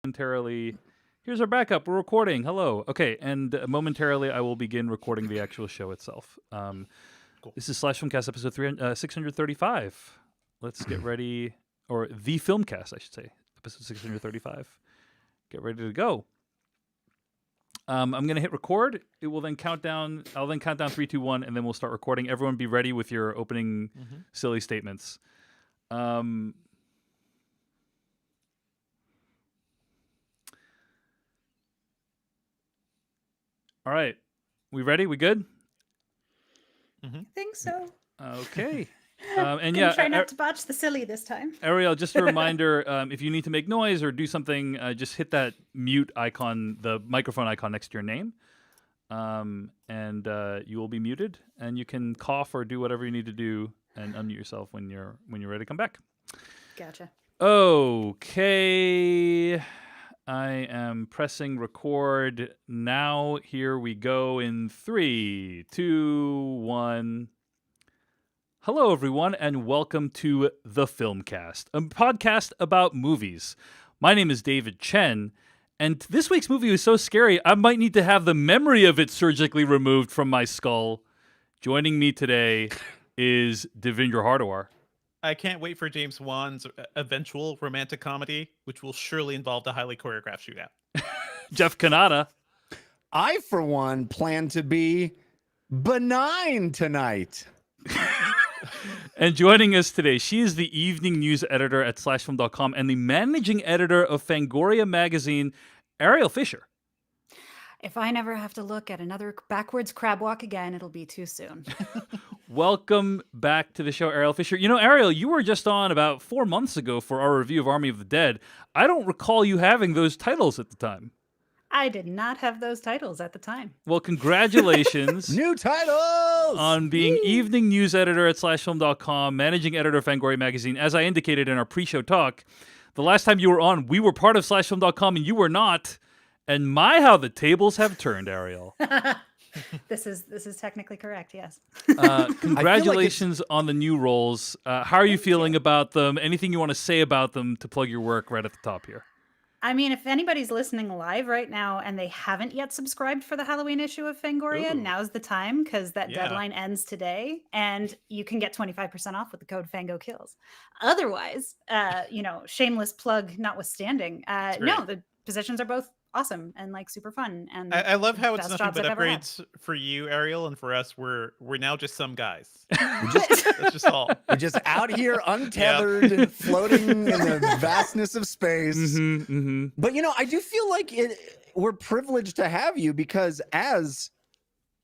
momentarily. Here's our backup. We're recording. Hello. Okay, and momentarily I will begin recording the actual show itself. Cool. This is Slash Filmcast episode 635. Let's get ready, or the Filmcast, I should say, episode 635. Get ready to go. I'm going to hit record. It will then count down. I'll then count down 3, 2, 1, and then we'll start recording. Everyone be ready with your opening silly statements. All right. We ready? We good? I think so. Okay. And yeah, try not to botch the silly this time. Ariel, just a reminder, if you need to make noise or do something, just hit that mute icon, the microphone icon next to your name, and you will be muted, and you can cough or do whatever you need to do and unmute yourself when you're ready to come back. Gotcha. Okay. I am pressing record now. Here we go in 3, 2, 1. Hello, everyone, and welcome to The Filmcast, a podcast about movies. My name is David Chen, and this week's movie was so scary, I might need to have the memory of it surgically removed from my skull. Joining me today is Devendra Hardawar. I can't wait for James Wan's eventual romantic comedy, which will surely involve the highly choreographed shootout. Jeff Kanata. I, for one, plan to be benign tonight. And joining us today, she is the evening news editor at slashfilm.com and the managing editor of Fangoria magazine, Ariel Fisher. If I never have to look at another backwards crab walk again, it'll be too soon. Welcome back to the show, Ariel Fisher. You know, Ariel, you were just on about 4 months ago for our review of Army of the Dead. I don't recall you having those titles at the time. I did not have those titles at the time. Well, congratulations. New titles! On being evening news editor at slashfilm.com, managing editor of Fangoria magazine. As I indicated in our pre-show talk, the last time you were on, we were part of slashfilm.com and you were not. And my, how the tables have turned, Ariel. This is technically correct, yes. Congratulations on the new roles. How are you feeling about them? Anything you want to say about them to plug your work right at the top here? I mean, if anybody's listening live right now and they haven't yet subscribed for the Halloween issue of Fangoria, now's the time because that deadline ends today and you can get 25% off with the code FangoKills. Otherwise, shameless plug notwithstanding, no, the positions are both awesome and like super fun. And I love how it's best nothing jobs but I've ever had. upgrades for you, Ariel, and for us, we're now just some guys. That's just all. We're just out here untethered, floating in the vastness of space. But, I do feel like we're privileged to have you because as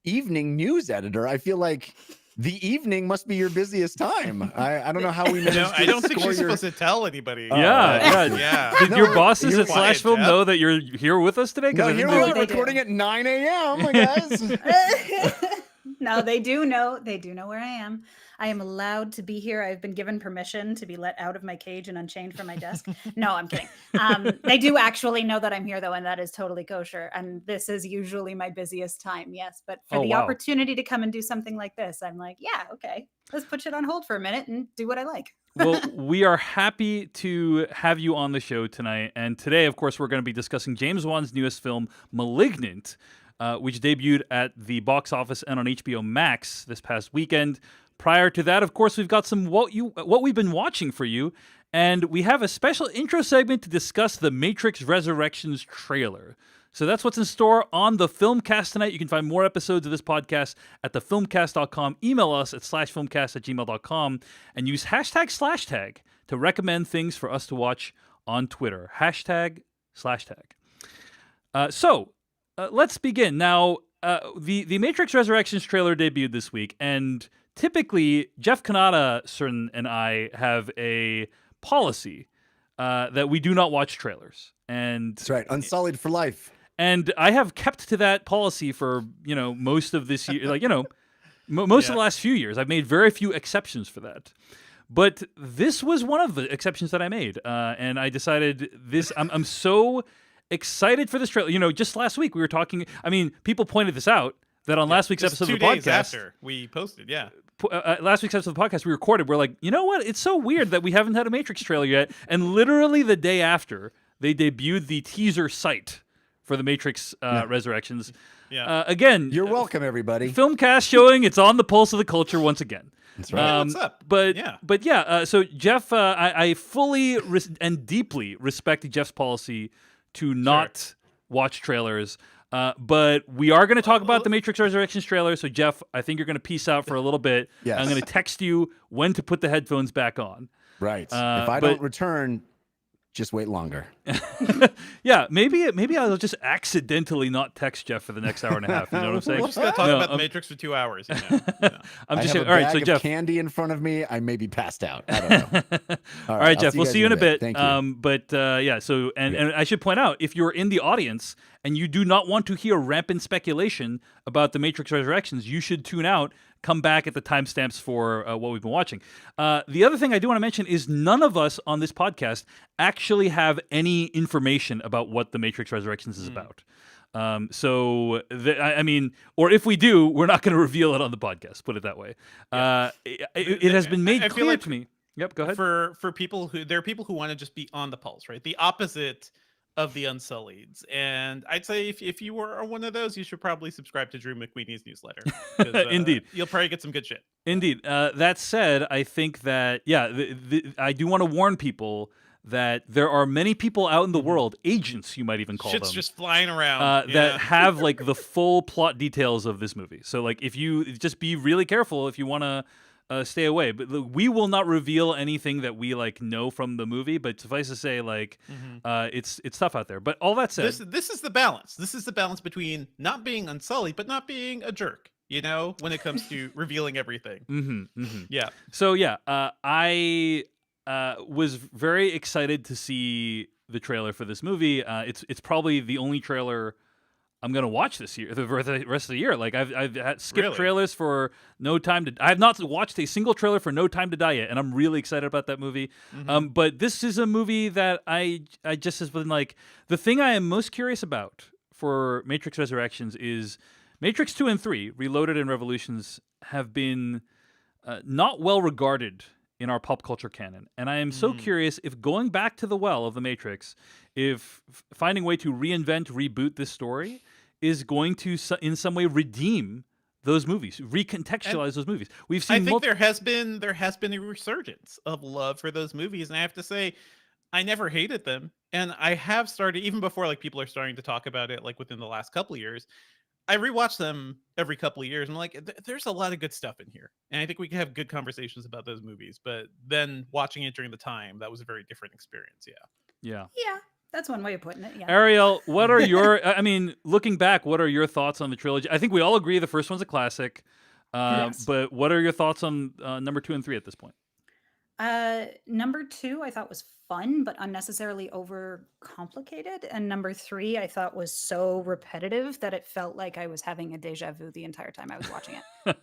evening news editor, I feel like the evening must be your busiest time. I don't know how we managed to I don't think score she's supposed to tell anybody. Yeah. Did your bosses at quiet, Slash Film Jeff. know that you're here with us today? No, here we are They recording do. at 9 a.m., guys. No, they do know. They do know where I am. I am allowed to be here. I've been given permission to be let out of my cage and unchained from my desk. No, I'm kidding. They do actually know that I'm here, though, and that is totally kosher. And this is usually my busiest time, yes. But for the opportunity to come and do something like this, I'm like, yeah, okay. Let's put it on hold for a minute and do what I like. Well, we are happy to have you on the show tonight. And today, of course, we're going to be discussing James Wan's newest film, Malignant, which debuted at the box office and on HBO Max this past weekend. Prior to that, of course, we've got some what we've been watching for you, and we have a special intro segment to discuss the Matrix Resurrections trailer. So that's what's in store on the Filmcast tonight. You can find more episodes of this podcast at thefilmcast.com. Email us at slashfilmcast@gmail.com and use #/tag to recommend things for us to watch on Twitter. #/tag. Let's begin. Now, the Matrix Resurrections trailer debuted this week, and typically Jeff Kanata, Certain, and I have a policy that we do not watch trailers. And That's right. Unsullied for life. And I have kept to that policy for, most of this year, most of the last few years. I've made very few exceptions for that. But this was one of the exceptions that I made. And I decided I'm so excited for this trailer. Just last week we were talking, people pointed this out, that on last week's episode of the podcast. 2 days after we posted, last week's episode of the podcast we recorded, we're like, you know what? It's so weird that we haven't had a Matrix trailer yet. And literally the day after, they debuted the teaser site for the Matrix Resurrections. Yeah. Again, You're welcome, everybody. Filmcast showing it's on the pulse of the culture once again. That's right. What's up? But Yeah. so Jeff, I fully and deeply respect Jeff's policy to not watch trailers. But we are going to talk about the Matrix Resurrections trailer. So Jeff, I think you're going to peace out for a little bit. Yes. I'm going to text you when to put the headphones back on. Right. If I don't return, just wait longer. Yeah, maybe I'll just accidentally not text Jeff for the next hour and a half. You know what I'm saying? We're just gonna talk about the Matrix for 2 hours. You know? I'm just I have all a right. bag So of Jeff, candy in front of me. I may be passed out. I don't know. all right, Jeff. We'll see you in a bit. Thank you. Yeah. So and I should point out, if you're in the audience and you do not want to hear rampant speculation about the Matrix Resurrections, you should tune out. Come back at the timestamps for what we've been watching. The other thing I do want to mention is none of us on this podcast actually have any information about what the Matrix Resurrections is about. I mean, or if we do, we're not going to reveal it on the podcast. Put it that way. It has been made clear to me. Yep, go ahead. For people there are people who want to just be on the pulse, right? The opposite of the Unsullieds. And I'd say if you were one of those, you should probably subscribe to Drew McWeeney's newsletter. Indeed. You'll probably get some good shit. Indeed. That said, I think that, I do want to warn people that there are many people out in the world, agents you might even call Shit's them, just flying around. that have like the full plot details of this movie. So like if you just be really careful if you want to stay away. But we will not reveal anything that we like know from the movie. But suffice to say, like it's tough out there. But all that said, this is the balance. This is the balance between not being unsullied but not being a jerk. You know, when it comes to revealing everything. Yeah. So I was very excited to see the trailer for this movie. It's probably the only trailer I'm gonna watch this year, the rest of the year. Like I've had skipped trailers for No Time to. I have not watched a single trailer for No Time to Die yet, and I'm really excited about that movie. But this is a movie that I just has been like the thing I am most curious about for Matrix Resurrections is Matrix 2 and 3, Reloaded and Revolutions, have been not well regarded in our pop culture canon. And I am so curious if going back to the well of the Matrix, if finding a way to reinvent, reboot this story is going to in some way redeem those movies, recontextualize those movies. We've seen I think there has been a resurgence of love for those movies, and I have to say I never hated them. And I have started, even before like people are starting to talk about it like within the last couple of years, I rewatch them every couple of years. And like, there's a lot of good stuff in here. And I think we can have good conversations about those movies. But then watching it during the time, that was a very different experience. Yeah. That's one way of putting it. Yeah. Ariel, what are your, I mean, looking back, what are your thoughts on the trilogy? I think we all agree the first one's a classic. Yes. But what are your thoughts on number 2 and 3 at this point? Number 2 I thought was fun but unnecessarily overcomplicated, and number 3 I thought was so repetitive that it felt like I was having a deja vu the entire time I was watching it.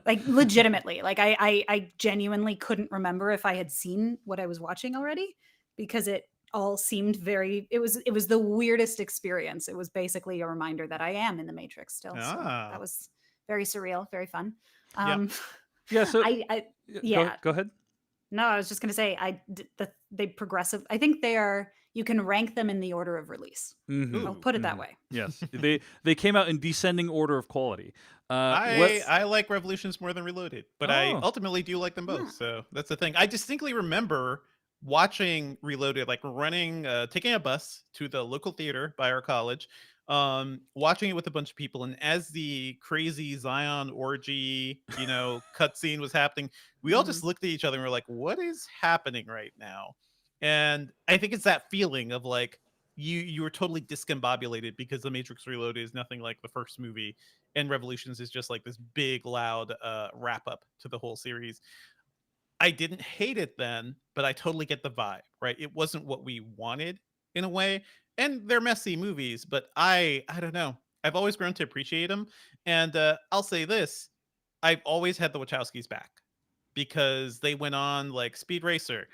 Like legitimately, like I genuinely couldn't remember if I had seen what I was watching already, because it all seemed very, it was the weirdest experience. It was basically a reminder that I am in the Matrix still. So that was very surreal, very fun. Yeah. So yeah. Go ahead. No, I was just going to say, they progressive. I think they are. You can rank them in the order of release. I'll put it that way. Yes, they came out in descending order of quality. I like Revolutions more than Reloaded, but I ultimately do like them both. So that's the thing. I distinctly remember watching Reloaded, like running, taking a bus to the local theater by our college, watching it with a bunch of people, and as the crazy Zion orgy, cutscene was happening, we all just looked at each other and were like, what is happening right now? And I think it's that feeling of like you were totally discombobulated because The Matrix Reloaded is nothing like the first movie, and Revolutions is just like this big loud wrap up to the whole series. I didn't hate it then, but I totally get the vibe, right? It wasn't what we wanted in a way. And they're messy movies, but I don't know. I've always grown to appreciate them. And I'll say this. I've always had the Wachowskis back because they went on like Speed Racer.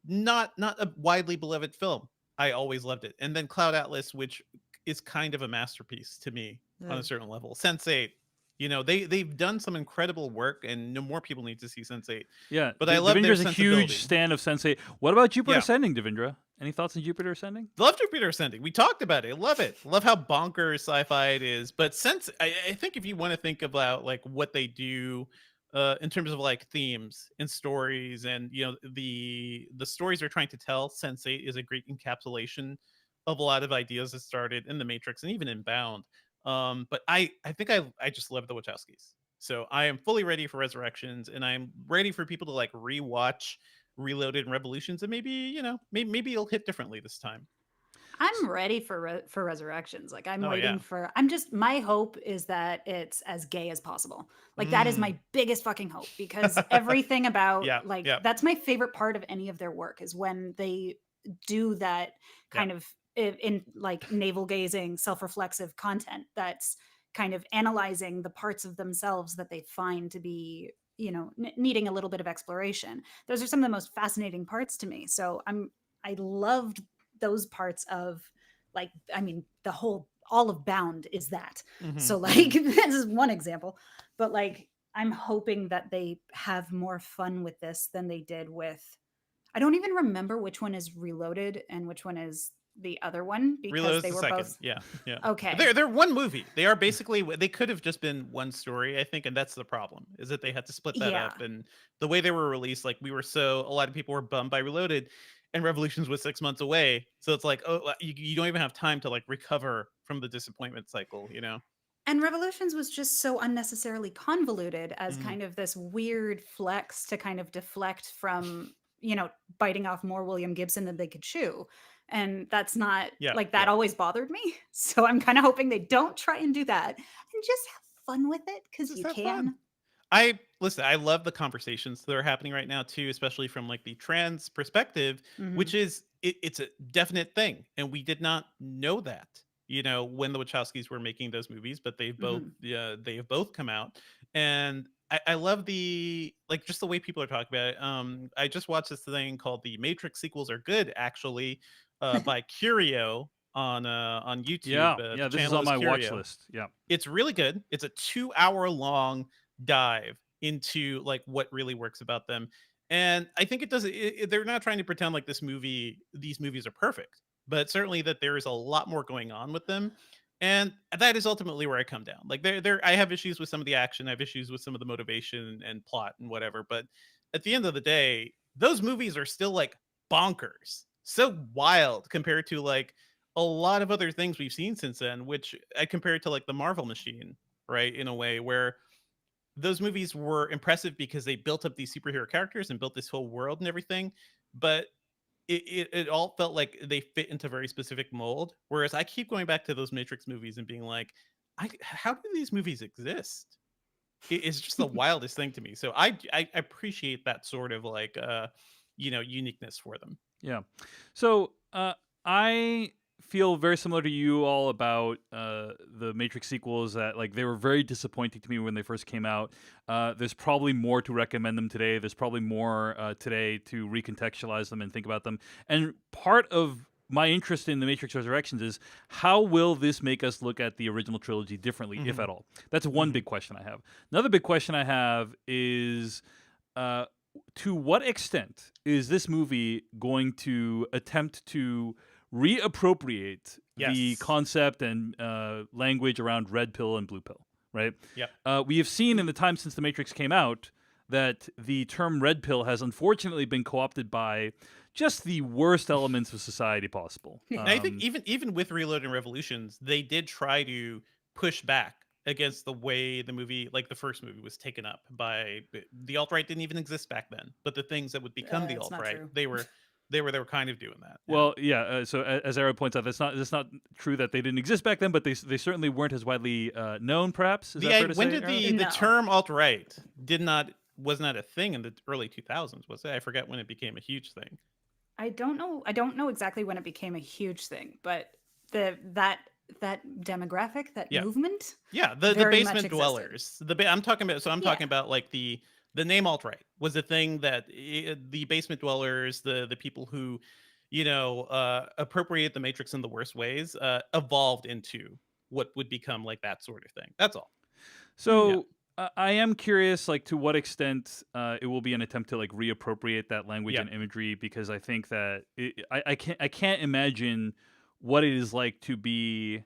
Not a widely beloved film. I always loved it. And then Cloud Atlas, which is kind of a masterpiece to me on a certain level. Sense8. They've done some incredible work, and no more people need to see Sense8. Yeah, but I love Devindra's their a huge sensibility. stan of Sense8. What about Jupiter Ascending, Devindra? Any thoughts on Jupiter Ascending? Love Jupiter Ascending. We talked about it. Love it. Love how bonkers sci-fi it is. But since I think if you want to think about like what they do in terms of like themes and stories, and the stories they're trying to tell, Sense8 is a great encapsulation of a lot of ideas that started in The Matrix and even in Bound. But I think I just love the Wachowskis. So I am fully ready for Resurrections, and I'm ready for people to like rewatch Reloaded and Revolutions, and maybe maybe it'll hit differently this time. I'm ready for Resurrections. Like I'm Oh yeah. waiting for. I'm just my hope is that it's as gay as possible. Like that is Mm. my biggest fucking hope because everything about Yeah, like yeah. that's my favorite part of any of their work is when they do that kind of in like navel gazing, self-reflexive content that's kind of analyzing the parts of themselves that they find to be needing a little bit of exploration. Those are some of the most fascinating parts to me. So I loved those parts of like I mean all of Bound is that. So like this is one example, but like I'm hoping that they have more fun with this than they did with I don't even remember which one is Reloaded and which one is the other one because Reload is they the were second. both Yeah. okay. They're one movie. They are basically they could have just been one story, I think, and that's the problem. Is that they had to split that Yeah. up, and the way they were released, like a lot of people were bummed by Reloaded, and Revolutions was 6 months away, so it's like, oh, you don't even have time to like recover from the disappointment cycle, And Revolutions was just so unnecessarily convoluted as Mhm. kind of this weird flex to kind of deflect from, biting off more William Gibson than they could chew. And that's not Yeah, like that yeah. always bothered me. So I'm kind of hoping they don't try and do that and just have fun with it because Just you have fun. can. I love the conversations that are happening right now too, especially from like the trans perspective, Hmm. which is it's a definite thing, and we did not know that, when the Wachowskis were making those movies, but Hmm. they have both come out, and I love the like just the way people are talking about it. I just watched this thing called "The Matrix Sequels Are Good," actually, by Curio on YouTube. Yeah, The yeah. This is channel on is my watch Curio. list. Yeah. It's really good. It's a 2-hour long dive into like what really works about them. And I think it does they're not trying to pretend like these movies are perfect, but certainly that there is a lot more going on with them. And that is ultimately where I come down. Like I have issues with some of the action, I have issues with some of the motivation and plot and whatever, but at the end of the day, those movies are still like bonkers. So wild compared to like a lot of other things we've seen since then, which I compare it to like the Marvel machine, right? In a way where those movies were impressive because they built up these superhero characters and built this whole world and everything, but it all felt like they fit into a very specific mold. Whereas I keep going back to those Matrix movies and being like, how do these movies exist? It's just the wildest thing to me. So I appreciate that sort of like uniqueness for them. Yeah. So I feel very similar to you all about the Matrix sequels. That like they were very disappointing to me when they first came out. There's probably more to recommend them today. There's probably more today to recontextualize them and think about them. And part of my interest in the Matrix Resurrections is how will this make us look at the original trilogy differently, if Hmm. at all? That's one big question I have. Another big question I have is uh, to what extent is this movie going to attempt to reappropriate the Yes. concept and language around red pill and blue pill, right? Yep. We have seen in the time since The Matrix came out that the term red pill has unfortunately been co-opted by just the worst elements of society possible. And I think even with Reload and Revolutions, they did try to push back against the way the movie, like the first movie, was taken up by the alt right. Didn't even exist back then, but the things that would become the It's alt not right, true. they were kind of doing that. Yeah. Well, yeah. As Ara points out, that's not true that they didn't exist back then, but they certainly weren't as widely known. Perhaps is that fair to When say? did Ara? the No. term alt right was not a thing in the early 2000s? Was it? I forget when it became a huge thing. I don't know. I don't know exactly when it became a huge thing, but that demographic, that Yeah. movement, Yeah, the very much basement existed. dwellers. I'm talking about. So I'm talking Yeah. about like the name alt right was a thing that the basement dwellers, the people who, appropriate the Matrix in the worst ways, evolved into what would become like that sort of thing. That's all. Mm. Yeah. So I am curious, like, to what extent it will be an attempt to like reappropriate that language Yeah. and imagery, because I think that I can't imagine what it is like to be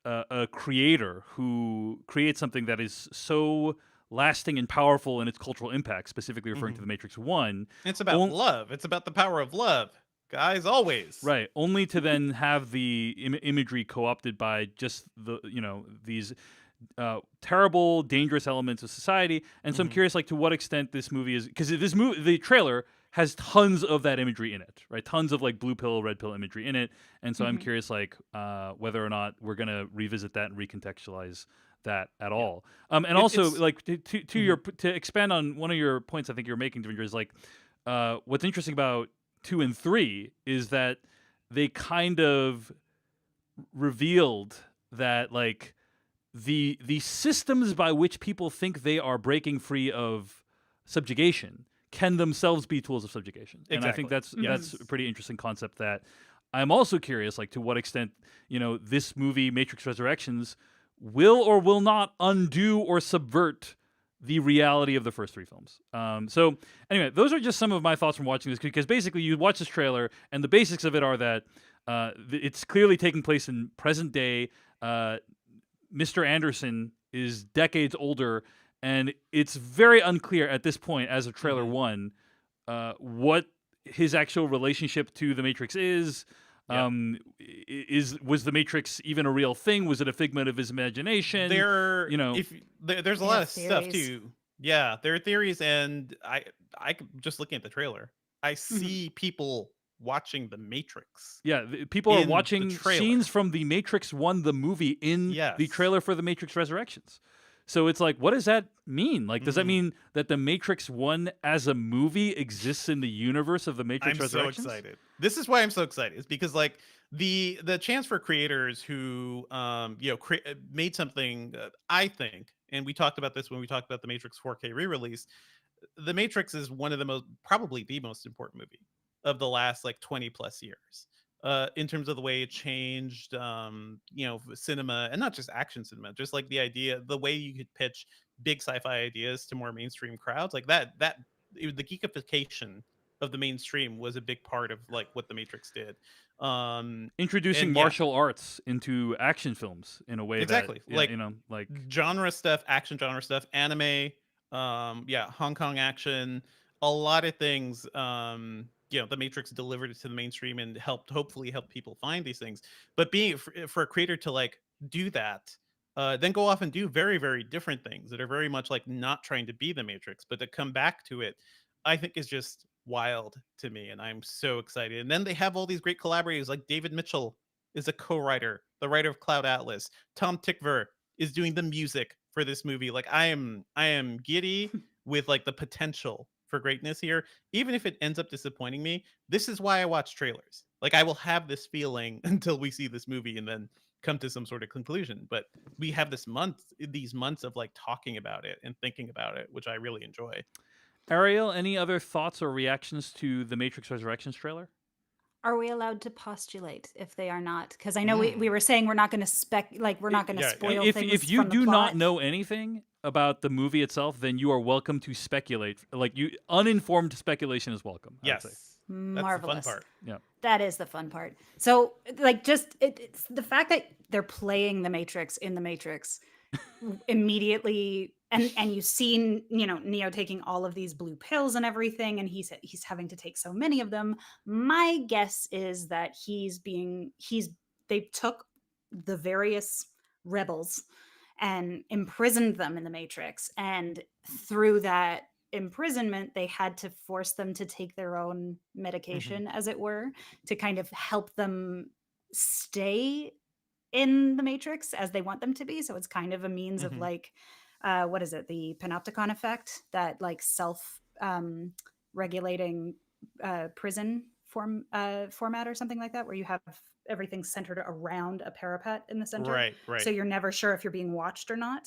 a creator who creates something that is so lasting and powerful in its cultural impact, specifically referring to The Matrix One. It's about love. It's about the power of love, guys. Always. Right, only to then have the imagery co-opted by just the these terrible, dangerous elements of society. And so I'm curious, like, to what extent this movie is, because this movie, the trailer has tons of that imagery in it, right? Tons of like blue pill, red pill imagery in it. And so I'm curious, like, whether or not we're gonna revisit that and recontextualize that at all. And also, like, to your to expand on one of your points, I think you're making, Devendra, is like, what's interesting about 2 and 3 is that they kind of revealed that, like, the systems by which people think they are breaking free of subjugation can themselves be tools of subjugation. Exactly. And I think that's a pretty interesting concept that I'm also curious, like, to what extent, this movie, Matrix Resurrections, will or will not undo or subvert the reality of the first 3 films. So anyway, those are just some of my thoughts from watching this, because basically you watch this trailer and the basics of it are that it's clearly taking place in present day. Mr. Anderson is decades older, and it's very unclear at this point, as of trailer 1, what his actual relationship to the Matrix is. Was the Matrix even a real thing? Was it a figment of his imagination? There's a lot of stuff too. Yeah, there are theories, and I just looking at the trailer, I see people watching the Matrix. Yeah, people are watching scenes from the Matrix 1, the movie, in the trailer for the Matrix Resurrections. So it's like, what does that mean? Like, does that mean that the Matrix 1 as a movie exists in the universe of the Matrix Resurrections? I'm so excited. This is why I'm so excited. Is because, like, the chance for creators who made something, I think, and we talked about this when we talked about the Matrix 4K re-release. The Matrix is one of probably the most important movie of the last like 20 plus years, in terms of the way it changed, cinema, and not just action cinema, just like the way you could pitch big sci-fi ideas to more mainstream crowds, like the geekification of the mainstream was a big part of like what the Matrix did. Introducing martial arts into action films in a way exactly that, like genre stuff, action genre stuff, anime, Hong Kong action, a lot of things. The Matrix delivered it to the mainstream and hopefully help people find these things. But being for a creator to like do that, then go off and do very, very different things that are very much like not trying to be the Matrix, but to come back to it, I think is just wild to me, and I'm so excited. And then they have all these great collaborators, like David Mitchell is a co-writer, the writer of Cloud Atlas. Tom Tykwer is doing the music for this movie. Like, I am giddy with like the potential for greatness here, even if it ends up disappointing me. This is why I watch trailers. Like, I will have this feeling until we see this movie and then come to some sort of conclusion. But we have these months of like talking about it and thinking about it, which I really enjoy. Ariel, any other thoughts or reactions to the Matrix Resurrections trailer? Are we allowed to postulate if they are not? Because I know we were saying we're not going to we're not going to spoil things. If you from the do plot. not know anything about the movie itself, then you are welcome to speculate. Like, uninformed speculation is welcome. Yes, marvelous. That's the fun part. Yeah, that is the fun part. So, like, just it's the fact that they're playing the Matrix in the Matrix immediately, and you've seen Neo taking all of these blue pills and everything, and he's having to take so many of them. My guess is that they took the various rebels and imprisoned them in the Matrix, and through that imprisonment they had to force them to take their own medication, as it were, to kind of help them stay in the Matrix as they want them to be. So it's kind of a means of like, what is it? The panopticon effect, that like self regulating prison format or something like that, where you have everything centered around a parapet in the center. Right. So you're never sure if you're being watched or not.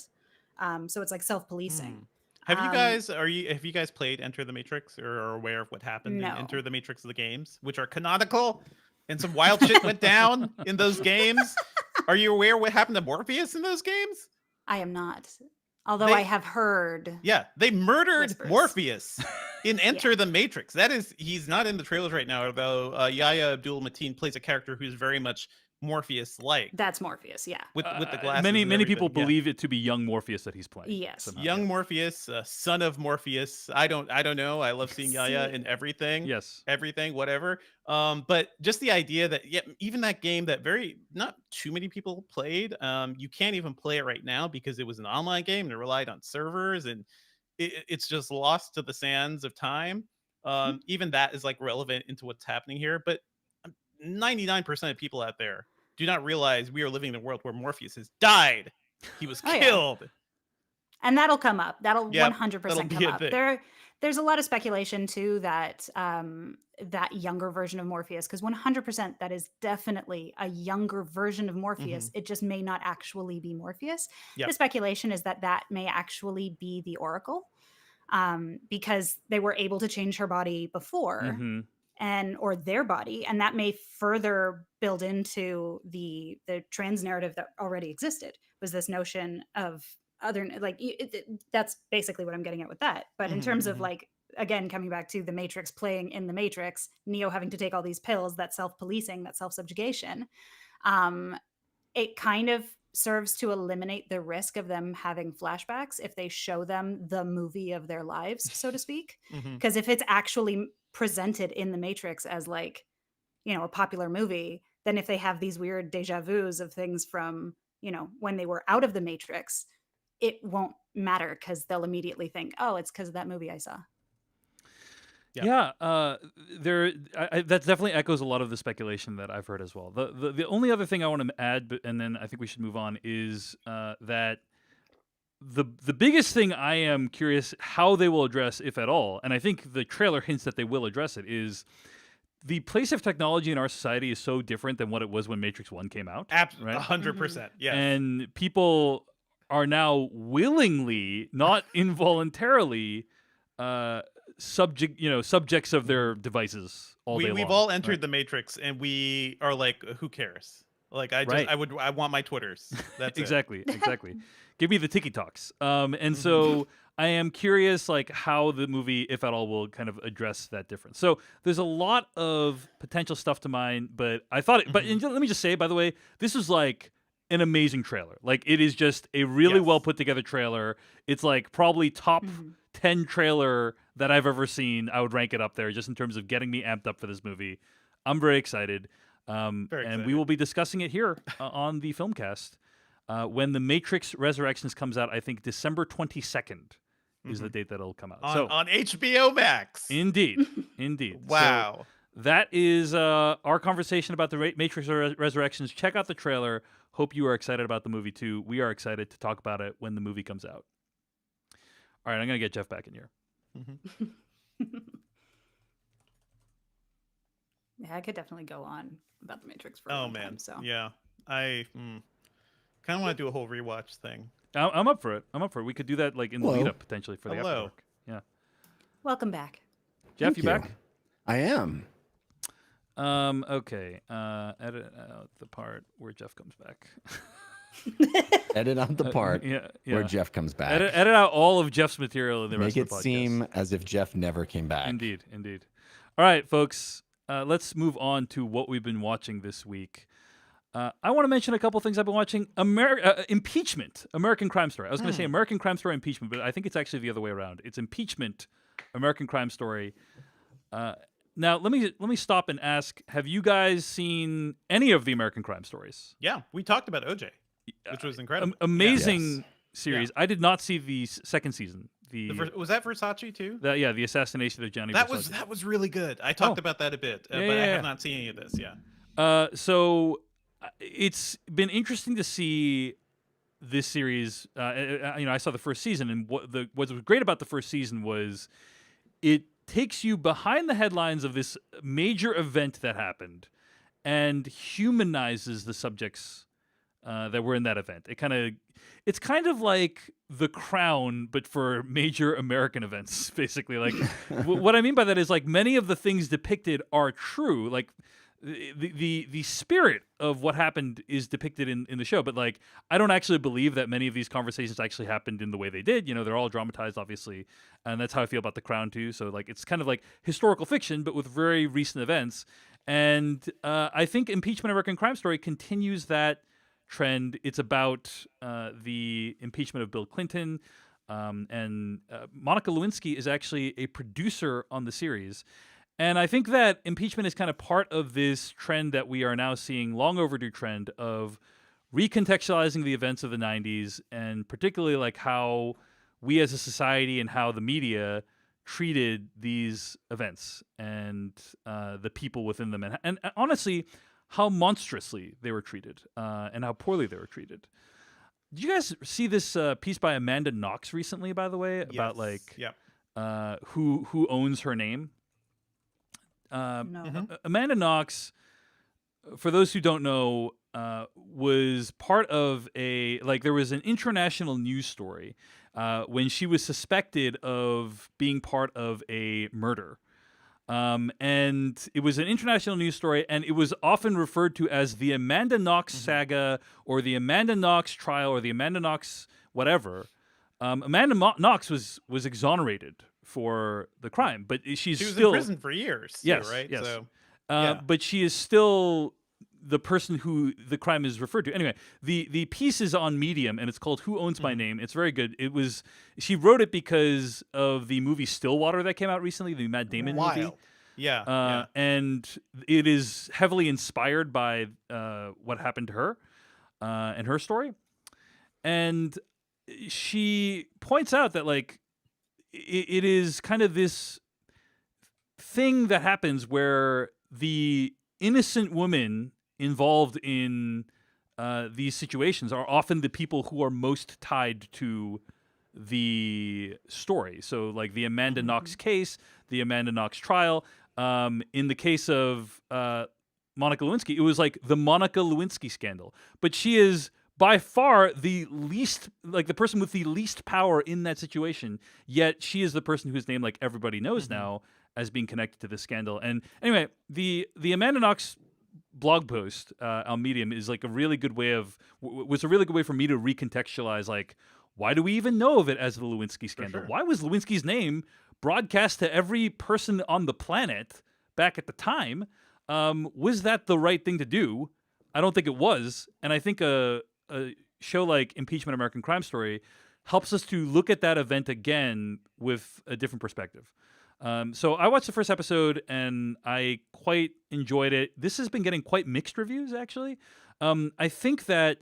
So it's like self-policing. Have you guys played Enter the Matrix, or are aware of what happened in Enter the Matrix, the games, which are canonical, and some wild shit went down in those games? Are you aware what happened to Morpheus in those games? I am not. Although I have heard. Yeah, they murdered whispers. Morpheus in Enter the Matrix. He's not in the trailers right now, although Yahya Abdul-Mateen plays a character who's very much Morpheus-like. That's Morpheus, yeah. With the glasses. Many people believe it to be young Morpheus that he's playing. Yes. somehow. Young Morpheus, son of Morpheus. I don't know. I love seeing Yahya in everything. Yes. Everything, whatever. But just the idea that even that game that not too many people played, you can't even play it right now because it was an online game and it relied on servers, and it's just lost to the sands of time. Even that is like relevant into what's happening here. But 99% of people out there do not realize we are living in a world where Morpheus has died. He was killed. Yeah. And that'll come up. That'll 100% that'll come up. There's a lot of speculation too that that younger version of Morpheus, because 100% that is definitely a younger version of Morpheus. It just may not actually be Morpheus. The speculation is that may actually be the Oracle, because they were able to change her body before. Or their body, and that may further build into the trans narrative that already existed, was this notion of other, like, that's basically what I'm getting at with that. But in terms of, like, again, coming back to the Matrix playing in the Matrix, Neo having to take all these pills, that self-policing, that self-subjugation, it kind of serves to eliminate the risk of them having flashbacks if they show them the movie of their lives, so to speak. Because if it's actually presented in the Matrix as, like, you know, a popular movie, then if they have these weird deja vus of things from, you know, when they were out of the Matrix, it won't matter because they'll immediately think, oh, it's because of that movie I saw. Yeah, that definitely echoes a lot of the speculation that I've heard as well. The only other thing I want to add, and then I think we should move on, is that the biggest thing I am curious how they will address, if at all, and I think the trailer hints that they will address it, is the place of technology in our society is so different than what it was when Matrix 1 came out. Absolutely, right? 100%. Yeah. And people are now willingly, not involuntarily, subjects of their devices all day long. We've all entered the Matrix, and we are like, who cares? Like, I want my Twitters. That's exactly. Give me the TikToks. And so I am curious, like, how the movie, if at all, will kind of address that difference. So there's a lot of potential stuff to mine, but I thought, but let me just say, by the way, this is like an amazing trailer. Like, it is just a really well put together trailer. It's like probably top 10 trailer that I've ever seen. I would rank it up there just in terms of getting me amped up for this movie. I'm very excited. And we will be discussing it here on the Filmcast when The Matrix Resurrections comes out. I think December 22nd is the date that it'll come out. On HBO Max. Indeed. Wow. So that is our conversation about The Matrix Resurrections. Check out the trailer. Hope you are excited about the movie too. We are excited to talk about it when the movie comes out. All right, I'm going to get Jeff back in here. Yeah, I could definitely go on about the Matrix for a long time, so. Yeah, I kind of want to do a whole rewatch thing. I'm up for it. We could do that, like, in the lead up potentially for the after work. Yeah. Welcome back. Jeff, Thank you back? I am. Okay. Edit out the part where Jeff comes back. Edit out the part where Jeff comes back. Edit out all of Jeff's material in the rest of the podcast. Make it seem as if Jeff never came back. Indeed. All right, folks. Let's move on to what we've been watching this week. I want to mention a couple things I've been watching. Impeachment, American Crime Story. I was going to say American Crime Story Impeachment, but I think it's actually the other way around. It's Impeachment, American Crime Story. Now, let me stop and ask, have you guys seen any of the American Crime Stories? Yeah, we talked about OJ, which was incredible. Amazing series. Yeah. I did not see the second season. Was that Versace too? The assassination of Gianni Versace. That was really good. I talked about that a bit, but I have not seen any of this. So it's been interesting to see this series. I saw the first season, and what was great about the first season was it takes you behind the headlines of this major event that happened and humanizes the subjects that were in that event. It's kind of like The Crown, but for major American events, basically. Like, what I mean by that is, like, many of the things depicted are true. Like, the spirit of what happened is depicted in the show, but like I don't actually believe that many of these conversations actually happened in the way they did. You know, they're all dramatized, obviously, and that's how I feel about The Crown too. So like it's kind of like historical fiction, but with very recent events. And I think Impeachment: American Crime Story continues that trend. It's about the impeachment of Bill Clinton, and Monica Lewinsky is actually a producer on the series. And I think that impeachment is kind of part of this trend that we are now seeing, long overdue trend of recontextualizing the events of the 90s, and particularly like how we as a society and how the media treated these events and the people within them. And honestly, how monstrously they were treated and how poorly they were treated. Did you guys see this piece by Amanda Knox recently, by the way, about like who owns her name? No. Amanda Knox, for those who don't know, was part of there was an international news story when she was suspected of being part of a murder. And it was an international news story, and it was often referred to as the Amanda Knox saga, or the Amanda Knox trial, or the Amanda Knox whatever. Amanda Knox was exonerated for the crime, but she was still in prison for years. Yes, right. Yes. So, but she is still the person who the crime is referred to. Anyway, the piece is on Medium, and it's called "Who Owns My Name." It's very good. She wrote it because of the movie Stillwater that came out recently, the Matt Damon movie. Yeah. And it is heavily inspired by what happened to her and her story. And she points out that like it is kind of this thing that happens where the innocent women involved in these situations are often the people who are most tied to the story. So like the Amanda Knox case, the Amanda Knox trial. In the case of Monica Lewinsky, it was like the Monica Lewinsky scandal. But she is by far the least, like the person with the least power in that situation, yet she is the person whose name like everybody knows now as being connected to this scandal. And anyway, the Amanda Knox blog post on Medium is like a really good way was a really good way for me to recontextualize like, why do we even know of it as the Lewinsky scandal? Why was Lewinsky's name broadcast to every person on the planet back at the time? Was that the right thing to do? I don't think it was. And I think a show like Impeachment: American Crime Story helps us to look at that event again with a different perspective. So I watched the first episode and I quite enjoyed it. This has been getting quite mixed reviews, actually. I think that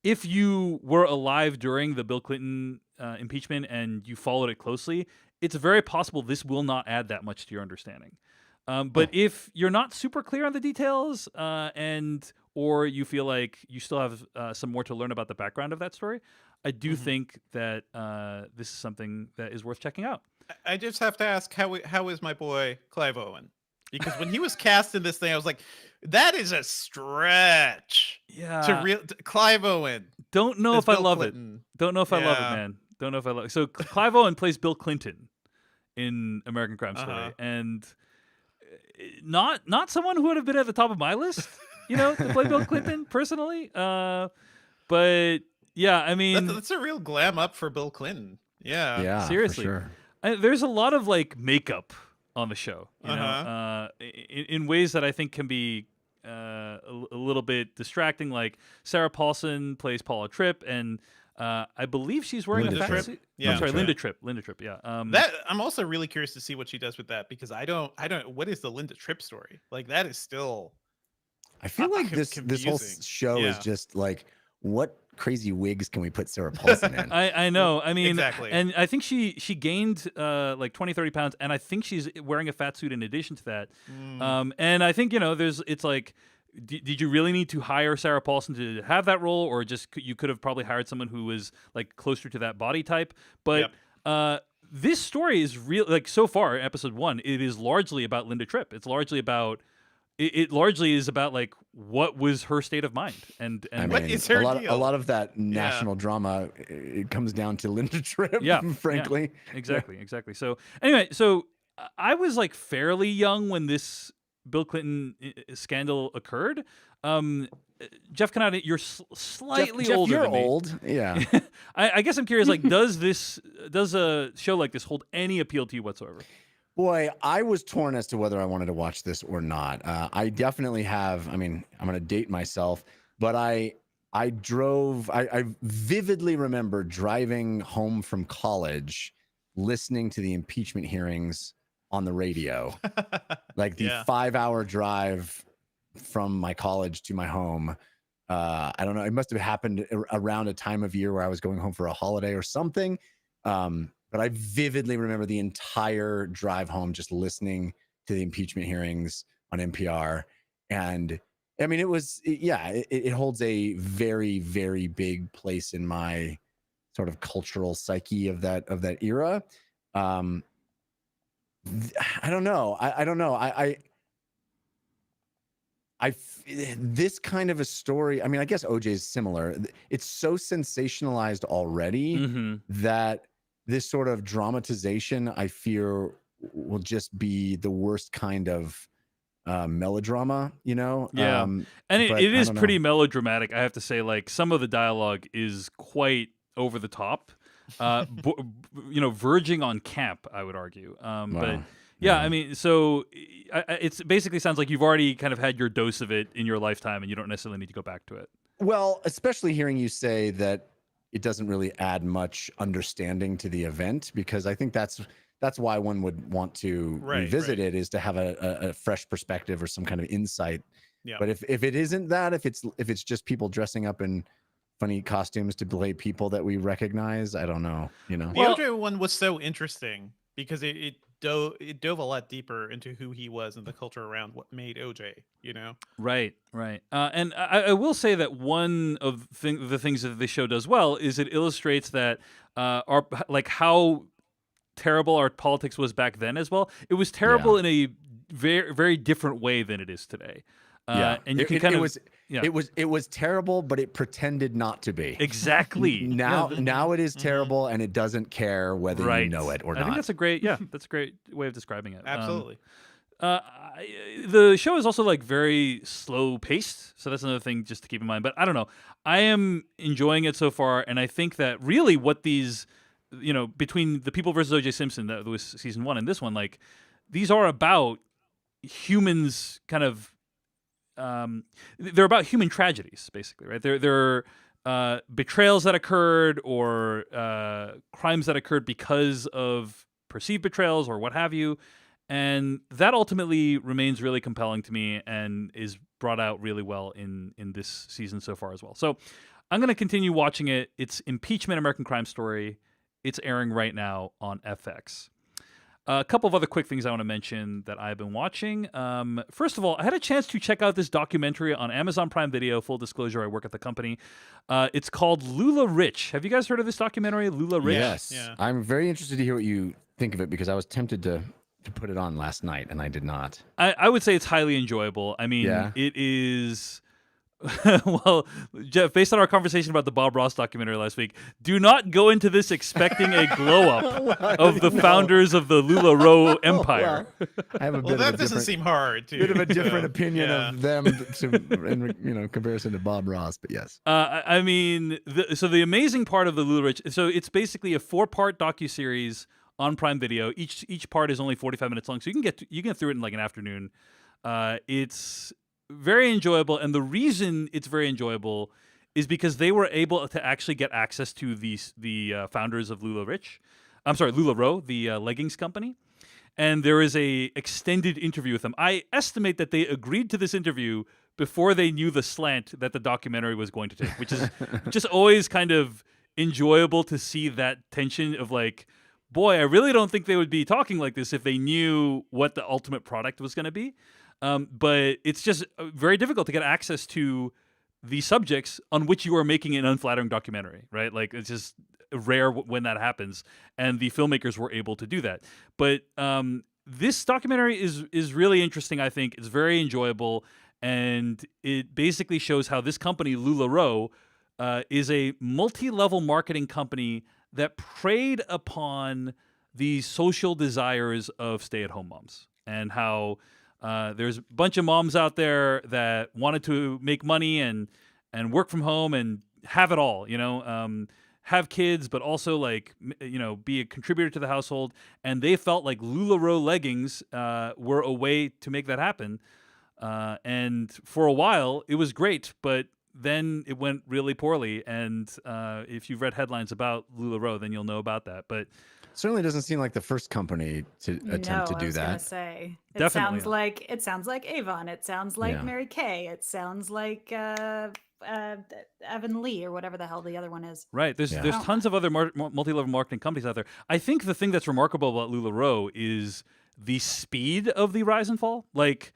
if you were alive during the Bill Clinton impeachment and you followed it closely, it's very possible this will not add that much to your understanding. But if you're not super clear on the details or you feel like you still have some more to learn about the background of that story, I do think that this is something that is worth checking out. I just have to ask, how is my boy Clive Owen? Because when he was cast in this thing, I was like, that is a stretch. Yeah. Clive Owen. Don't know if I love it. Don't know if I love it, man. Don't know if I love it. So Clive Owen plays Bill Clinton in American Crime Story, and not someone who would have been at the top of my list, to play Bill Clinton personally. But yeah, I mean, that's a real glam up for Bill Clinton. Yeah, seriously. For sure. There's a lot of like makeup on the show, in ways that I think can be a little bit distracting. Like Sarah Paulson plays Paula Tripp, and I believe she's wearing Linda a Tripp. suit. Yeah, I'm sorry, Tripp. Linda Tripp. Yeah. That I'm also really curious to see what she does with that, because I don't. What is the Linda Tripp story? Like that is still. I feel like this whole show is just like, what crazy wigs can we put Sarah Paulson in? I know. I mean, exactly. And I think she gained like 20, 30 pounds, and I think she's wearing a fat suit in addition to that. And I think it's like, did you really need to hire Sarah Paulson to have that role, or just you could have probably hired someone who was like closer to that body type? But this story is real. Like so far, episode 1, it is largely about Linda Tripp. It's largely about. It largely is about like what was her state of mind, and I mean, what is her a deal? lot of that national drama, it comes down to Linda Tripp. Frankly, exactly. So anyway, I was like fairly young when this Bill Clinton scandal occurred. Jeff Canada, you're slightly Jeff, older you're than me. old. Yeah. I guess I'm curious. Like, does a show like this hold any appeal to you whatsoever? Boy, I was torn as to whether I wanted to watch this or not. I definitely have. I mean, I'm going to date myself, but I vividly remember driving home from college, listening to the impeachment hearings on the radio, like the 5-hour drive from my college to my home. I don't know. It must have happened around a time of year where I was going home for a holiday or something. But I vividly remember the entire drive home just listening to the impeachment hearings on NPR. And I mean, it holds a very, very big place in my sort of cultural psyche of that era. I don't know. I don't know. This kind of a story. I mean, I guess OJ is similar. It's so sensationalized already that this sort of dramatization, I fear, will just be the worst kind of melodrama, you know? Yeah. And it is pretty melodramatic, I have to say. Like, some of the dialogue is quite over the top, verging on camp, I would argue. Wow. But yeah, I mean, so it basically sounds like you've already kind of had your dose of it in your lifetime and you don't necessarily need to go back to it. Well, especially hearing you say that it doesn't really add much understanding to the event, because I think that's why one would want to revisit it, is to have a fresh perspective or some kind of insight. Yeah. But if it isn't that, if it's just people dressing up in funny costumes to play people that we recognize, I don't know. You know, the OJ one was so interesting because it dove a lot deeper into who he was and the culture around what made OJ, you know? Right. And I will say that one of the things that this show does well is it illustrates that how terrible our politics was back then as well. It was terrible in a very, very different way than it is today. And you can it was terrible, but it pretended not to be. Exactly. Now it is terrible, and it doesn't care whether you know it or not. I think that's a great way of describing it. Absolutely. The show is also like very slow paced, so that's another thing just to keep in mind. But I don't know, I am enjoying it so far, and I think that really what these, between The People versus O.J. Simpson, that was season 1, and this one, like, these are about humans kind of. They're about human tragedies, basically, right? They're betrayals that occurred or crimes that occurred because of perceived betrayals or what have you. And that ultimately remains really compelling to me and is brought out really well in this season so far as well. So I'm going to continue watching it. It's Impeachment, American Crime Story. It's airing right now on FX. A couple of other quick things I want to mention that I've been watching. First of all, I had a chance to check out this documentary on Amazon Prime Video. Full disclosure, I work at the company. It's called Lula Rich. Have you guys heard of this documentary, Lula Rich? Yes. Yeah. I'm very interested to hear what you think of it, because I was tempted to put it on last night, and I did not. I would say it's highly enjoyable. I mean, it is... Well, Jeff, based on our conversation about the Bob Ross documentary last week, do not go into this expecting a glow-up of the founders of the LuLaRoe empire. I have that doesn't seem hard. Bit of a different opinion of them in comparison to Bob Ross, but yes. I mean, so the amazing part of the Lula Rich, so it's basically a 4-part docuseries on Prime Video. Each part is only 45 minutes long, so you can get through it in like an afternoon. It's very enjoyable, and the reason it's very enjoyable is because they were able to actually get access to the founders of LuLaRoe, the leggings company, and there is a extended interview with them. I estimate that they agreed to this interview before they knew the slant that the documentary was going to take, which is just always kind of enjoyable to see that tension of like, boy, I really don't think they would be talking like this if they knew what the ultimate product was going to be. But it's just very difficult to get access to the subjects on which you are making an unflattering documentary, right? Like, it's just rare when that happens, and the filmmakers were able to do that. But this documentary is really interesting, I think. It's very enjoyable, and it basically shows how this company, LuLaRoe, is a multi-level marketing company that preyed upon the social desires of stay-at-home moms, and how There's a bunch of moms out there that wanted to make money and work from home and have it all, have kids, but also like, be a contributor to the household. And they felt like LuLaRoe leggings were a way to make that happen. And for a while, it was great, but then it went really poorly. And if you've read headlines about LuLaRoe, then you'll know about that. But certainly doesn't seem like the first company to attempt to do I was that. gonna say it Definitely sounds like Avon. It sounds like Yeah. Mary Kay. It sounds like Evan Lee or whatever the hell the other one is. right, there's tons of other multi-level marketing companies out there. I think the thing that's remarkable about LuLaRoe is the speed of the rise and fall. Like,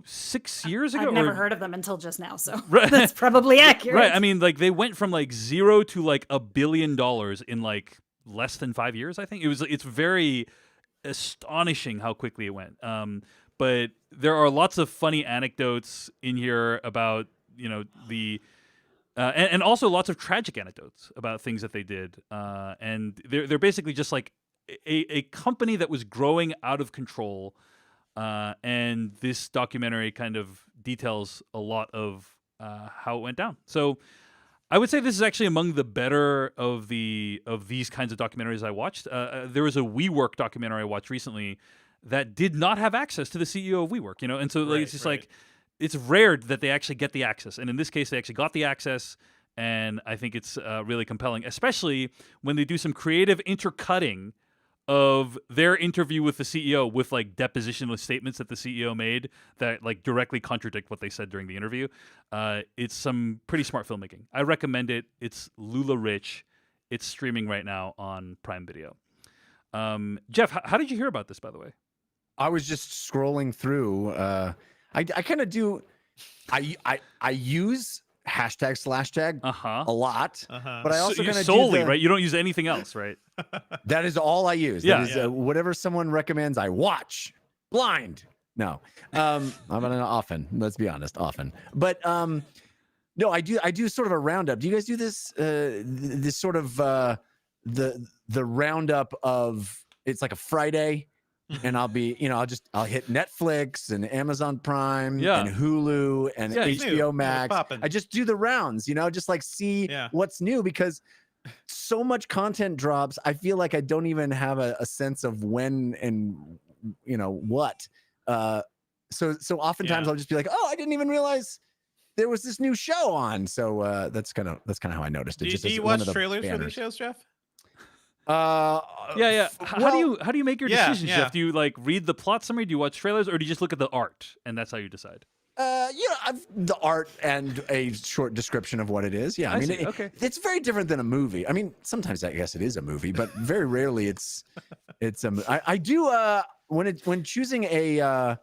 6 years ago. I've never heard of them until just now, so Right. that's probably accurate. Right. I mean, like they went from like 0 to like $1 billion in like less than 5 years. I think it's very astonishing how quickly it went. But there are lots of funny anecdotes in here about the and also lots of tragic anecdotes about things that they did. And they're basically just like a company that was growing out of control. And this documentary kind of details a lot of how it went down. So I would say this is actually among the better of these kinds of documentaries I watched. There was a WeWork documentary I watched recently that did not have access to the CEO of WeWork, and so like, it's just like it's rare that they actually get the access, and in this case, they actually got the access, and I think it's really compelling, especially when they do some creative intercutting of their interview with the CEO with like depositionless statements that the CEO made that like directly contradict what they said during the interview. It's some pretty smart filmmaking. I recommend it. It's LuLaRich. It's streaming right now on Prime Video. Jeff, how did you hear about this, by the way? I was just scrolling through. I kind of do. I use #/tag a lot, but I also kind of solely right. You don't use anything else, right? That is all I use. Yeah. That is, whatever someone recommends, I watch blind. No, I'm not often. Let's be honest, often. But no, I do sort of a roundup. Do you guys do this? This sort of the roundup of it's like a Friday. And I'll be, I'll hit Netflix and Amazon Prime and Hulu and HBO Max. I just do the rounds, just like see what's new because so much content drops. I feel like I don't even have a sense of when and what. So oftentimes I'll just be like, oh, I didn't even realize there was this new show on. So that's kind of how I noticed it. Do you watch trailers for these shows, Jeff? How do you make your decisions, Jeff? Do you like read the plot summary? Do you watch trailers, or do you just look at the art and that's how you decide? The art and a short description of what it is. Yeah, I mean, it's very different than a movie. I mean, sometimes I guess it is a movie, but very rarely it's I do when choosing a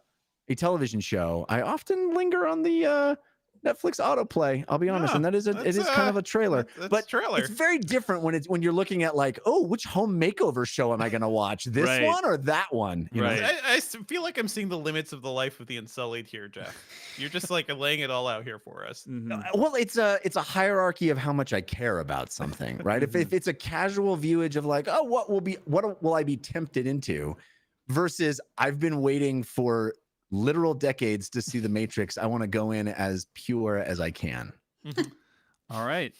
television show, I often linger on the Netflix autoplay. I'll be honest, and it is kind of a trailer, but it's very different when you're looking at like, oh, which home makeover show am I going to watch? This one or that one? You know? I feel like I'm seeing the limits of the life of the Unsullied here, Jeff. You're just like laying it all out here for us. Mm-hmm. Well, it's a hierarchy of how much I care about something, right? If it's a casual viewage of like, oh, what will I be tempted into, versus I've been waiting for literal decades to see The Matrix. I want to go in as pure as I can. All right.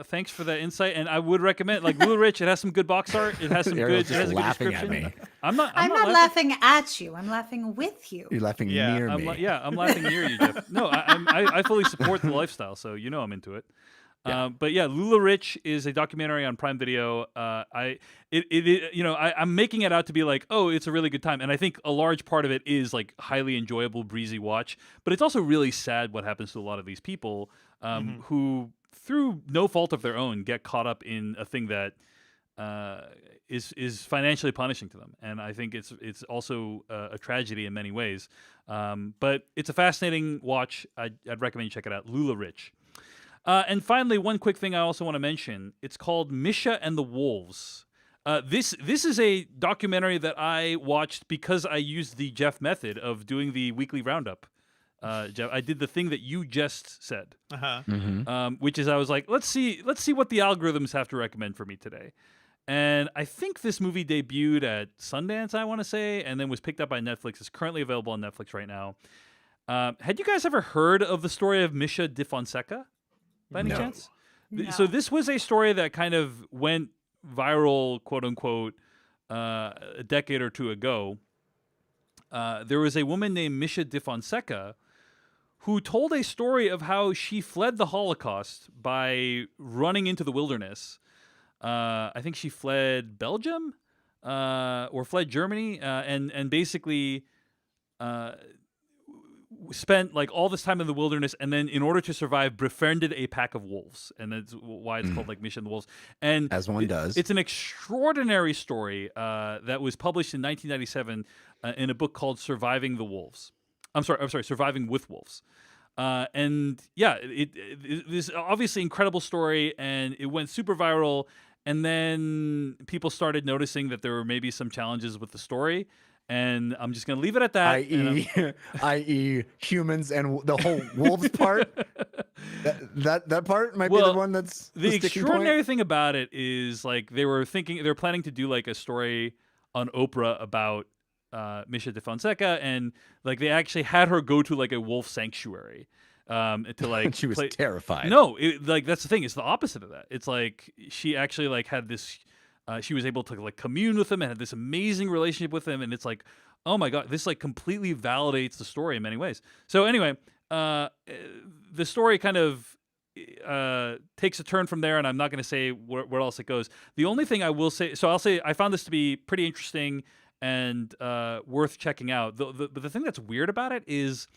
Thanks for that insight. And I would recommend, like, LuLaRich. It has some good box art. It has some good. It has a good description. At me. I'm not laughing at you. I'm laughing with you. You're laughing near me. I'm laughing near you, Jeff. No, I fully support the lifestyle, so I'm into it. But yeah, LuLaRich is a documentary on Prime Video. I'm making it out to be like, oh, it's a really good time, and I think a large part of it is like highly enjoyable, breezy watch. But it's also really sad what happens to a lot of these people who, through no fault of their own, get caught up in a thing that is financially punishing to them. And I think it's also a tragedy in many ways. But it's a fascinating watch. I'd recommend you check it out. LuLaRich. And finally, one quick thing I also want to mention. It's called Misha and the Wolves. This is a documentary that I watched because I used the Jeff method of doing the weekly roundup. Jeff, I did the thing that you just said, which is I was like, let's see what the algorithms have to recommend for me today. And I think this movie debuted at Sundance, I want to say, and then was picked up by Netflix. It's currently available on Netflix right now. Had you guys ever heard of the story of Misha De Fonseca, by any chance? No. So this was a story that kind of went viral, quote unquote, a decade or two ago. There was a woman named Misha De Fonseca who told a story of how she fled the Holocaust by running into the wilderness. I think she fled Belgium or fled Germany, and basically spent like all this time in the wilderness, and then in order to survive, befriended a pack of wolves, and that's why it's called like Misha and the Wolves. And As one does. It's an extraordinary story that was published in 1997 in a book called "Surviving the Wolves." I'm sorry, "Surviving with Wolves." And yeah, it this obviously incredible story, and it went super viral. And then people started noticing that there were maybe some challenges with the story. And I'm just going to leave it at that. i.e. humans and the whole wolves part. That part might be the one that's the sticking extraordinary point. thing about it is like they were planning to do like a story on Oprah about Misha De Fonseca, and like they actually had her go to like a wolf sanctuary to like She was terrified. No, like that's the thing. It's the opposite of that. It's like she actually like had this. She was able to like commune with him and had this amazing relationship with him, and it's like, oh my god, this like completely validates the story in many ways. So anyway, the story kind of takes a turn from there, and I'm not going to say where else it goes. The only thing I will say, so I'll say I found this to be pretty interesting and worth checking out. But the thing that's weird about it is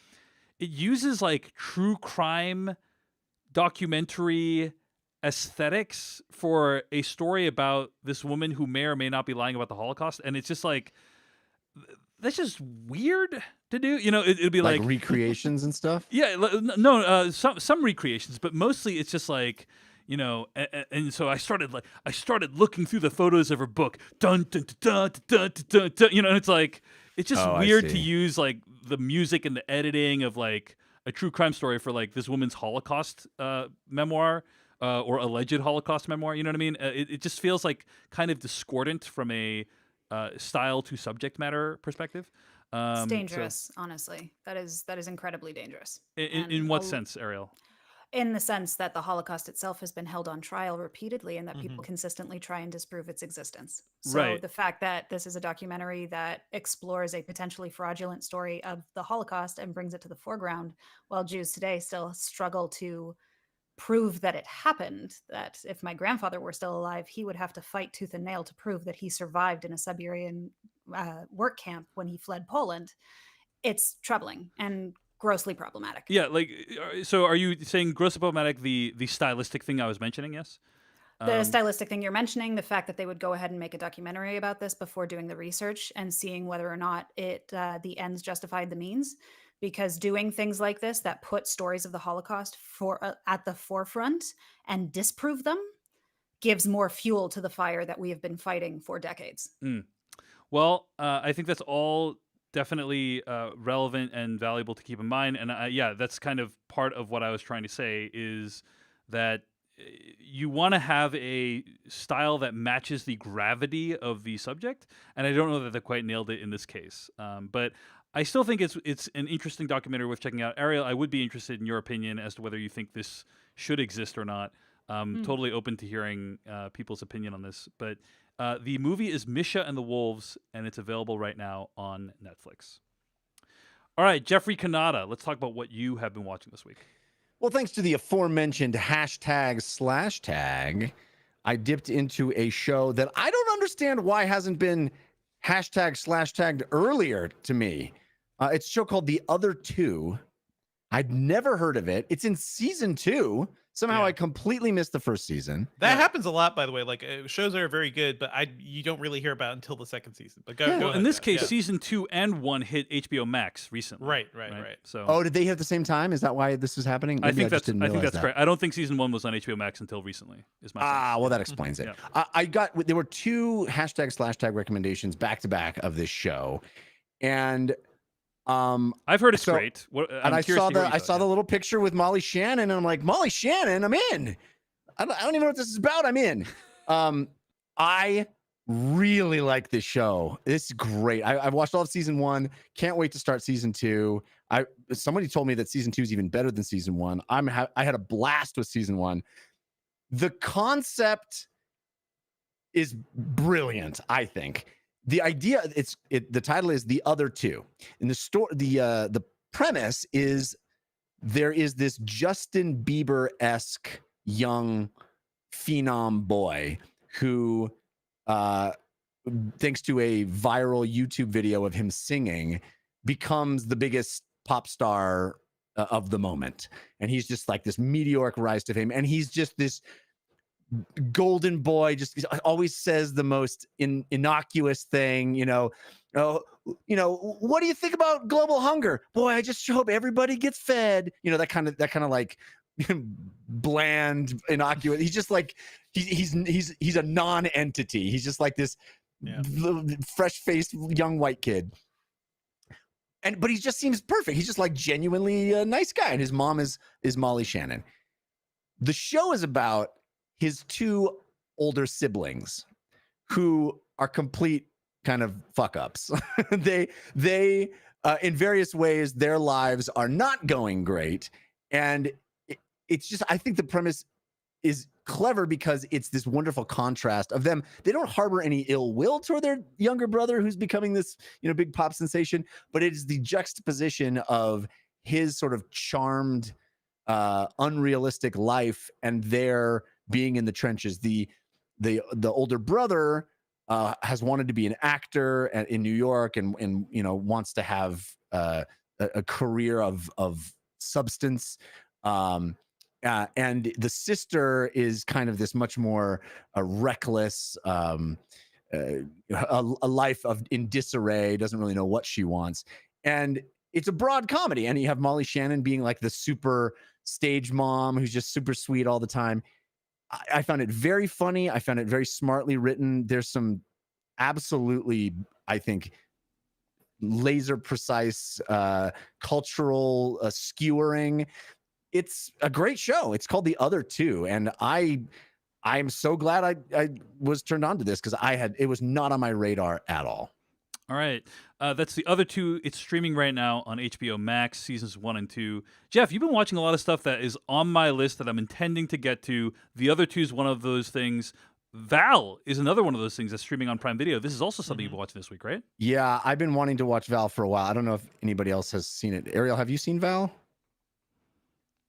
it uses like true crime documentary aesthetics for a story about this woman who may or may not be lying about the Holocaust, and it's just like that's just weird to do. You know, it'd be like recreations and stuff. Yeah, no, some recreations, but mostly it's just like, you know, and so I started looking through the photos of her book, dun dun dun dun dun dun, dun, you know, and it's like it's just weird to use like the music and the editing of like a true crime story for like this woman's Holocaust memoir. Or alleged Holocaust memoir, you know what I mean? It just feels like kind of discordant from a style to subject matter perspective. It's dangerous, honestly. That is incredibly dangerous. In what sense, Ariel? In the sense that the Holocaust itself has been held on trial repeatedly, and that people consistently try and disprove its existence. So Right. the fact that this is a documentary that explores a potentially fraudulent story of the Holocaust and brings it to the foreground, while Jews today still struggle to prove that it happened, that if my grandfather were still alive, he would have to fight tooth and nail to prove that he survived in a Siberian work camp when he fled Poland. It's troubling and grossly problematic. Yeah, like, so are you saying grossly problematic, the stylistic thing I was mentioning, yes? The stylistic thing you're mentioning, the fact that they would go ahead and make a documentary about this before doing the research and seeing whether or not it the ends justified the means. Because doing things like this that put stories of the Holocaust at the forefront and disprove them gives more fuel to the fire that we have been fighting for decades. Well, I think that's all definitely relevant and valuable to keep in mind. And yeah, that's kind of part of what I was trying to say is that you want to have a style that matches the gravity of the subject. And I don't know that they quite nailed it in this case. But I still think it's an interesting documentary worth checking out. Ariel, I would be interested in your opinion as to whether you think this should exist or not. Totally open to hearing people's opinion on this. But the movie is Misha and the Wolves, and it's available right now on Netflix. All right, Jeffrey Kanata, let's talk about what you have been watching this week. Well, thanks to the aforementioned #/tag, I dipped into a show that I don't understand why hasn't been #/tagged earlier to me. It's a show called The Other Two. I'd never heard of it. It's in season 2. Somehow I completely missed the first season. That happens a lot, by the way. Like shows that are very good, but you don't really hear about it until the second season. But go Well, ahead, in this Jeff. case, season 2 and 1 hit HBO Max recently. Right. So, Oh, did they hit at the same time? Is that why this is happening? I Maybe think just didn't realize that's that. correct. I don't think season 1 was on HBO Max until recently. Is my sense. Well, that explains it. There were 2 #/tag recommendations back to back of this show, and I've heard it's great. I saw the little picture with Molly Shannon, and I'm like, Molly Shannon, I'm in. I don't even know what this is about. I'm in. I really like this show. It's great. I've watched all of season 1. Can't wait to start season 2. Somebody told me that season 2 is even better than season 1. I had a blast with season 1. The concept is brilliant, I think. The idea, the title is The Other Two. In the story, the premise is there is this Justin Bieber-esque young phenom boy who, thanks to a viral YouTube video of him singing, becomes the biggest pop star of the moment. And he's just like this meteoric rise to fame. And he's just this golden boy, just always says the most innocuous thing, oh, what do you think about global hunger? Boy, I just hope everybody gets fed. That kind of like bland, innocuous. He's just like he's a non-entity. He's just like this fresh-faced young white kid. But he just seems perfect. He's just like genuinely a nice guy. And his mom is Molly Shannon. The show is about his 2 older siblings who are complete kind of fuck ups. they in various ways, their lives are not going great. And it's just, I think the premise is clever because it's this wonderful contrast of them. They don't harbor any ill will toward their younger brother who's becoming this, big pop sensation, but it is the juxtaposition of his sort of charmed, unrealistic life and their being in the trenches. The older brother has wanted to be an actor in New York and wants to have a career of substance. And the sister is kind of this much more reckless, a life in disarray, doesn't really know what she wants. And it's a broad comedy. And you have Molly Shannon being like the super stage mom who's just super sweet all the time. I found it very funny. I found it very smartly written. There's some absolutely, I think, laser precise cultural skewering. It's a great show. It's called The Other Two, and I'm so glad I was turned on to this because it was not on my radar at all. All right. That's The Other Two. It's streaming right now on HBO Max, seasons 1 and 2. Jeff, you've been watching a lot of stuff that is on my list that I'm intending to get to. The Other Two is one of those things. Val is another one of those things that's streaming on Prime Video. This is also something you've watched this week, right? Yeah, I've been wanting to watch Val for a while. I don't know if anybody else has seen it. Ariel, have you seen Val?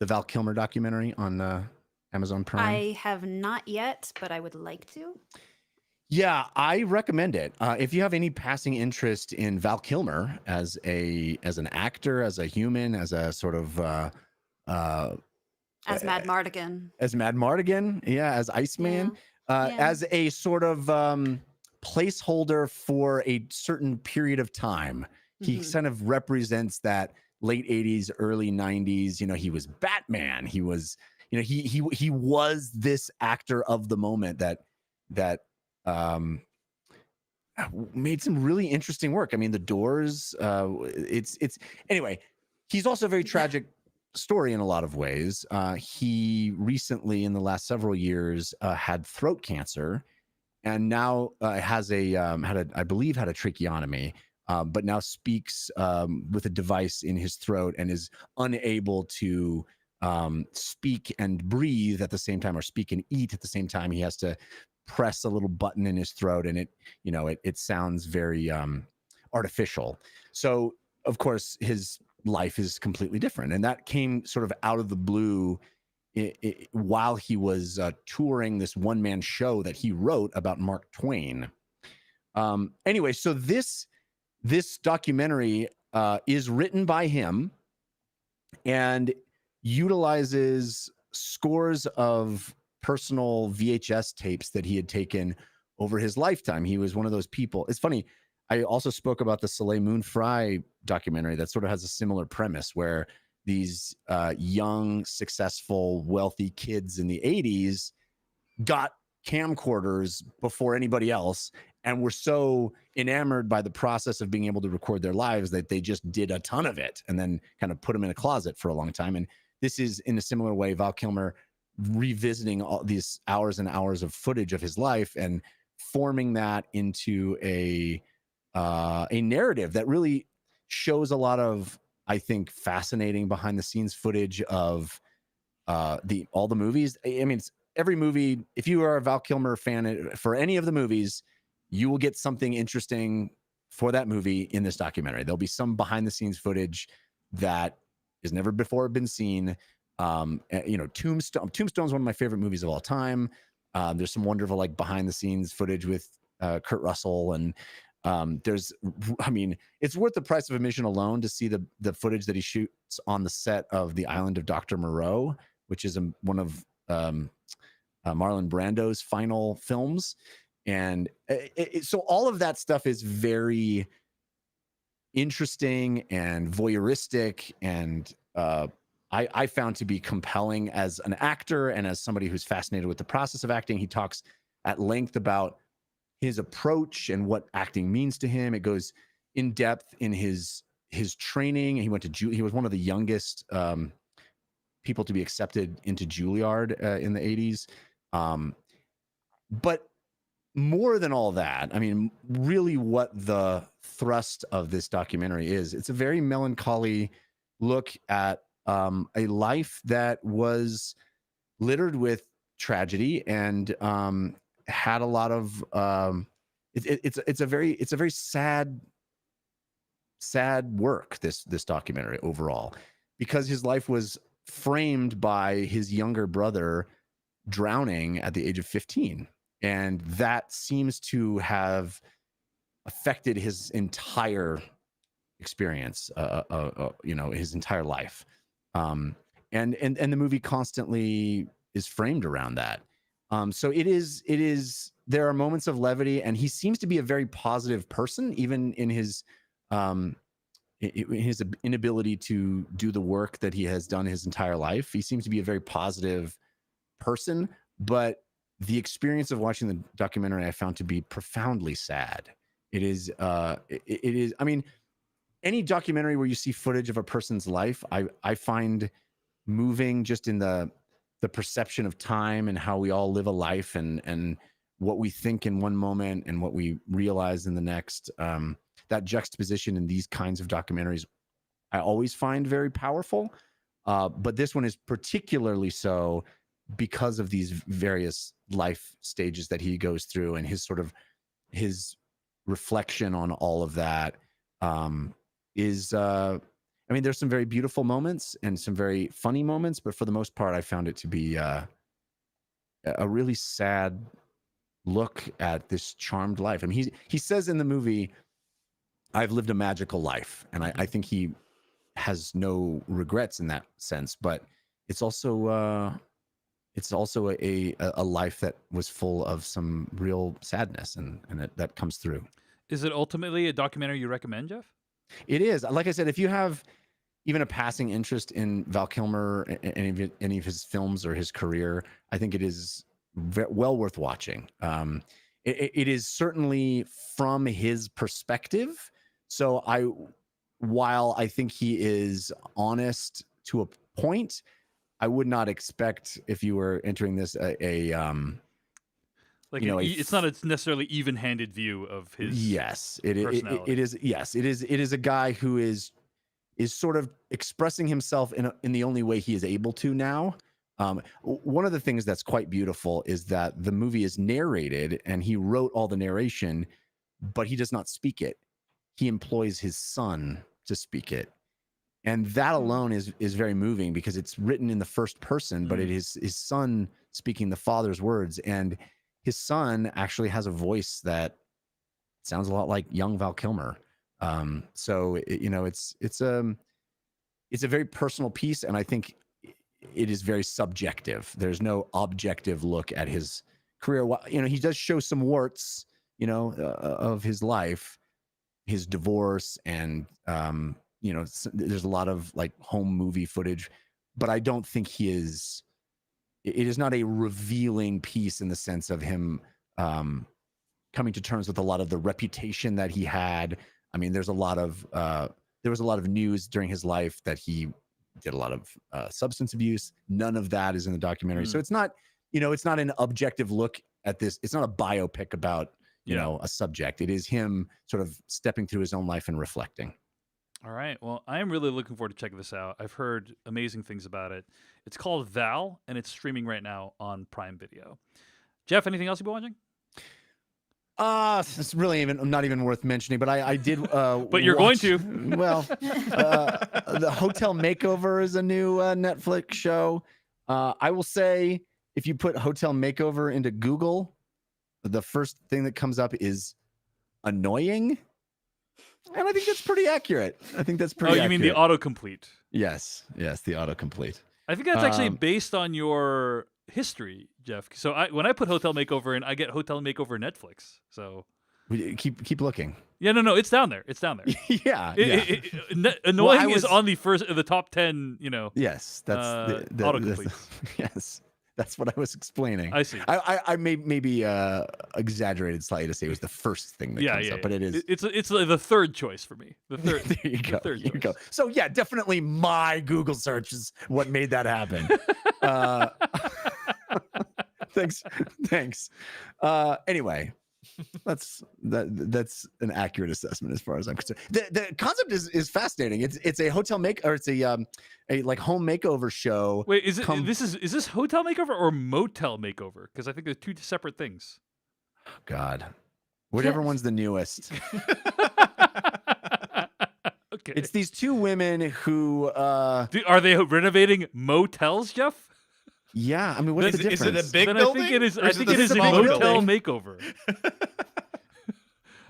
The Val Kilmer documentary on Amazon Prime? I have not yet, but I would like to. Yeah, I recommend it. If you have any passing interest in Val Kilmer as an actor, as a human, as a sort of as Mad Mardigan, as Iceman, as a sort of placeholder for a certain period of time. He kind of represents that late 80s, early 90s. He was Batman. He was, he was this actor of the moment that made some really interesting work. I mean, The Doors, it's anyway, he's also a very tragic story in a lot of ways. He recently, in the last several years, had throat cancer and now has I believe had a tracheotomy, but now speaks with a device in his throat and is unable to speak and breathe at the same time, or speak and eat at the same time. He has to press a little button in his throat, and it sounds very artificial. So of course his life is completely different, and that came sort of out of the blue while he was touring this one-man show that he wrote about Mark Twain. Anyway, so this documentary is written by him and utilizes scores of personal VHS tapes that he had taken over his lifetime. He was one of those people. It's funny. I also spoke about the Soleil Moon Frye documentary that sort of has a similar premise, where these young, successful, wealthy kids in the 80s got camcorders before anybody else and were so enamored by the process of being able to record their lives that they just did a ton of it and then kind of put them in a closet for a long time. And this is, in a similar way, Val Kilmer revisiting all these hours and hours of footage of his life and forming that into a narrative that really shows a lot of, I think, fascinating behind the scenes footage of all the movies. I mean, it's every movie. If you are a Val Kilmer fan for any of the movies, you will get something interesting for that movie in this documentary. There'll be some behind the scenes footage that has never before been seen. Tombstone. Tombstone's one of my favorite movies of all time. There's some wonderful like behind the scenes footage with Kurt Russell, and it's worth the price of admission alone to see the footage that he shoots on the set of The Island of Dr. Moreau, which is one of Marlon Brando's final films. And so all of that stuff is very interesting and voyeuristic, and I found to be compelling as an actor and as somebody who's fascinated with the process of acting. He talks at length about his approach and what acting means to him. It goes in depth in his training. He was one of the youngest people to be accepted into Juilliard in the 80s. But more than all that, I mean, really what the thrust of this documentary is, it's a very melancholy look at a life that was littered with tragedy and had a lot of it's a very sad work, this documentary overall, because his life was framed by his younger brother drowning at the age of 15, and that seems to have affected his entire experience, his entire life. And the movie constantly is framed around that. So it is there are moments of levity, and he seems to be a very positive person, even in his inability to do the work that he has done his entire life. He seems to be a very positive person, but the experience of watching the documentary I found to be profoundly sad. It is, I mean, any documentary where you see footage of a person's life, I find moving, just in the perception of time and how we all live a life, and what we think in one moment and what we realize in the next. That juxtaposition in these kinds of documentaries, I always find very powerful. But this one is particularly so because of these various life stages that he goes through, and his reflection on all of that is, I mean, there's some very beautiful moments and some very funny moments, but for the most part, I found it to be a really sad look at this charmed life. I mean, he says in the movie, "I've lived a magical life," and I think he has no regrets in that sense. But it's also a life that was full of some real sadness, and that comes through. Is it ultimately a documentary you recommend, Jeff? It is. Like I said, if you have even a passing interest in Val Kilmer, any of his films or his career, I think it is well worth watching. It is certainly from his perspective. So while I think he is honest to a point, I would not expect, if you were entering this, it's not a necessarily even-handed view of his. Yes, it is. Yes, it is a guy who is sort of expressing himself in the only way he is able to now. One of the things that's quite beautiful is that the movie is narrated, and he wrote all the narration, but he does not speak it. He employs his son to speak it. And that alone is very moving, because it's written in the first person, but it is his son speaking the father's words. And his son actually has a voice that sounds a lot like young Val Kilmer. So it's a very personal piece, and I think it is very subjective. There's no objective look at his career. He does show some warts, of his life, his divorce, and there's a lot of like home movie footage, but I don't think it is not a revealing piece in the sense of him coming to terms with a lot of the reputation that he had. I mean, there was a lot of news during his life that he did a lot of substance abuse. None of that is in the documentary. So it's not, it's not an objective look at this. It's not a biopic about you know a subject. It is him sort of stepping through his own life and reflecting. All right. Well, I am really looking forward to checking this out. I've heard amazing things about it. It's called Val, and it's streaming right now on Prime Video. Jeff, anything else you've been watching? It's really not even worth mentioning, but I did. But you're going to. Well, the Hotel Makeover is a new Netflix show. I will say, if you put Hotel Makeover into Google, the first thing that comes up is annoying, and I think that's pretty accurate. I think that's pretty. Oh, you mean the autocomplete? Yes, the autocomplete. I think that's actually based on your history, Jeff. So when I put Hotel Makeover in, I get Hotel Makeover Netflix. So keep looking. Yeah, no, it's down there. It's down there. yeah. Annoying is on the top 10. You know. Yes, that's autocomplete. Yes. That's what I was explaining. I see. I maybe exaggerated slightly to say it was the first thing that comes up, but it is. It's the third choice for me. The third. There you go. There you go. So yeah, definitely my Google search is what made that happen. Thanks. Anyway, that's an accurate assessment as far as I'm concerned. The concept is fascinating. It's a hotel it's a like home makeover show. Wait, is this hotel makeover or motel makeover? Because I think they're two separate things. God, whatever one's the newest. Okay. It's these two women who are they renovating motels, Jeff? Yeah, I mean, what's the difference? Is it a big then building? I think it is a smaller motel building? makeover.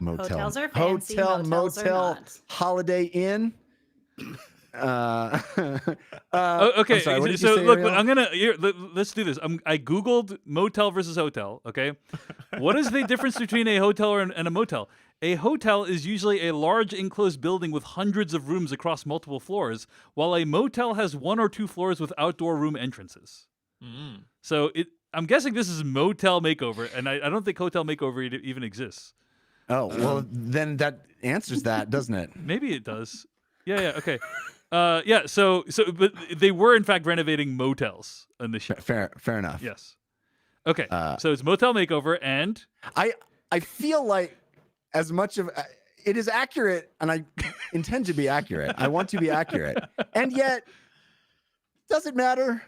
Motel. Hotels are fancy, Hotel, motels are motel, not. Holiday Inn. Okay, sorry, what did so you say, look, Ariel? let's do this. I googled motel versus hotel. Okay, what is the difference between a hotel and a motel? A hotel is usually a large enclosed building with hundreds of rooms across multiple floors, while a motel has 1 or 2 floors with outdoor room entrances. So I'm guessing this is motel makeover, and I don't think hotel makeover even exists. Oh, well, then that answers that, doesn't it? Maybe it does. Yeah, okay. So but they were in fact renovating motels in the show. Fair enough. Yes. Okay. So it's motel makeover, and I feel like as much of it is accurate, and I intend to be accurate. I want to be accurate, and yet does it matter?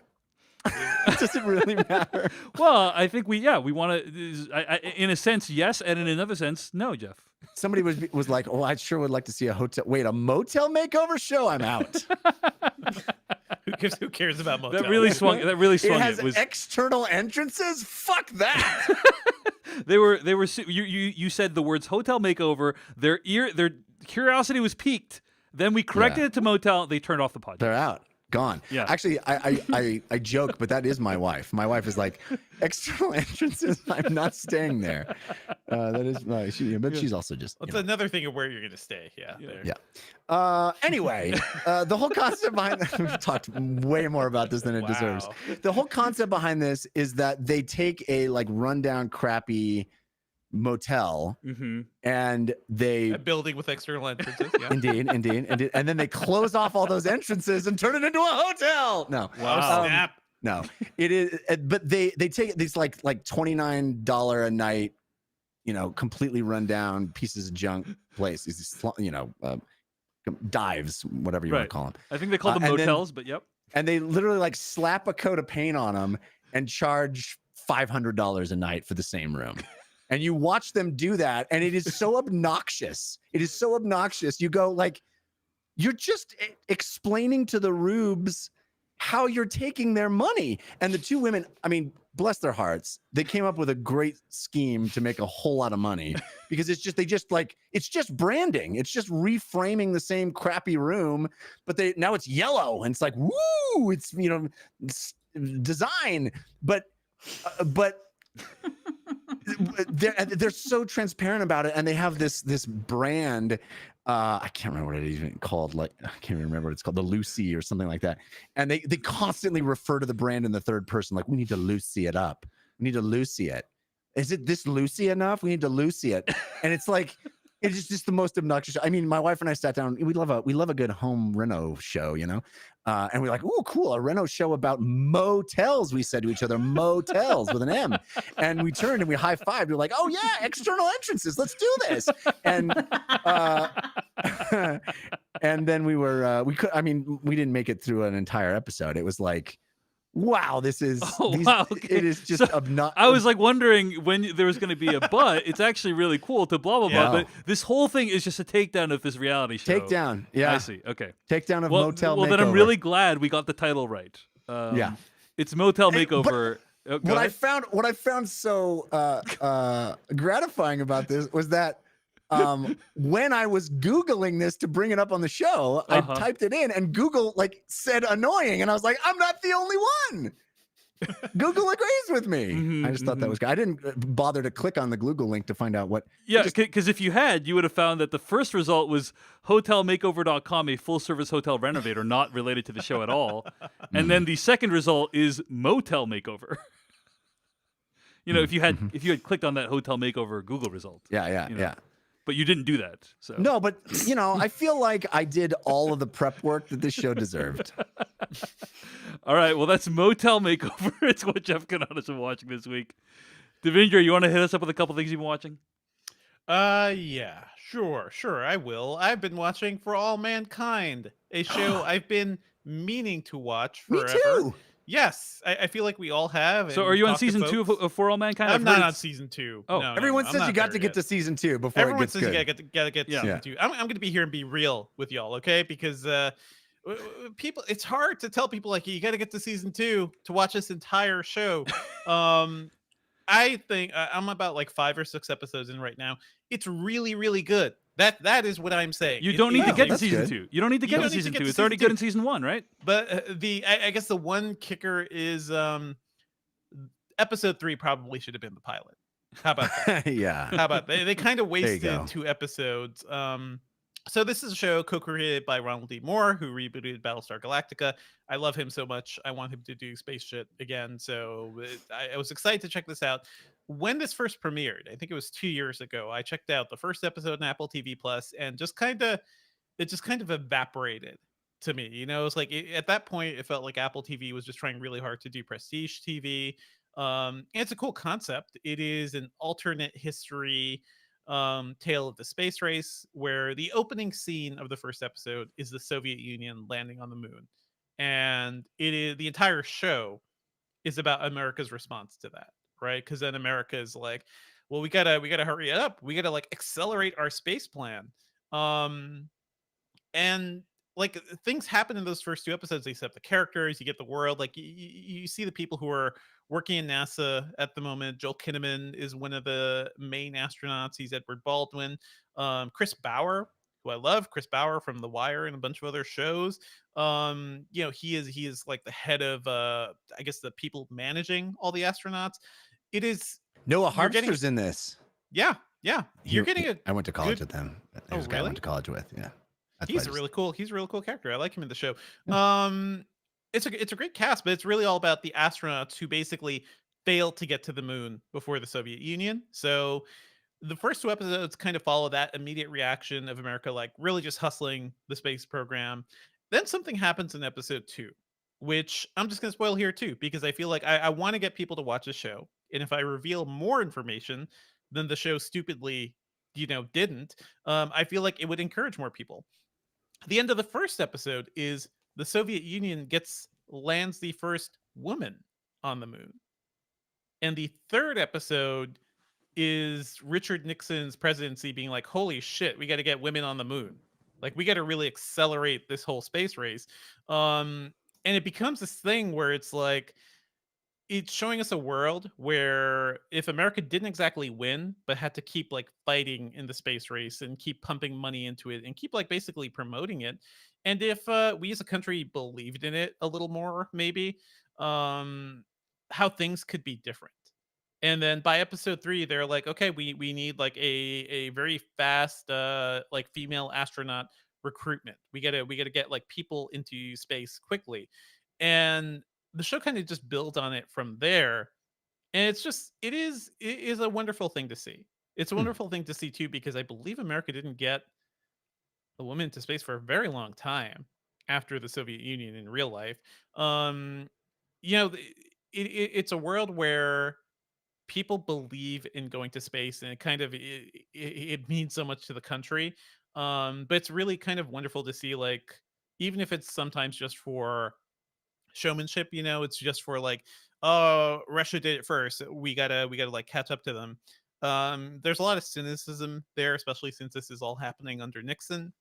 Does it really matter? Well, I think we want to. In a sense, yes, and in another sense, no, Jeff. Somebody was like, "Oh, I sure would like to see a motel makeover show." I'm out. Who cares about motel? That really swung. It has external entrances. Fuck that. You said the words hotel makeover. Their curiosity was piqued. Then we corrected it to motel. They turned off the podcast. They're out. Gone. Yeah. Actually, I joke, but that is my wife. My wife is like, external entrances. I'm not staying there. That is my. She's also just. It's another thing of where you're going to stay. Yeah. Anyway, the whole concept behind we've talked way more about this than it deserves. The whole concept behind this is that they take a like rundown, crappy motel and a building with external entrances. Yeah. Indeed, and then they close off all those entrances and turn it into a hotel. No, wow, snap. No, it is, but they take these like $29 a night, completely run down pieces of junk place. These dives, whatever you want to call them. I think they call them motels, but yep. And they literally like slap a coat of paint on them and charge $500 a night for the same room. And you watch them do that, and it is so obnoxious. It is so obnoxious. You go like, you're just explaining to the rubes how you're taking their money. And the two women, I mean, bless their hearts, they came up with a great scheme to make a whole lot of money because it's just branding. It's just reframing the same crappy room, but now it's yellow and it's like, woo, it's design, but they're so transparent about it, and they have this brand. I can't remember what it is even called. Like I can't even remember what it's called, the Lucy or something like that. And they constantly refer to the brand in the third person, like we need to Lucy it up. We need to Lucy it. Is it this Lucy enough? We need to Lucy it. And it's like it's just the most obnoxious. I mean, my wife and I sat down. We love a good home reno show, And we're like, "Ooh, cool! A Reno show about motels." We said to each other, "Motels" with an M. And we turned and we high fived. We're like, "Oh yeah, external entrances. Let's do this." And and then we could. I mean, we didn't make it through an entire episode. It was like, wow, this is wow, okay. it is just obnoxious. I was like wondering when there was going to be a but. It's actually really cool to blah blah blah. Yeah. But this whole thing is just a takedown of this reality show. Takedown. Yeah, I see. Okay. takedown of Well, Motel well, Makeover. then I'm really glad we got the title right. Yeah. It's Motel Hey, but Makeover. Go what ahead. I found so gratifying about this was that when I was Googling this to bring it up on the show, I typed it in and Google like said annoying, and I was like, I'm not the only one. Google agrees with me. I just thought that was good. I didn't bother to click on the Google link to find out what. Yeah, because if you had, you would have found that the first result was hotelmakeover.com, a full-service hotel renovator, not related to the show at all. And then the second result is Motel Makeover. You know, if you had clicked on that Hotel Makeover Google result. Yeah. But you didn't do that. So No, but I feel like I did all of the prep work that this show deserved. All right, well, that's Motel Makeover. It's what Jeff Cannata's been watching this week. Devindra, you want to hit us up with a couple things you've been watching? Yeah, sure, I will. I've been watching For All Mankind, a show I've been meaning to watch forever. Me too. Yes, I feel like we all have. So and are you on talked to season 2 folks. of For All Mankind? I'm not on season 2. Oh. No, Everyone I'm says you not got there to get yet. to season 2 before Everyone it gets says good. you gotta get to Yeah. season 2. I'm going to be here and be real with y'all, okay? Because people, it's hard to tell people like you got to get to season 2 to watch this entire show. I think I'm about like 5 or 6 episodes in right now. It's really, really good. That is what I'm saying. You don't need to get to that's season good. 2. You don't need to You get to don't need to season get 2. to It's already season good in season 1, right? But I guess the one kicker is episode 3 probably should have been the pilot. How about that? Yeah. How about they kind of you go. wasted 2 episodes. So this is a show co-created by Ronald D. Moore, who rebooted Battlestar Galactica. I love him so much. I want him to do space shit again. So I was excited to check this out. When this first premiered, I think it was 2 years ago, I checked out the first episode on Apple TV Plus, and it just kind of evaporated to me. You know, it's like at that point, it felt like Apple TV was just trying really hard to do prestige TV. And it's a cool concept. It is an alternate history tale of the space race, where the opening scene of the first episode is the Soviet Union landing on the moon, and it is the entire show is about America's response to that, right? Because then America is like, well, we gotta hurry it up, we gotta like accelerate our space plan. And like things happen in those first 2 episodes. They set up the characters, you get the world, like you see the people who are working in NASA at the moment. Joel Kinnaman is one of the main astronauts. He's Edward Baldwin. Chris Bauer, who I love, Chris Bauer from The Wire and a bunch of other shows. He is like the head of I guess the people managing all the astronauts. It is Noah you're getting- Harpster's in this. Yeah. You're getting a I went to college good- with him. Oh, There's a guy I really? went to college with. Yeah. That's he's why a I really cool character. I like him in the show. Yeah. It's a great cast, but it's really all about the astronauts who basically failed to get to the moon before the Soviet Union. So the first 2 episodes kind of follow that immediate reaction of America, like really just hustling the space program. Then something happens in episode 2, which I'm just going to spoil here too, because I feel like I want to get people to watch the show. And if I reveal more information than the show stupidly, didn't, I feel like it would encourage more people. The end of the first episode is the Soviet Union lands the first woman on the moon. And the third episode is Richard Nixon's presidency being like, holy shit, we got to get women on the moon. Like, we got to really accelerate this whole space race. And it becomes this thing where it's like, it's showing us a world where if America didn't exactly win, but had to keep like fighting in the space race and keep pumping money into it and keep like basically promoting it. And if we as a country believed in it a little more, maybe, how things could be different. And then by episode 3, they're like, okay, we need like a very fast like female astronaut recruitment. We gotta get like people into space quickly. And the show kind of just builds on it from there. And it is a wonderful thing to see. It's a wonderful thing to see too, because I believe America didn't get a woman into space for a very long time. after the Soviet Union in real life. Um, you know, it's a world where people believe in going to space, and it kind of it means so much to the country. But it's really kind of wonderful to see, like, even if it's sometimes just for showmanship, it's just for like, oh, Russia did it first, we gotta like catch up to them. There's a lot of cynicism there, especially since this is all happening under Nixon.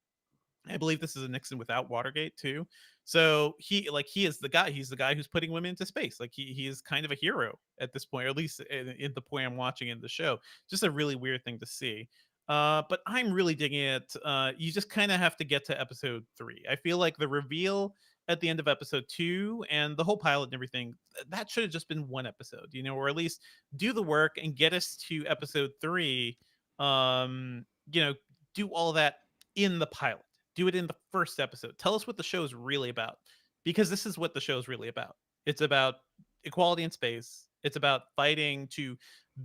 I believe this is a Nixon without Watergate too. So he is the guy. He's the guy who's putting women into space. Like he is kind of a hero at this point, or at least in the point I'm watching in the show. Just a really weird thing to see. But I'm really digging it. You just kind of have to get to episode 3. I feel like the reveal at the end of episode 2 and the whole pilot and everything, that should have just been one episode, or at least do the work and get us to episode 3. Um, you know, do all that in the pilot, do it in the first episode. Tell us what the show is really about, because this is what the show is really about. It's about equality in space. It's about fighting to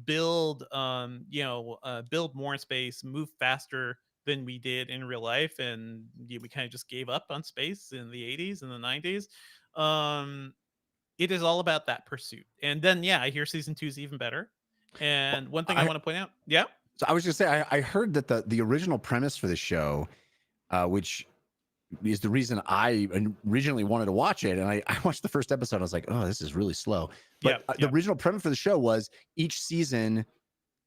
build, build more in space, move faster than we did in real life, and we kind of just gave up on space in the 80s and the 90s. Um, it is all about that pursuit. And then, yeah, I hear season 2 is even better. And one thing I want to point out, yeah. So I was just say I heard that the original premise for the show, which is the reason I originally wanted to watch it, and I watched the first episode. I was like, oh, this is really slow. But the original premise for the show was each season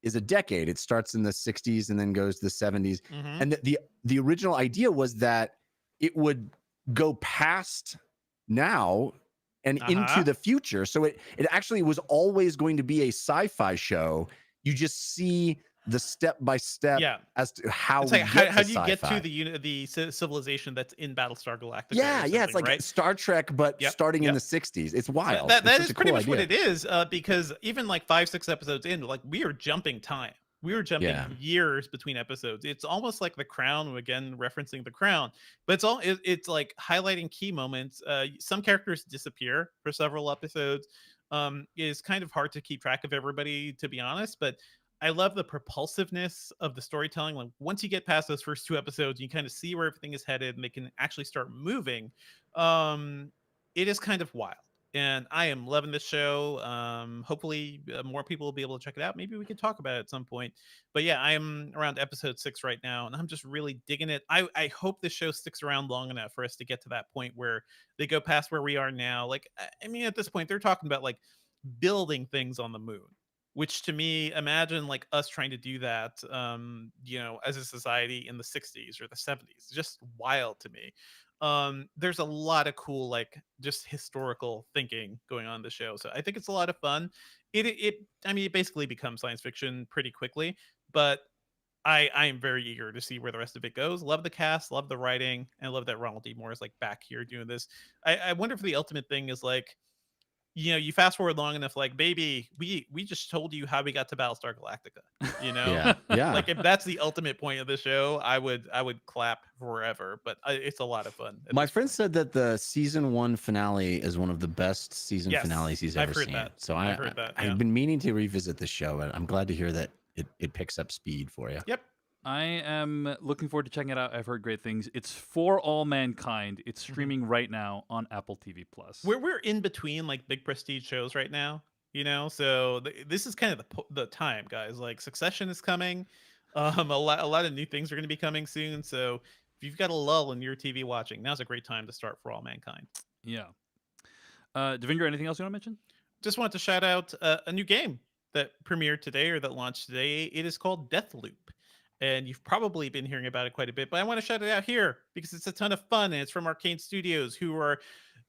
is a decade. It starts in the 60s and then goes to the 70s. Mm-hmm. And the original idea was that it would go past now and into the future. So it actually was always going to be a sci-fi show. You just see the step by step as to how it's we like, get how to do you get sci-fi. to the civilization that's in Battlestar Galactica? Yeah, it's like right? Star Trek, but starting in the 60s. It's wild. That is pretty cool much what idea. it is, because even like 5-6 episodes in, like, we are jumping time. We were jumping years between episodes. It's almost like The Crown, again referencing The Crown, but it's like highlighting key moments. Some characters disappear for several episodes. It's kind of hard to keep track of everybody, to be honest, but I love the propulsiveness of the storytelling. Like, once you get past those first 2 episodes, you kind of see where everything is headed, and they can actually start moving. It is kind of wild, and I am loving this show. Hopefully, more people will be able to check it out. Maybe we could talk about it at some point. But yeah, I am around episode 6 right now, and I'm just really digging it. I hope this show sticks around long enough for us to get to that point where they go past where we are now. Like, I mean, at this point, they're talking about like building things on the moon, which to me, imagine like us trying to do that, as a society in the 60s or the 70s. Just wild to me. There's a lot of cool, like, just historical thinking going on in the show. So I think it's a lot of fun. It basically becomes science fiction pretty quickly, but I am very eager to see where the rest of it goes. Love the cast, love the writing, and love that Ronald D. Moore is like back here doing this. I wonder if the ultimate thing is like, you fast forward long enough, like, baby, we just told you how we got to Battlestar Galactica. Yeah. Like, if that's the ultimate point of the show, I would clap forever. But it's a lot of fun. My friend said that the season 1 finale is one of the best season finales he's ever seen. That. So I've heard that. I've been meaning to revisit the show, and I'm glad to hear that it picks up speed for you. Yep. I am looking forward to checking it out. I've heard great things. It's For All Mankind. It's streaming right now on Apple TV Plus. We're in between like big prestige shows right now, so this is kind of the time, guys. Like, Succession is coming. A lot of new things are going to be coming soon. So if you've got a lull in your TV watching, now's a great time to start For All Mankind. Yeah. Devindra, anything else you want to mention? Just want to shout out a new game that premiered today, or that launched today. It is called Deathloop. And you've probably been hearing about it quite a bit, but I want to shout it out here because it's a ton of fun, and it's from Arcane Studios, who are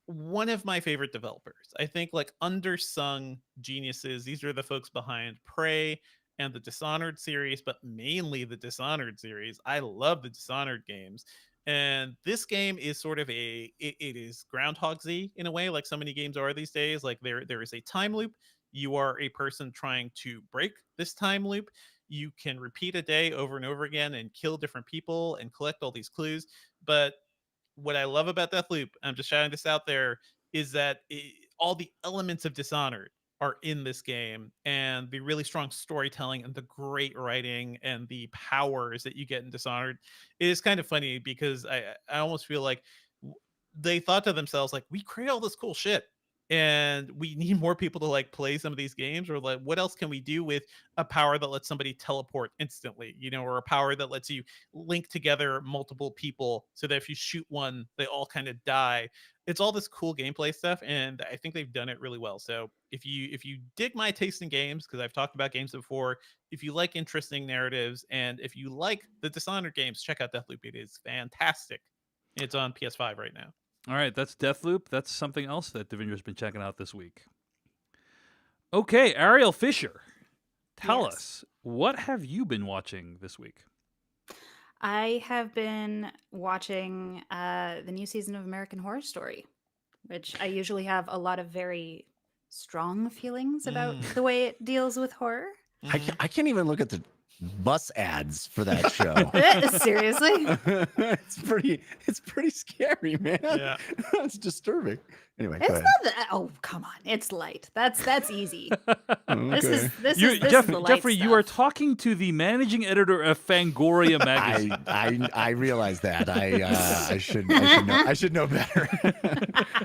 one of my favorite developers. I think, like, undersung geniuses. These are the folks behind Prey and the Dishonored series, but mainly the Dishonored series. I love the Dishonored games. And this game is sort of it is Groundhog Z in a way, like so many games are these days. Like, there is a time loop. You are a person trying to break this time loop. You can repeat a day over and over again and kill different people and collect all these clues. But what I love about Deathloop, I'm just shouting this out there, is that all the elements of Dishonored are in this game, and the really strong storytelling and the great writing and the powers that you get in Dishonored. It is kind of funny because I almost feel like they thought to themselves, like, we create all this cool shit and we need more people to like play some of these games, or like what else can we do with a power that lets somebody teleport instantly, or a power that lets you link together multiple people so that if you shoot one they all kind of die. It's all this cool gameplay stuff, and I think they've done it really well. So if you dig my taste in games, because I've talked about games before, if you like interesting narratives and if you like the Dishonored games, check out Deathloop. It is fantastic. It's on PS5 right now. All right, that's Deathloop. That's something else that Devinder's been checking out this week. Okay, Ariel Fisher, tell Yes. us, what have you been watching this week? I have been watching the new season of American Horror Story, which I usually have a lot of very strong feelings about the way it deals with horror. I can't even look at the bus ads for that show. Seriously? It's pretty scary, man. Yeah. It's disturbing. Anyway, It's go not ahead. that. Oh, come on! It's light. That's easy. Oh, This okay. is this You, is this Jeff- is the light Jeffrey, you are stuff. talking to the managing editor of Fangoria magazine. I realize that. I should know better.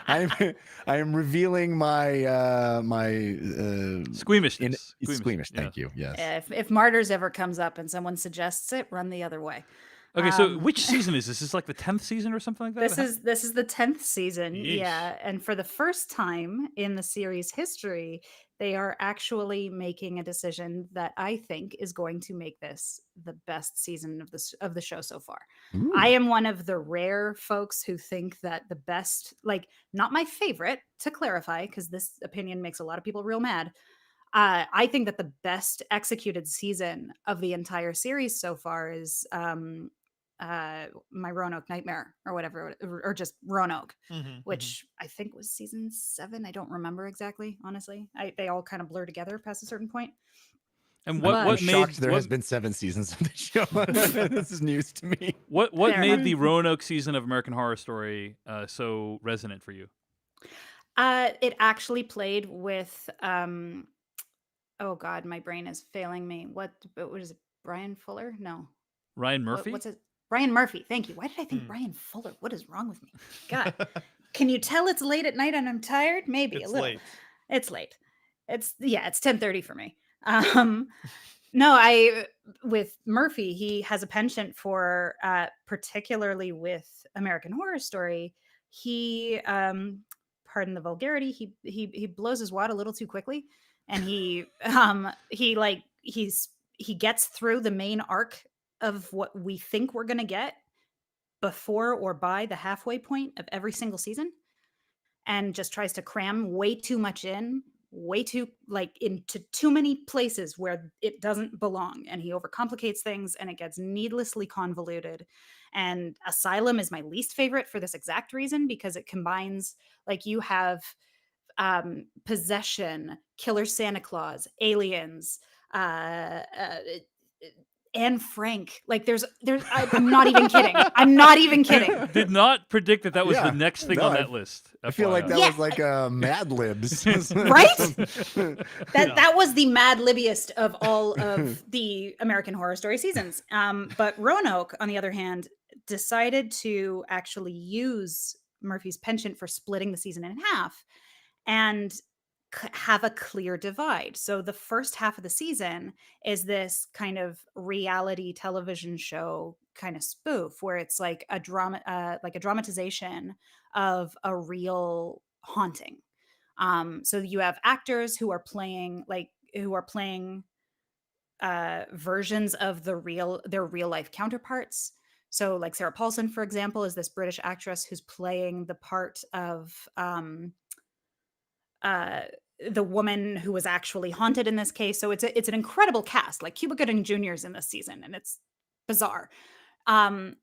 I am revealing my Squeamishness. squeamish. Yeah. Thank you. Yes. If Martyrs ever comes up and someone suggests it, run the other way. Okay, so Um, which season is this? Is this like the 10th season or something like that? This is the 10th season. Yeesh. Yeah, and for the first time in the series history, they are actually making a decision that I think is going to make this the best season of the show so far. Ooh. I am one of the rare folks who think that the best, like, not my favorite, to clarify, because this opinion makes a lot of people real mad. I think that the best executed season of the entire series so far is My Roanoke Nightmare, or whatever, or just Roanoke, which I think was season 7. I don't remember exactly, honestly. They all kind of blur together past a certain point. And But- I'm what shocked made there what, has been 7 seasons of the show. This is news to me. what Fair made enough. the Roanoke season of American Horror Story so resonant for you? It actually played with oh god, my brain is failing me. What is it? Brian Fuller? No. Ryan Murphy? What's it? Brian Murphy. Thank you. Why did I think Hmm. Brian Fuller? What is wrong with me? God. Can you tell it's late at night and I'm tired? Maybe It's a little. late. It's late. It's 10:30 for me. No, with Murphy, he has a penchant for particularly with American Horror Story. He pardon the vulgarity, he blows his wad a little too quickly, and he gets through the main arc of what we think we're going to get before or by the halfway point of every single season, and just tries to cram way too much in, way too into too many places where it doesn't belong, and he overcomplicates things and it gets needlessly convoluted. And Asylum is my least favorite for this exact reason, because it combines, like, you have possession, killer Santa Claus, aliens, Anne Frank. Like, I'm not even kidding. I'm not even kidding. Did not predict that was Yeah. the next thing No, on that list. I feel like that Yeah. was like Mad Libs. Right? That was the mad libiest of all of the American Horror Story seasons. But Roanoke, on the other hand, decided to actually use Murphy's penchant for splitting the season in half and have a clear divide. So the first half of the season is this kind of reality television show kind of spoof, where it's like a drama, like a dramatization of a real haunting. So you have actors who are playing versions of their real life counterparts. So, like, Sarah Paulson, for example, is this British actress who's playing the part of the woman who was actually haunted in this case. So it's an incredible cast. Like, Cuba Gooding Jr. is in this season, and it's bizarre. And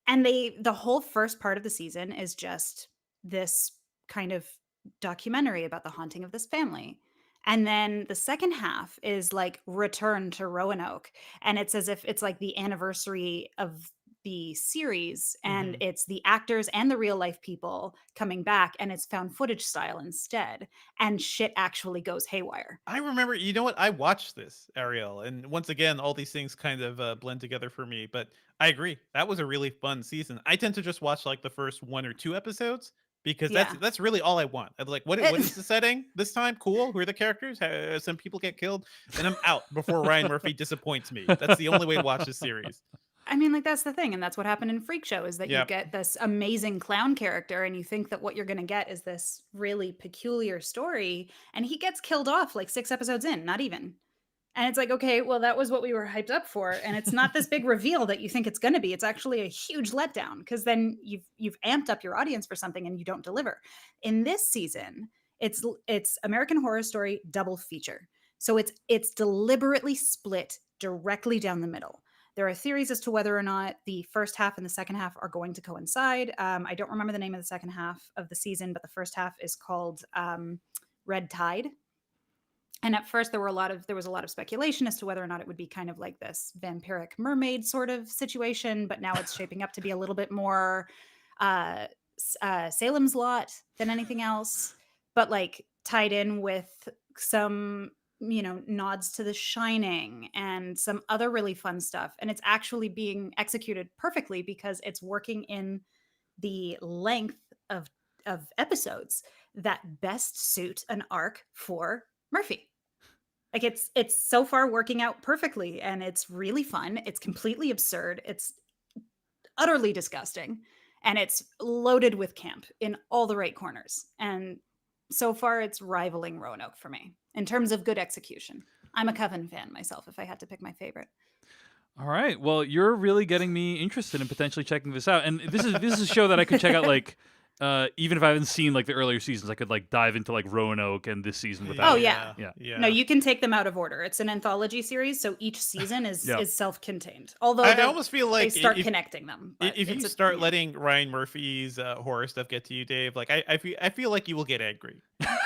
the whole first part of the season is just this kind of documentary about the haunting of this family. And then the second half is like Return to Roanoke. And it's as if it's like the anniversary of the series, and it's the actors and the real life people coming back, and it's found footage style instead, and shit actually goes haywire. I remember, you know what? I watched this, Ariel, and once again, all these things kind of blend together for me. But I agree, that was a really fun season. I tend to just watch like the first 1 or 2 episodes because Yeah. that's really all I want. I'm like, what is the setting this time? Cool. Who are the characters? Some people get killed, and I'm out before Ryan Murphy disappoints me. That's the only way to watch this series. I mean, like, that's the thing, and that's what happened in Freak Show, is that you Yep. get this amazing clown character, and you think that what you're gonna get is this really peculiar story, and he gets killed off like 6 episodes in, not even. And it's like, okay, well, that was what we were hyped up for, and it's not this big reveal that you think it's gonna be. It's actually a huge letdown, because then you've amped up your audience for something and you don't deliver. In this season, it's American Horror Story double feature. So it's deliberately split directly down the middle. There are theories as to whether or not the first half and the second half are going to coincide. I don't remember the name of the second half of the season, but the first half is called Red Tide. And at first there was a lot of speculation as to whether or not it would be kind of like this vampiric mermaid sort of situation, but now it's shaping up to be a little bit more Salem's Lot than anything else, but like tied in with some nods to The Shining and some other really fun stuff. And it's actually being executed perfectly because it's working in the length of episodes that best suit an arc for Murphy. Like, it's so far working out perfectly, and it's really fun. It's completely absurd. It's utterly disgusting, and it's loaded with camp in all the right corners. And so far, it's rivaling Roanoke for me in terms of good execution. I'm a Coven fan myself, if I had to pick my favorite. All right. Well, you're really getting me interested in potentially checking this out. And this is a show that I could check out, like, even if I haven't seen like the earlier seasons, I could like dive into like Roanoke and this season without. Oh yeah. Yeah. No, you can take them out of order. It's an anthology series, so each season is Yeah. is self-contained. Although I almost feel like they start if- connecting them. but If you it's a- start yeah. letting Ryan Murphy's horror stuff get to you, Dave, like I feel like you will get angry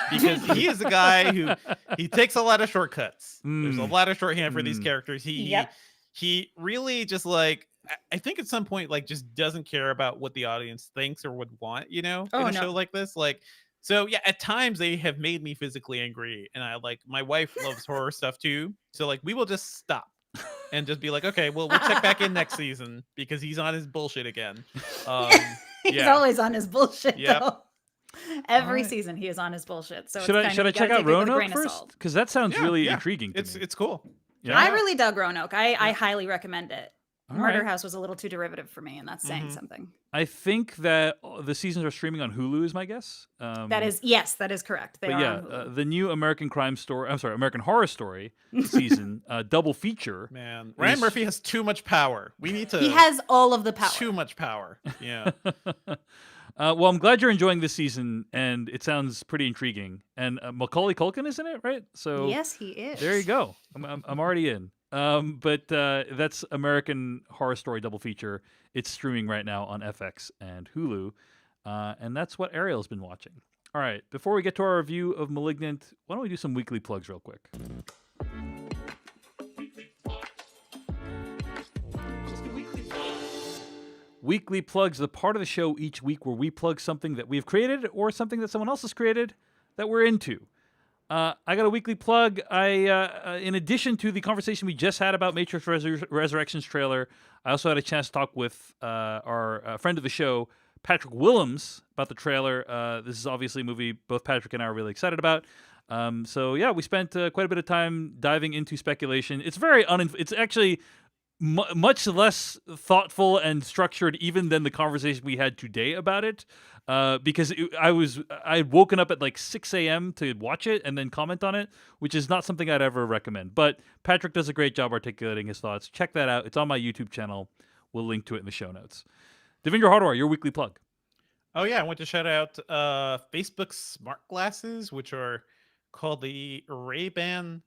because he is a guy who he takes a lot of shortcuts. There's a lot of shorthand for these characters. Yep. He really just like I think at some point like just doesn't care about what the audience thinks or would want, in Oh, a no. show like this. Like so yeah, at times they have made me physically angry, and I like my wife loves horror stuff too. So like we will just stop and just be like, okay, well we'll check back in next season because he's on his bullshit again. He's Yeah. always on his bullshit Yep. though. Every Alright. season he is on his bullshit. So Should I check out Roanoke first? Salt. Because that sounds Yeah, really yeah. intriguing to me. It's cool. Yeah. I really dug Roanoke. I highly recommend it. All Murder right. House was a little too derivative for me, and that's saying something. I think that the seasons are streaming on Hulu, is my guess. That is correct. They But are yeah, on Hulu. the new American Horror Story season, double feature. Man, Ryan Murphy has too much power. We need to. He has all of the power. too much power. Yeah. Well, I'm glad you're enjoying this season, and it sounds pretty intriguing. And Macaulay Culkin is in it, right? So Yes, he is. there you go. I'm already in. But that's American Horror Story double feature. It's streaming right now on FX and Hulu, and that's what Ariel's been watching. All right, before we get to our review of *Malignant*, why don't we do some weekly plugs real quick? Weekly plugs, the part of the show each week where we plug something that we've created or something that someone else has created that we're into. I got a weekly plug. In addition to the conversation we just had about Matrix Resurrections trailer, I also had a chance to talk with our friend of the show, Patrick Willems, about the trailer. This is obviously a movie both Patrick and I are really excited about. So yeah, we spent quite a bit of time diving into speculation. It's very it's actually much less thoughtful and structured even than the conversation we had today about it. Because I'd woken up at like 6 a.m. to watch it and then comment on it, which is not something I'd ever recommend. But Patrick does a great job articulating his thoughts. Check that out. It's on my YouTube channel. We'll link to it in the show notes. Devindra Hardwar, your weekly plug. Oh yeah, I want to shout out Facebook smart glasses, which are called the Ray-Ban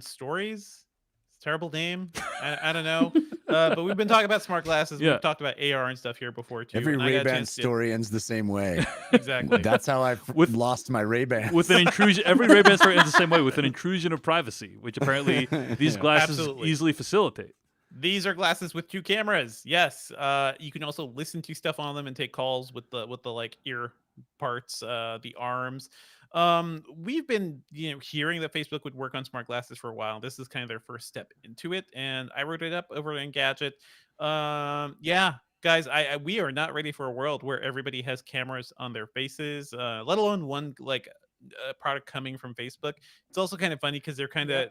Stories. Terrible name. I don't know. But we've been talking about smart glasses. Yeah. We've talked about AR and stuff here before too. Every and I got a Ray-Ban chance to- story ends the same way. Exactly. That's how I've lost my Ray-Ban. With an intrusion, every Ray-Ban story ends the same way, with an intrusion of privacy, which apparently these glasses Absolutely. easily facilitate. These are glasses with 2 cameras. Yes. You can also listen to stuff on them and take calls with the like ear parts, the arms. We've been hearing that Facebook would work on smart glasses for a while. This is kind of their first step into it, and I wrote it up over in Gadget. Yeah, guys, I we are not ready for a world where everybody has cameras on their faces, let alone one like product coming from Facebook. It's also kind of funny because they're kind of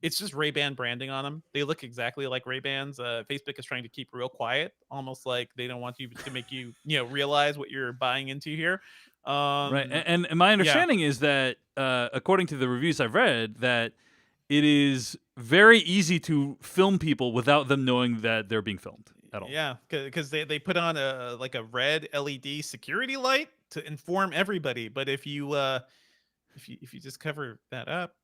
it's just Ray-Ban branding on them. They look exactly like Ray-Bans. Facebook is trying to keep real quiet, almost like they don't want you to make you realize what you're buying into here. Right, and my understanding is that according to the reviews I've read, that it is very easy to film people without them knowing that they're being filmed at all. Yeah, because they put on a red LED security light to inform everybody. But if you just cover that up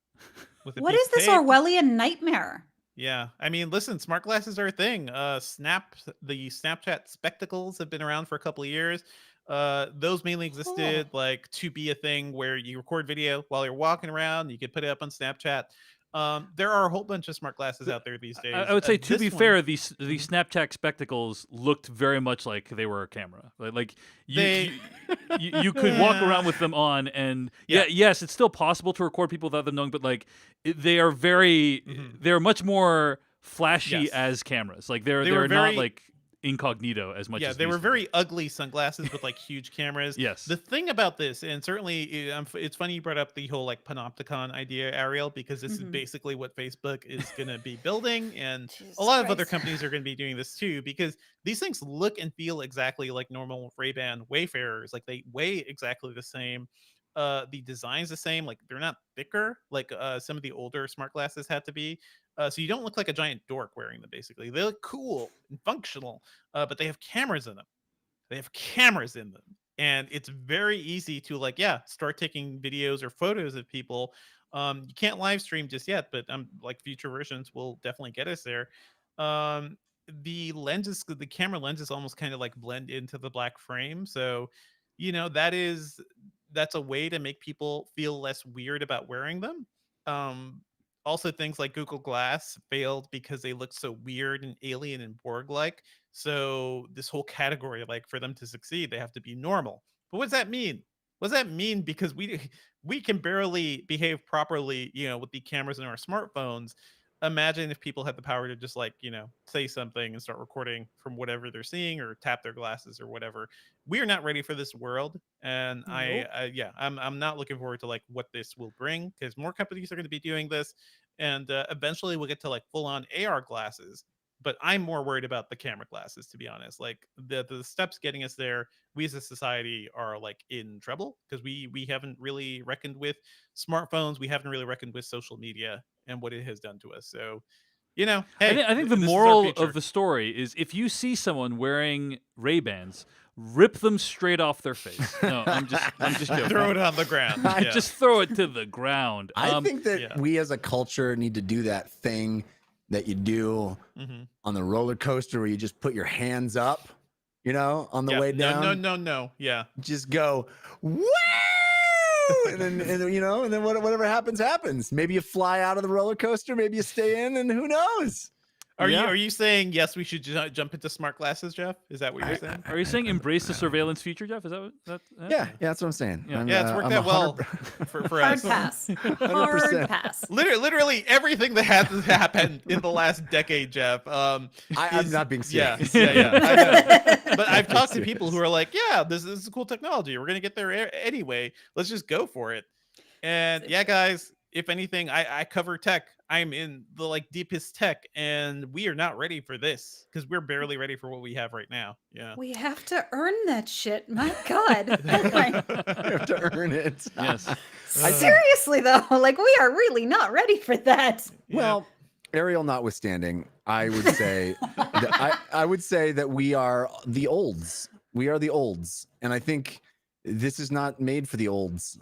with a What piece is of this tape, Orwellian nightmare? yeah, I mean, listen, smart glasses are a thing. The Snapchat spectacles have been around for a couple of years. Those mainly existed like to be a thing where you record video while you're walking around. You could put it up on Snapchat. There are a whole bunch of smart glasses out there these days. I would say, to This be one- fair, these Snapchat spectacles looked very much like they were a camera. Like you could walk around with them on, and yes, it's still possible to record people without them knowing, but like they are very, they're much more flashy as cameras. Like they're very, not like incognito as much. Yeah, as they these were very ugly sunglasses with like huge cameras. Yes. The thing about this, and certainly it's funny you brought up the whole like panopticon idea, Ariel, because this is basically what Facebook is going to be building, and a lot of other companies are going to be doing this too, because these things look and feel exactly like normal Ray-Ban Wayfarers. Like they weigh exactly the same. The design's the same. Like they're not thicker like some of the older smart glasses had to be. So you don't look like a giant dork wearing them. Basically, they look cool and functional, but they have cameras in them. They have cameras in them, and it's very easy to like start taking videos or photos of people. You can't live stream just yet, but like future versions will definitely get us there. Um, the camera lenses almost kind of like blend into the black frame, so that's a way to make people feel less weird about wearing them. Um, Also, things like Google Glass failed because they look so weird and alien and Borg like. So this whole category, like for them to succeed, they have to be normal. But what does that mean? What does that mean? Because we can barely behave properly, with the cameras in our smartphones. Imagine if people had the power to just like, say something and start recording from whatever they're seeing or tap their glasses or whatever. We are not ready for this world, and I'm not looking forward to like what this will bring, because more companies are going to be doing this, and eventually we'll get to like full on AR glasses. But I'm more worried about the camera glasses, to be honest. Like the steps getting us there, we as a society are like in trouble, because we haven't really reckoned with smartphones. We haven't really reckoned with social media and what it has done to us. So, hey, I think the this is our moral future. of the story is, if you see someone wearing Ray-Bans, rip them straight off their face. No, I'm just joking. Throw it on the ground. Yeah. Just throw it to the ground. I think that we as a culture need to do that thing that you do on the roller coaster where you just put your hands up, on the way down. No. Yeah. Just go, woo! and then whatever happens. Maybe you fly out of the roller coaster, maybe you stay in, and who knows? Are you saying yes? We should jump into smart glasses, Jeff? Is that what you're saying? Are you saying embrace the surveillance future, Jeff? Is that what? Yeah, that's what I'm saying. Yeah. It's worked out well for Hard us. pass. 100%. Hard pass. Literally everything that has happened in the last decade, Jeff. I'm not being serious. Yeah. I know. But I've talked to people who are like, yeah, this is cool technology. We're gonna get there anyway. Let's just go for it. And yeah, guys, if anything, I cover tech. I'm in the like deepest tech, and we are not ready for this, because we're barely ready for what we have right now. Yeah. We have to earn that shit. My God. Oh my- You have to earn it. Yes. Seriously though, like we are really not ready for that. Well, Ariel notwithstanding, I would say I would say that we are the olds. We are the olds, and I think this is not made for the olds.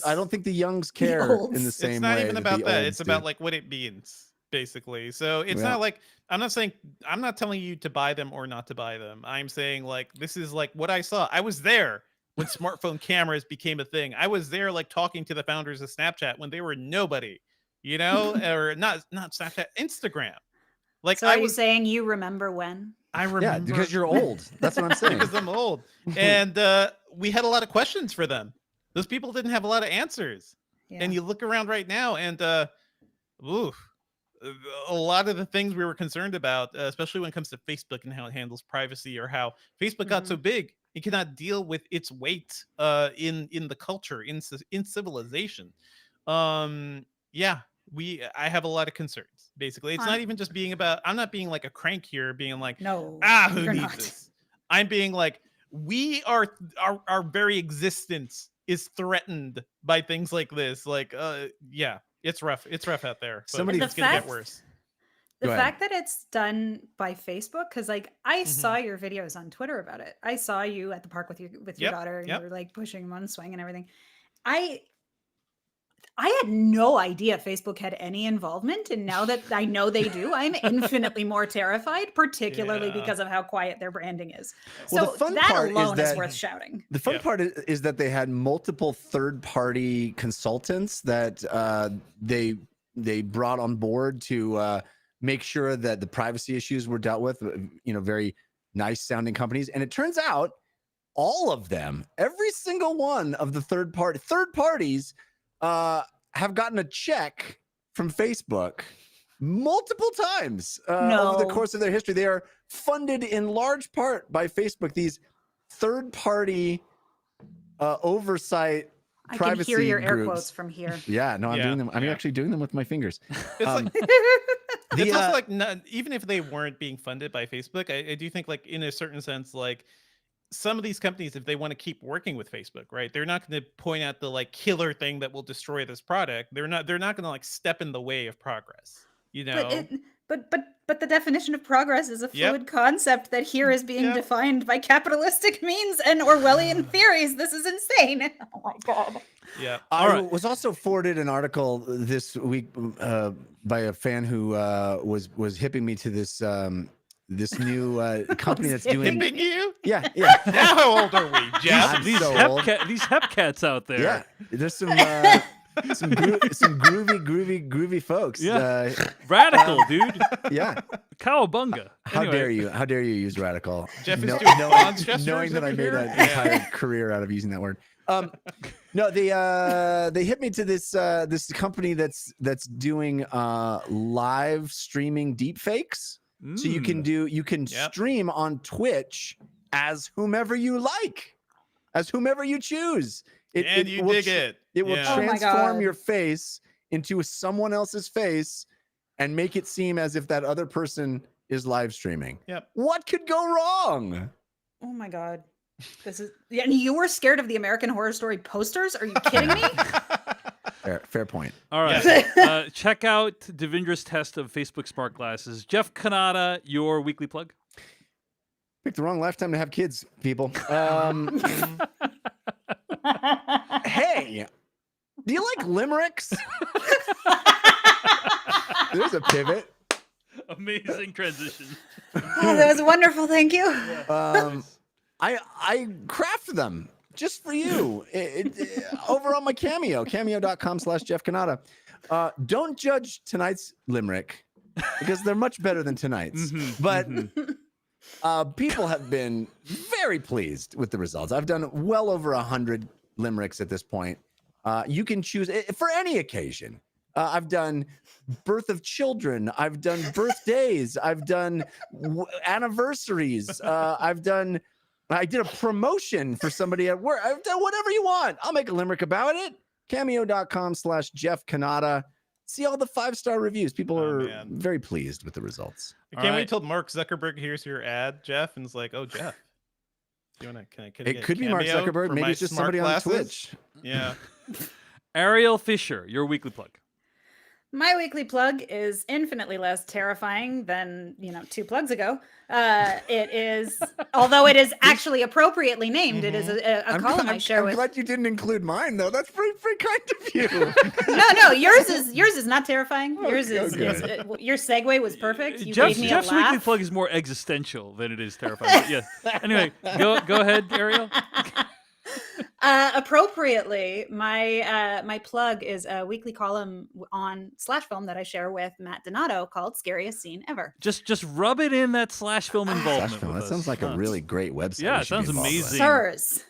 I don't think the youngs care in the same way. It's not even about that. It's do. about like what it means, basically. So it's not like I'm not telling you to buy them or not to buy them. I'm saying like this is like what I saw. I was there when smartphone cameras became a thing. I was there like talking to the founders of Snapchat when they were nobody, or not Snapchat, Instagram. Like So I are you was saying you remember when? I remember Yeah, because you're old. That's what I'm saying. because I'm old. And we had a lot of questions for them. Those people didn't have a lot of answers. Yeah. And you look around right now and ooh, a lot of the things we were concerned about, especially when it comes to Facebook and how it handles privacy, or how Facebook got so big it cannot deal with its weight in the culture, in civilization. Yeah, I have a lot of concerns. Basically, it's not even just being about. I'm not being like a crank here, being like, No, who you're needs not. this? I'm being like, we are our very existence is threatened by things like this. Like, yeah, it's rough. It's rough out there. But Somebody- it's gonna get worse. The Go ahead. fact that it's done by Facebook, because like I saw your videos on Twitter about it. I saw you at the park with your Yep, daughter, and yep. you were like pushing one swing and everything. I had no idea Facebook had any involvement, and now that I know they do, I'm infinitely more terrified, particularly Yeah. because of how quiet their branding is. Well, So the fun that part is alone is that- worth shouting. The fun Yeah. part is that they had multiple third-party consultants that they brought on board to make sure that the privacy issues were dealt with. Very nice-sounding companies, and it turns out all of them, every single one of the third parties, have gotten a check from Facebook multiple times over the No. course of their history. They are funded in large part by Facebook. These third-party oversight I can privacy hear your air groups. quotes from here. Yeah, no, I'm Yeah, doing them. I'm yeah. actually doing them with my fingers. It's Um, like the, it's also uh, like even if they weren't being funded by Facebook, I do think like in a certain sense, like some of these companies, if they want to keep working with Facebook, right, they're not going to point out the like killer thing that will destroy this product. They're not going to like step in the way of progress. You know, But the definition of progress is a fluid concept that here is being Yep. defined by capitalistic means and Orwellian theories. This is insane. Oh my god. yeah. I right. was also forwarded an article this week by a fan who was hipping me to this this new company that's doing. Hipping you? Yeah, yeah. Now how old are we, Jeff? I'm These so hep old. these hep cats out there. Yeah, there's some groovy folks. Yeah. Radical, dude. Yeah. Cowabunga. How Anyway. dare you? How dare you use radical? Jeff is No- doing knowing, Bond's gestures knowing that I over made here? an Yeah. entire career out of using that word. No, they hit me to this this company that's doing live streaming deep fakes. So you can Yep. stream on Twitch as whomever you like, as whomever you choose. And you will dig it. It will Yeah. Oh my transform God. your face into someone else's face and make it seem as if that other person is live streaming. Yep. What could go wrong? Oh my god. This is and you were scared of the American Horror Story posters? Are you kidding me? Fair point. All right. Check out Devindra's test of Facebook smart glasses. Jeff Kanata, your weekly plug. Picked the wrong lifetime to have kids, people. Hey, do you like limericks? There's a pivot. Amazing transition. Oh, that was wonderful. Thank you. I craft them just for you over on my cameo.com/Jeff Kanata. Don't judge tonight's limerick because they're much better than tonight's. But people have been very pleased with the results. I've done well over 100 limericks at this point. You can choose for any occasion. I've done birth of children. I've done birthdays. I've done anniversaries. I did a promotion for somebody at work. I've done whatever you want. I'll make a limerick about it. Cameo.com/Jeff Kanata. See all the 5-star reviews. People are very pleased with the results. I can't All wait right. till Mark Zuckerberg hears your ad, Jeff, and is like, "Oh, Jeff, do you want to? It could be Mark Zuckerberg. Maybe it's just somebody on Twitch. Yeah. Ariel Fisher, your weekly plug. My weekly plug is infinitely less terrifying than 2 plugs ago. It is, although it is actually appropriately named, it is a column I share I'm with. glad you didn't include mine though. That's pretty kind of you. No, yours is not terrifying. Yours is Okay. your segue was perfect. You Jeff's gave me Jeff's a weekly laugh. plug is more existential than it is terrifying. But yeah. Anyway, go ahead, Ariel. Appropriately, my plug is a weekly column on /film that I share with Matt Donato called "Scariest Scene Ever." Just rub it in that /film involvement. Slash film. With That us. sounds like a really great website. Yeah, we it should be sounds involved with. amazing. Sirs,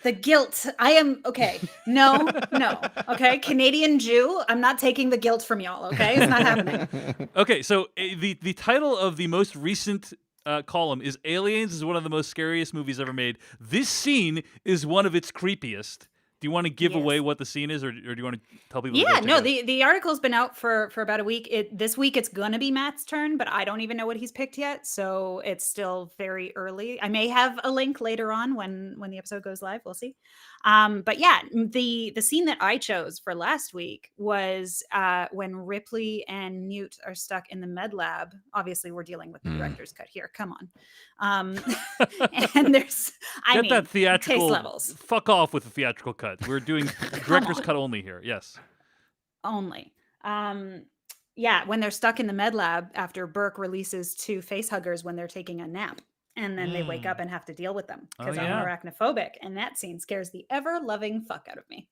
the guilt. I am okay. No. Okay, Canadian Jew. I'm not taking the guilt from y'all. Okay, it's not happening. Okay, so the title of the most recent column is "Aliens is one of the most scariest movies ever made. This scene is one of its creepiest." Do you want to give away what the scene is, or do you want to tell people? Yeah, to no. The article's been out for about a week. This week it's gonna be Matt's turn, but I don't even know what he's picked yet, so it's still very early. I may have a link later on when the episode goes live. We'll see. But yeah, the scene that I chose for last week was when Ripley and Newt are stuck in the med lab. Obviously, we're dealing with the director's cut here. Come on. And there's Get that theatrical taste levels. Fuck off with the theatrical cut. We're doing director's cut only here. Yes. Only. Yeah, when they're stuck in the med lab after Burke releases 2 face huggers when they're taking a nap. And then they wake up and have to deal with them because I'm arachnophobic, and that scene scares the ever-loving fuck out of me.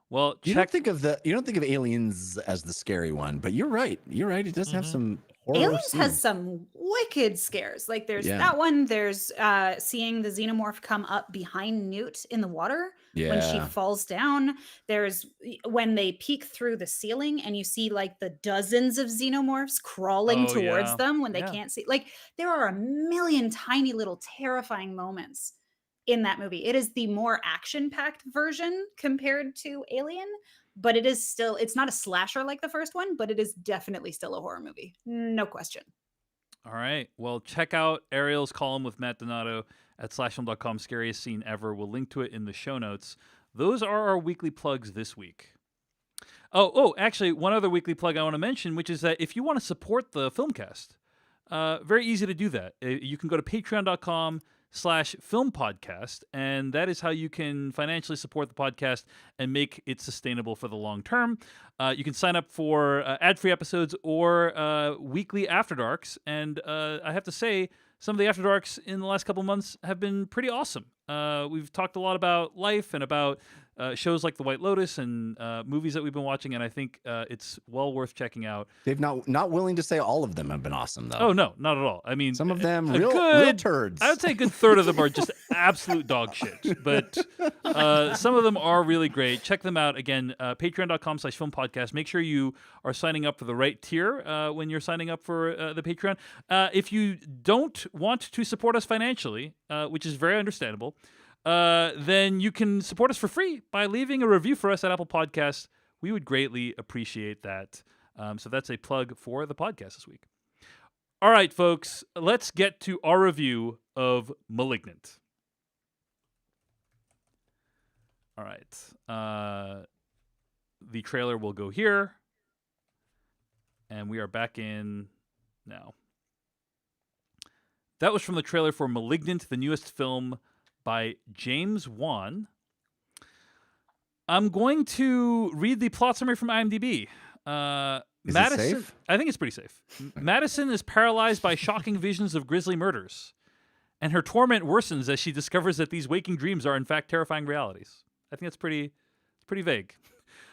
Well, you don't think of Aliens as the scary one, but you're right. It does have some horror Aliens scenes. has some wicked scares. Like there's that one. There's seeing the xenomorph come up behind Newt in the water when she falls down. There's when they peek through the ceiling and you see like the dozens of xenomorphs crawling towards them when they can't see. Like there are a million tiny little terrifying moments in that movie. It is the more action-packed version compared to Alien, but it is still, it's not a slasher like the first one, but it is definitely still a horror movie. No question. All right. Well, check out Ariel's column with Matt Donato at /film.com, Scariest Scene Ever. We'll link to it in the show notes. Those are our weekly plugs this week. Actually, one other weekly plug I want to mention, which is that if you want to support the Filmcast, very easy to do that. You can go to patreon.com/film podcast, and that is how you can financially support the podcast and make it sustainable for the long term. You can sign up for ad-free episodes or weekly After Darks, and I have to say, some of the After Darks in the last couple of months have been pretty awesome. We've talked a lot about life and about shows like The White Lotus and movies that we've been watching, and I think it's well worth checking out. They've not willing to say all of them have been awesome, though. Oh, no, not at all. I mean, some of them real turds. I would say a good third of them are just absolute dog shit, but some of them are really great. Check them out. Again, patreon.com/film podcast. Make sure you are signing up for the right tier when you're signing up for the Patreon. If you don't want to support us financially, which is very understandable, then you can support us for free by leaving a review for us at Apple Podcasts. We would greatly appreciate that. So that's a plug for the podcast this week. All right, folks, let's get to our review of Malignant. All right. The trailer will go here. And we are back in now. That was from the trailer for Malignant, the newest film by James Wan. I'm going to read the plot summary from IMDb. Is Madison, it safe? I think it's pretty safe. Madison is paralyzed by shocking visions of grisly murders, and her torment worsens as she discovers that these waking dreams are in fact terrifying realities. I think that's pretty vague.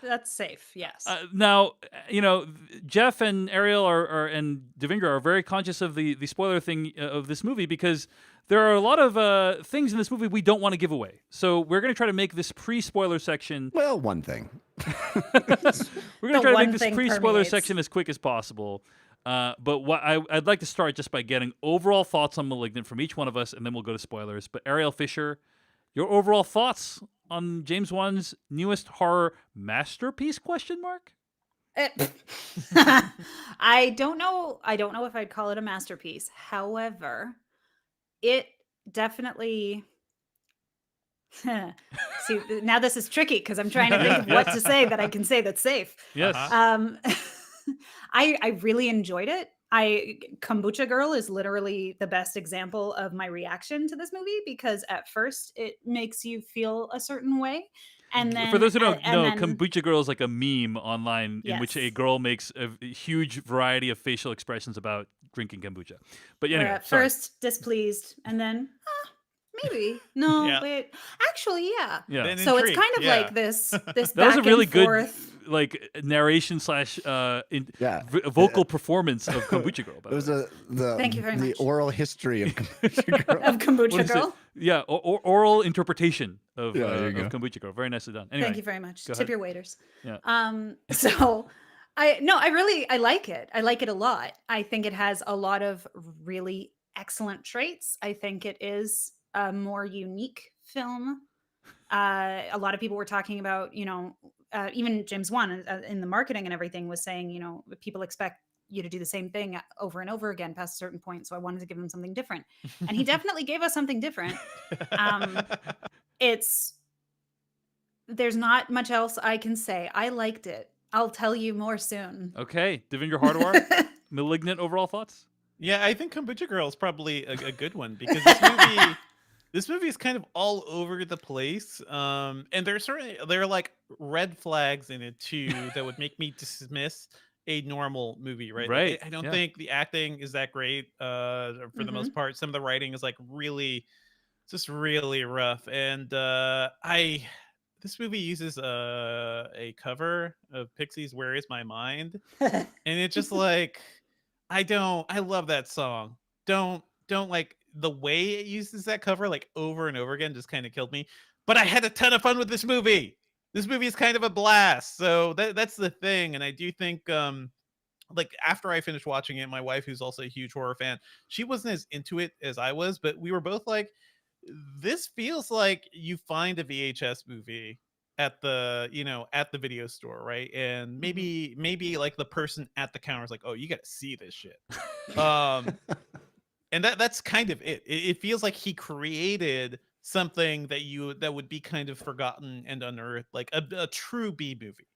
That's safe, yes. Now, Jeff and Ariel and Devindra are very conscious of the spoiler thing of this movie because there are a lot of things in this movie we don't want to give away. So we're going to try to make this pre-spoiler section. Well, one thing. We're going to try to make this pre-spoiler section as quick as possible. But what I'd like to start just by getting overall thoughts on Malignant from each one of us, and then we'll go to spoilers. But Ariel Fisher, your overall thoughts on James Wan's newest horror masterpiece? ? I don't know if I'd call it a masterpiece. However, it definitely see, now this is tricky because I'm trying to think of what to say that I can say that's safe. Yes. I really enjoyed it. Kombucha Girl is literally the best example of my reaction to this movie because at first it makes you feel a certain way. And then, for those who don't know, Kombucha Girl is like a meme online in which a Yes. girl makes a huge variety of facial expressions about drinking kombucha. But we're anyway, at first displeased and then Maybe. No, Yeah. wait. Actually, yeah. Yeah. Then So it's intrigued, kind of yeah. like this That back was a really and good forth. like narration slash Yeah. vocal performance of Kombucha Girl. By It was the way. Thank you very the much. oral history of Kombucha Girl. Of Kombucha What is it? Girl. Yeah, oral interpretation of Yeah, there you go. Kombucha Girl. Very nicely done. Anyway, Thank you very much. go Tip ahead. your waiters. Yeah. So I like it. I like it a lot. I think it has a lot of really excellent traits. I think it is a more unique film. A lot of people were talking about, even James Wan in the marketing and everything was saying, people expect you to do the same thing over and over again past a certain point. So I wanted to give him something different. And he definitely gave us something different. There's not much else I can say. I liked it. I'll tell you more soon. Okay, Devendra Hardawar, Malignant overall thoughts? Yeah, I think Kombucha Girl is probably a good one because this movie is kind of all over the place. And there are like red flags in it too that would make me dismiss a normal movie, right? Right, Like, I don't yeah. think the acting is that great for the most part. Some of the writing is like really just really rough. And this movie uses a cover of Pixies' Where Is My Mind? And it's just like I love that song. Don't like the way it uses that cover like over and over again just kind of killed me. But I had a ton of fun with this movie. This movie is kind of a blast. So that's the thing. And I do think like after I finished watching it, my wife, who's also a huge horror fan, she wasn't as into it as I was, but we were both like, this feels like you find a VHS movie at the at the video store, right? And maybe like the person at the counter is like, oh, you got to see this shit. And that's kind of it. It feels like he created something that would be kind of forgotten and unearthed, like a true B movie.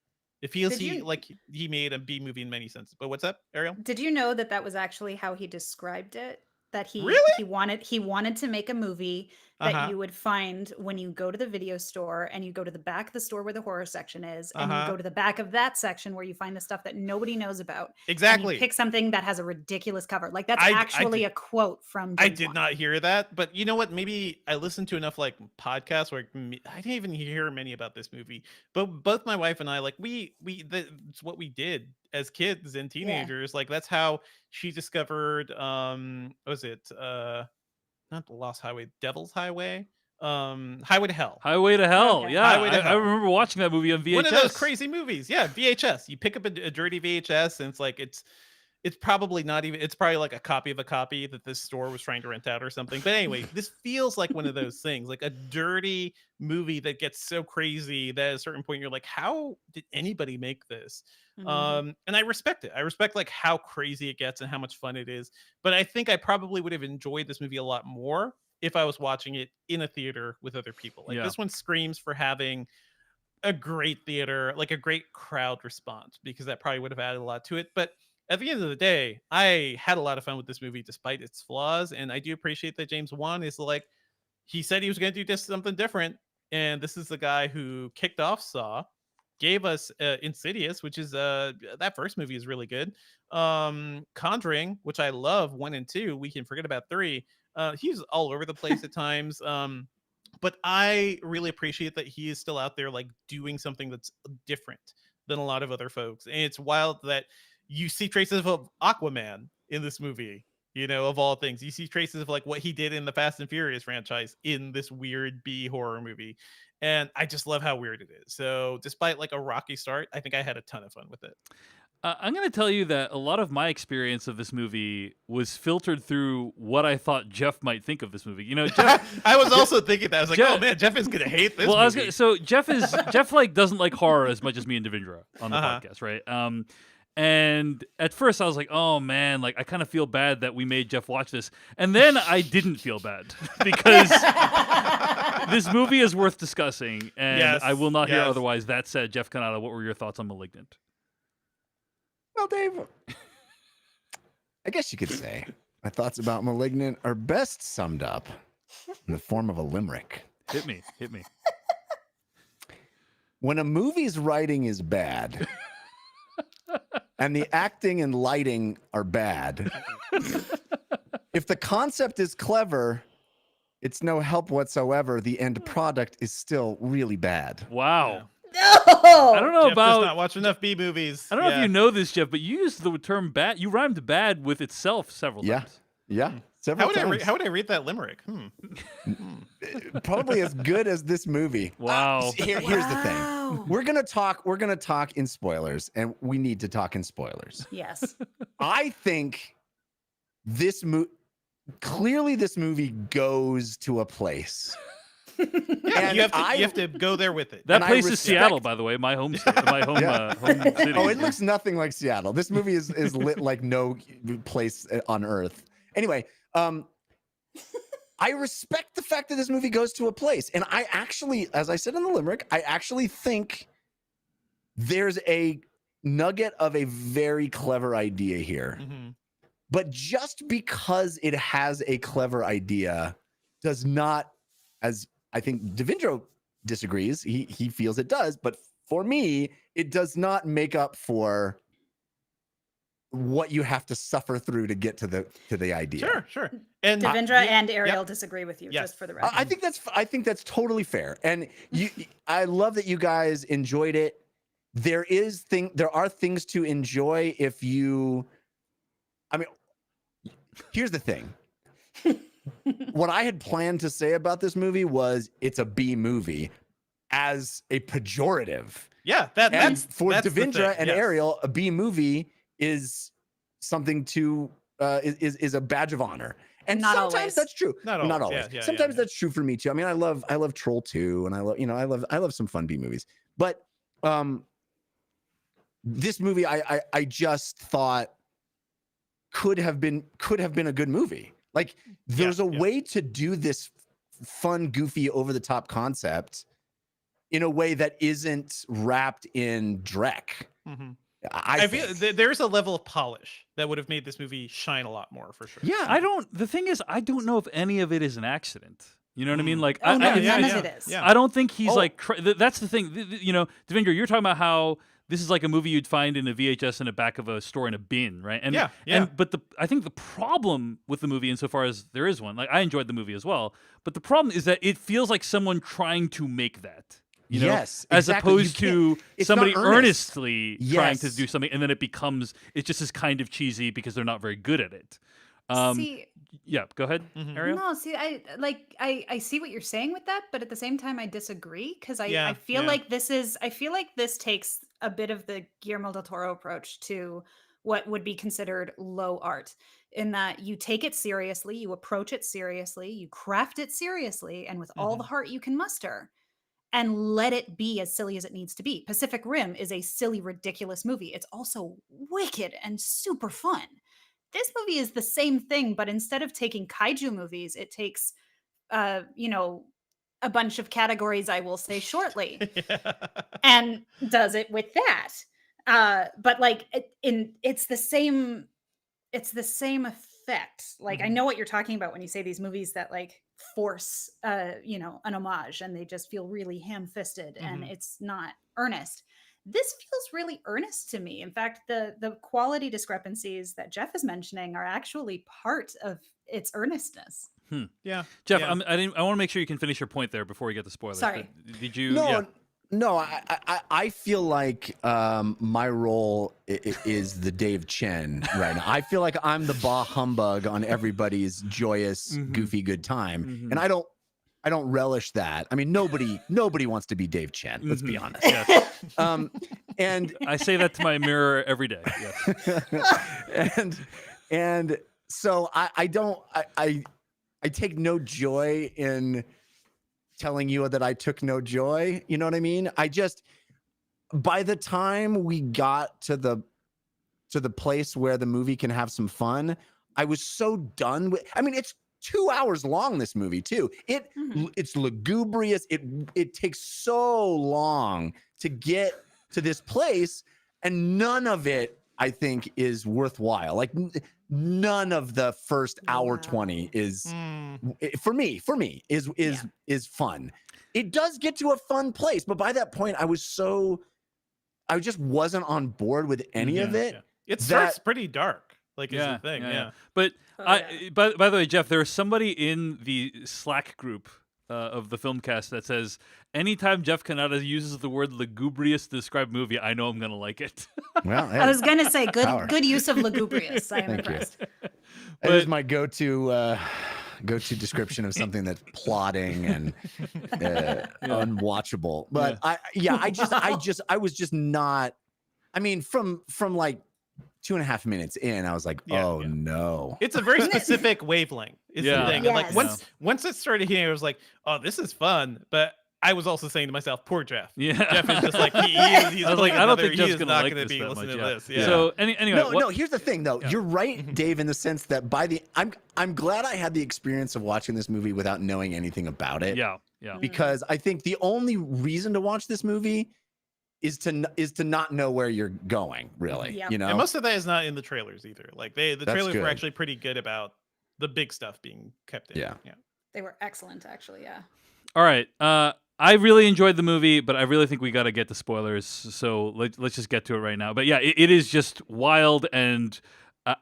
It feels like he made a B movie in many senses. But what's up, Ariel? Did you know that was actually how he described it? That he Really? he wanted to make a movie that you would find when you go to the video store and you go to the back of the store where the horror section is, and you go to the back of that section where you find the stuff that nobody knows about. Exactly. And you pick something that has a ridiculous cover. Like that's actually a quote from James I did Wan. not hear that, but you know what? Maybe I listened to enough like podcasts where I didn't even hear many about this movie. But both my wife and I, like that's what we did as kids and teenagers. Like that's how she discovered what was it? Not the Lost Highway, Devil's Highway. Highway to Hell. Highway to Hell. Okay. Yeah, Highway to I Hell. remember watching that movie on VHS. One of those crazy movies. Yeah, VHS. You pick up a dirty VHS and it's like it's probably not even, it's probably like a copy of a copy that this store was trying to rent out or something. But anyway, this feels like one of those things, like a dirty movie that gets so crazy that at a certain point you're like, how did anybody make this? And I respect it. I respect like how crazy it gets and how much fun it is. But I think I probably would have enjoyed this movie a lot more if I was watching it in a theater with other people. Like this one screams for having a great theater, like a great crowd response, because that probably would have added a lot to it. But at the end of the day, I had a lot of fun with this movie despite its flaws. And I do appreciate that James Wan is like, he said he was going to do something different. And this is the guy who kicked off Saw, gave us Insidious, which is that first movie is really good. Conjuring, which I love 1 and 2. We can forget about 3. He's all over the place at times. But I really appreciate that he is still out there like doing something that's different than a lot of other folks. And it's wild that you see traces of Aquaman in this movie, of all things. You see traces of like what he did in the Fast and Furious franchise in this weird B horror movie. And I just love how weird it is. So despite like a rocky start, I think I had a ton of fun with it. I'm going to tell you that a lot of my experience of this movie was filtered through what I thought Jeff might think of this movie. Jeff, I was also thinking that. I was like, oh man, Jeff is going to hate this movie. So Jeff like doesn't like horror as much as me and Devendra on the podcast, right? And at first I was like, oh man, like I kind of feel bad that we made Jeff watch this. And then I didn't feel bad because this movie is worth discussing and I will not hear otherwise. That said, Jeff Canada, what were your thoughts on Malignant? Well, Dave, I guess you could say my thoughts about Malignant are best summed up in the form of a limerick. Hit me. When a movie's writing is bad and the acting and lighting are bad, if the concept is clever, It's no help whatsoever. The end product is still really bad. Wow. No. I don't know Jeff does about. not watch enough B movies. I don't know if you know this, Jeff, but you used the term "bad." You rhymed "bad" with itself several times. Yeah. Several times. How would I read that limerick? Probably as good as this movie. Wow. Here's the thing. We're gonna talk in spoilers, and we need to talk in spoilers. Yes. I think this clearly this movie goes to a place. Yeah, And you have to go there with it. That And I place is respect- Seattle, by the way, my home state, my home, home city. Oh, it looks nothing like Seattle. This movie is lit like no place on earth. Anyway, I respect the fact that this movie goes to a place. And I actually, as I said in the limerick, I actually think there's a nugget of a very clever idea here. But just because it has a clever idea does not, as I think Devindra disagrees, he feels it does, but for me, it does not make up for what you have to suffer through to get to the idea. Sure. And Devindra and Ariel disagree with you, Yes. just for the record. I think that's totally fair. And I love that you guys enjoyed it. There are things to enjoy if you, I mean, here's the thing. What I had planned to say about this movie was it's a B movie as a pejorative. Yeah, And that's for that's the Devindra thing, and yes. Ariel, a B movie is something to is a badge of honor. And Not sometimes always. that's true. Not Not always. always. Yeah, Sometimes yeah. that's true for me too. I mean, I love Troll 2 and I love some fun B movies. But this movie I just thought could have been a good movie. Like there's a way to do this fun, goofy, over the top concept in a way that isn't wrapped in dreck. I feel there's a level of polish that would have made this movie shine a lot more for sure. Yeah. The thing is, I don't know if any of it is an accident. You know what I mean? Like, Oh, no, I, none yeah, of it is. yeah. I don't think he's Oh. like. That's the thing. You know, Devindra, you're talking about how this is like a movie you'd find in a VHS in the back of a store in a bin, right? And Yeah. But I think the problem with the movie, insofar as there is one, like I enjoyed the movie as well, but the problem is that it feels like someone trying to make that. You know, Yes, as exactly. opposed to it's somebody not earnest. earnestly trying to Yes. do something, and then it's just as kind of cheesy because they're not very good at it. See, Yeah, go ahead, Ariel. no, see, I see what you're saying with that, but at the same time, I disagree because Yeah, I feel yeah. like this takes a bit of the Guillermo del Toro approach to what would be considered low art, in that you take it seriously, you approach it seriously, you craft it seriously, and with all the heart you can muster, and let it be as silly as it needs to be. Pacific Rim is a silly, ridiculous movie. It's also wicked and super fun. This movie is the same thing, but instead of taking kaiju movies, it takes, a bunch of categories I will say shortly, and does it with that. But like, it's the same effect. Like, I know what you're talking about when you say these movies that like force, an homage, and they just feel really ham-fisted, and it's not earnest. This feels really earnest to me. In fact, the quality discrepancies that Jeff is mentioning are actually part of its earnestness. Yeah. Jeff, yeah. I want to make sure you can finish your point there before we get to spoilers. Sorry. but did you? No, Yeah. no. I feel like my role is the Dave Chen right now. I feel like I'm the bah humbug on everybody's joyous, goofy good time, and I don't relish that. I mean, nobody wants to be Dave Chen. Let's be honest. Yes. And I say that to my mirror every day. Yes. and so I take no joy in telling you that I took no joy. You know what I mean? By the time we got to the place where the movie can have some fun, I was so done with. I mean, it's 2 hours long, this movie too. It's lugubrious. It takes so long to get to this place, and none of it, I think, is worthwhile. Like none of the first hour 20 is for me is fun. It does get to a fun place, but by that point I just wasn't on board with any of it. It starts pretty dark. like is the thing. Yeah. But Oh, by the way, Jeff, there's somebody in the Slack group of the Filmcast that says anytime Jeff Canada uses the word lugubrious to describe a movie, I know I'm gonna like it. Well, I was gonna say Power. good use of lugubrious. I am Thank you. impressed. That is my go-to description of something that's plotting and unwatchable. But I was just not. I mean, from like 2.5 minutes in, I was like, no. It's a very specific wavelength. Is the thing. And like once it started hitting, I was like, oh, this is fun. But I was also saying to myself, poor Jeff. Yeah. Jeff is just like he's I was like, I don't think Jeff's not like going to this be that listening much, to this. Yeah. So anyway, No. Here's the thing, though. You're right, Dave, in the sense that I'm glad I had the experience of watching this movie without knowing anything about it. Yeah. Because I think the only reason to watch this movie is to not know where you're going, really. Yep. You know, And most of that is not in the trailers either. Like the trailers were good. actually pretty good about the big stuff being kept in. Yeah. They were excellent, actually. Yeah. All right. I really enjoyed the movie, but I really think we got to get the spoilers. So let's just get to it right now. But yeah, it is just wild and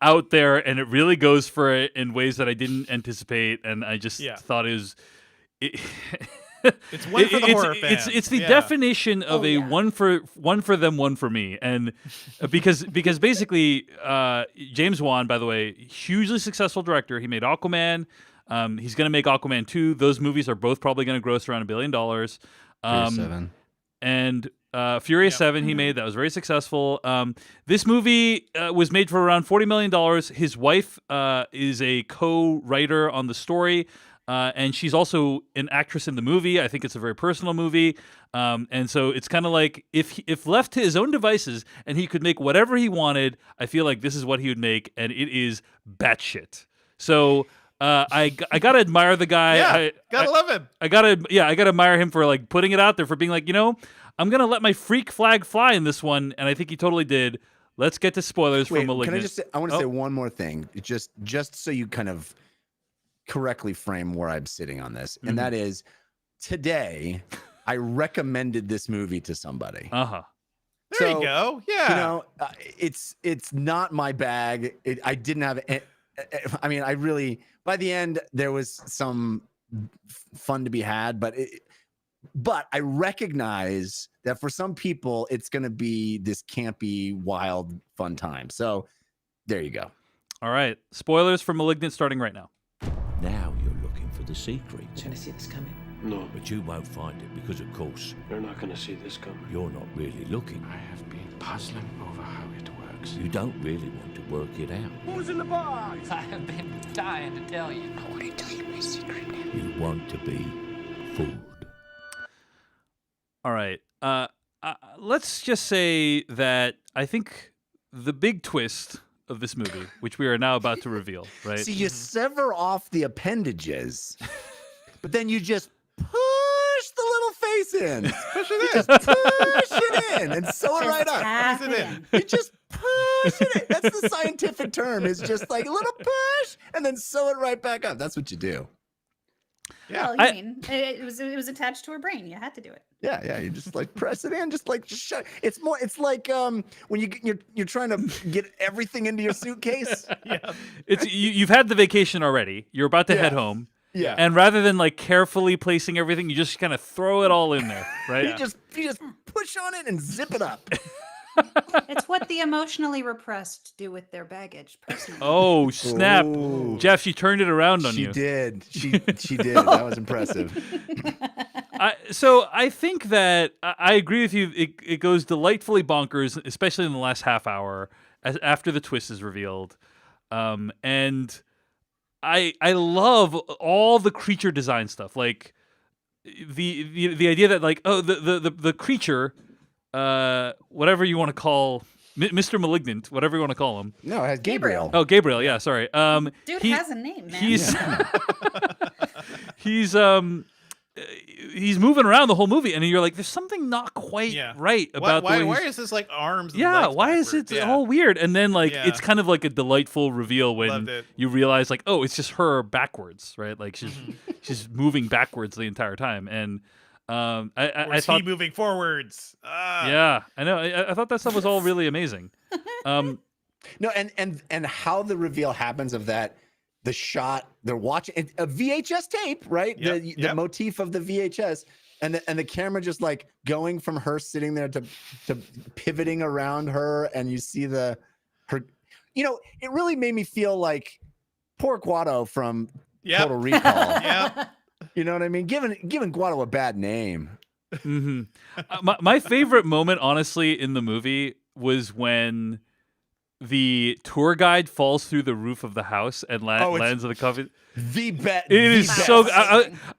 out there, and it really goes for it in ways that I didn't anticipate, and I just thought it was. It's one for the horror fans. It's the definition of one for them, one for me, and because basically James Wan, by the way, hugely successful director. He made Aquaman. He's going to make Aquaman 2. Those movies are both probably going to gross around $1 billion. Furious 7. And Furious 7 he made. That was very successful. This movie was made for around $40 million. His wife is a co-writer on the story. And she's also an actress in the movie. I think it's a very personal movie. And so it's kind of like if left to his own devices and he could make whatever he wanted, I feel like this is what he would make. And it is batshit. So I gotta admire the guy. Yeah, gotta love him. I gotta admire him for like putting it out there, for being like, I'm gonna let my freak flag fly in this one, and I think he totally did. Let's get to spoilers for Malignant. I want to say one more thing, just so you kind of correctly frame where I'm sitting on this, and that is today I recommended this movie to somebody. There you go. Yeah. It's not my bag. I didn't have it. I mean, I really, by the end, there was some fun to be had, but I recognize that for some people, it's going to be this campy, wild, fun time. So there you go. All right. Spoilers for Malignant starting right now. Now you're looking for the secret. You're gonna see this coming. No. But you won't find it because, of course, You're not gonna see this coming. you're not really looking. I have been puzzling over how it works. You don't really want to work it out. Who's in the box? I have been dying to tell you. I want to tell you my secret now. You want to be fooled. All right. Let's just say that I think the big twist of this movie, which we are now about to reveal, right? See, you sever off the appendages, but then you just push the little face in. Push it in. Just push it in and sew it right up. Tap Push it in. You just push it in. That's the scientific term. Is just like a little push and then sew it right back up. That's what you do. Yeah. Well, it was attached to her brain. You had to do it. Yeah. You just like press it in, just shut. It's like when you're trying to get everything into your suitcase. Yeah. It's you've had the vacation already. You're about to head home. Yeah. And rather than like carefully placing everything, you just kind of throw it all in there, right? You just push on it and zip it up. It's what the emotionally repressed do with their baggage, personally. Oh, snap. Ooh. Jeff, she turned it around on She you. did. She did. That was impressive. So I think that I agree with you. It goes delightfully bonkers, especially in the last half hour after the twist is revealed. And I love all the creature design stuff. Like the idea that like, oh, the creature, whatever you want to call Mr. Malignant, whatever you want to call him. No, it has Gabriel. Oh, Gabriel. Yeah, sorry. Dude has a name, man. He's moving around the whole movie, and you're like, there's something not quite right about why the way is this like arms? And yeah, legs why is it backwards? all weird? And then like it's kind of like a delightful reveal when Loved it. you realize like, oh, it's just her backwards, right? Like she's moving backwards the entire time, and I Is thought he moving forwards? yeah, I know. I thought that stuff was all really amazing. No, and how the reveal happens of that, the shot they're watching a VHS tape, right? Yep, The motif of the VHS, and the camera just like going from her sitting there to pivoting around her, and you see her. You know, it really made me feel like poor Guado from Total Recall. Yeah. You know what I mean? Giving Guado a bad name. Mm-hmm. My favorite moment, honestly, in the movie was when the tour guide falls through the roof of the house and lands on the coffee. It is so.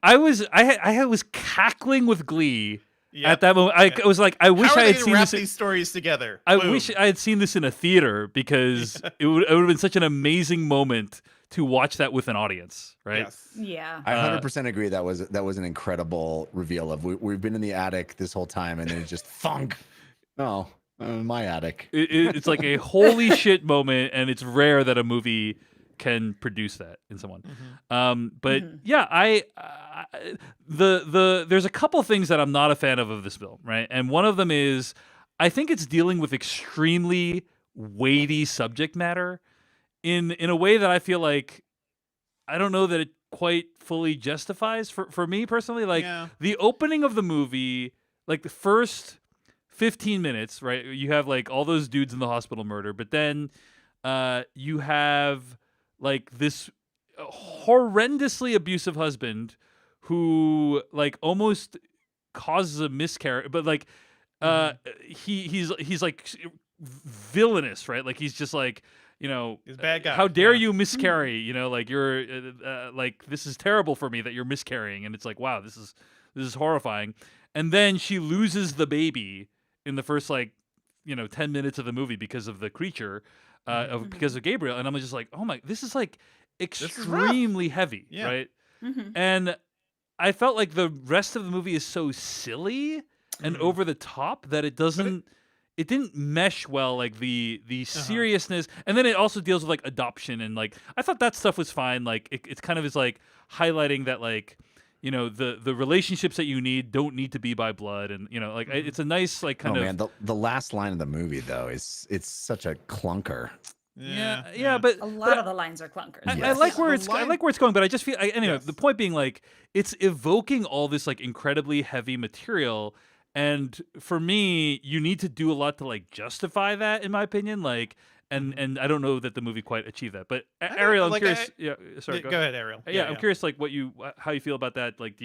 I was cackling with glee at that moment. I was like, I wish I had seen these stories together. I wish I had seen this in a theater because it would have been such an amazing moment to watch that with an audience, right? Yes. Yeah. I 100% agree. That was an incredible reveal of we've been in the attic this whole time, and then it's just thunk. Oh, my attic. It's like a holy shit moment, and it's rare that a movie can produce that in someone. But yeah, I there's a couple things that I'm not a fan of this film, right? And one of them is I think it's dealing with extremely weighty subject matter in a way that I feel like I don't know that it quite fully justifies for me personally. Like the opening of the movie, like the first 15 minutes, right? You have like all those dudes in the hospital murder, but then you have like this horrendously abusive husband who like almost causes a miscarriage, but like he's like villainous, right? Like he's just like, you know, he's a bad guy. How dare you miscarry? You know, like you're like, this is terrible for me that you're miscarrying, and it's like, wow, this is horrifying. And then she loses the baby in the first 10 minutes of the movie because of the creature, because of Gabriel, and I'm just like, oh my, this is like extremely heavy, right? And I felt like the rest of the movie is so silly and over the top that it doesn't. It didn't mesh well, like the seriousness, and then it also deals with like adoption, and like I thought that stuff was fine. Like it's kind of is like highlighting that, like, you know, the relationships that you don't need to be by blood, and you know, like it's a nice like kind of. Man, the last line of the movie though it's such a clunker. Yeah, but a lot of the lines are clunkers. I like where I like where it's going, but I just feel anyway. The point being, like, it's evoking all this like incredibly heavy material. And for me, you need to do a lot to like justify that, in my opinion. Like, and I don't know that the movie quite achieved that. But Ariel, I'm curious. Sorry, go ahead, Ariel. I'm curious, like, how you feel about that. Like,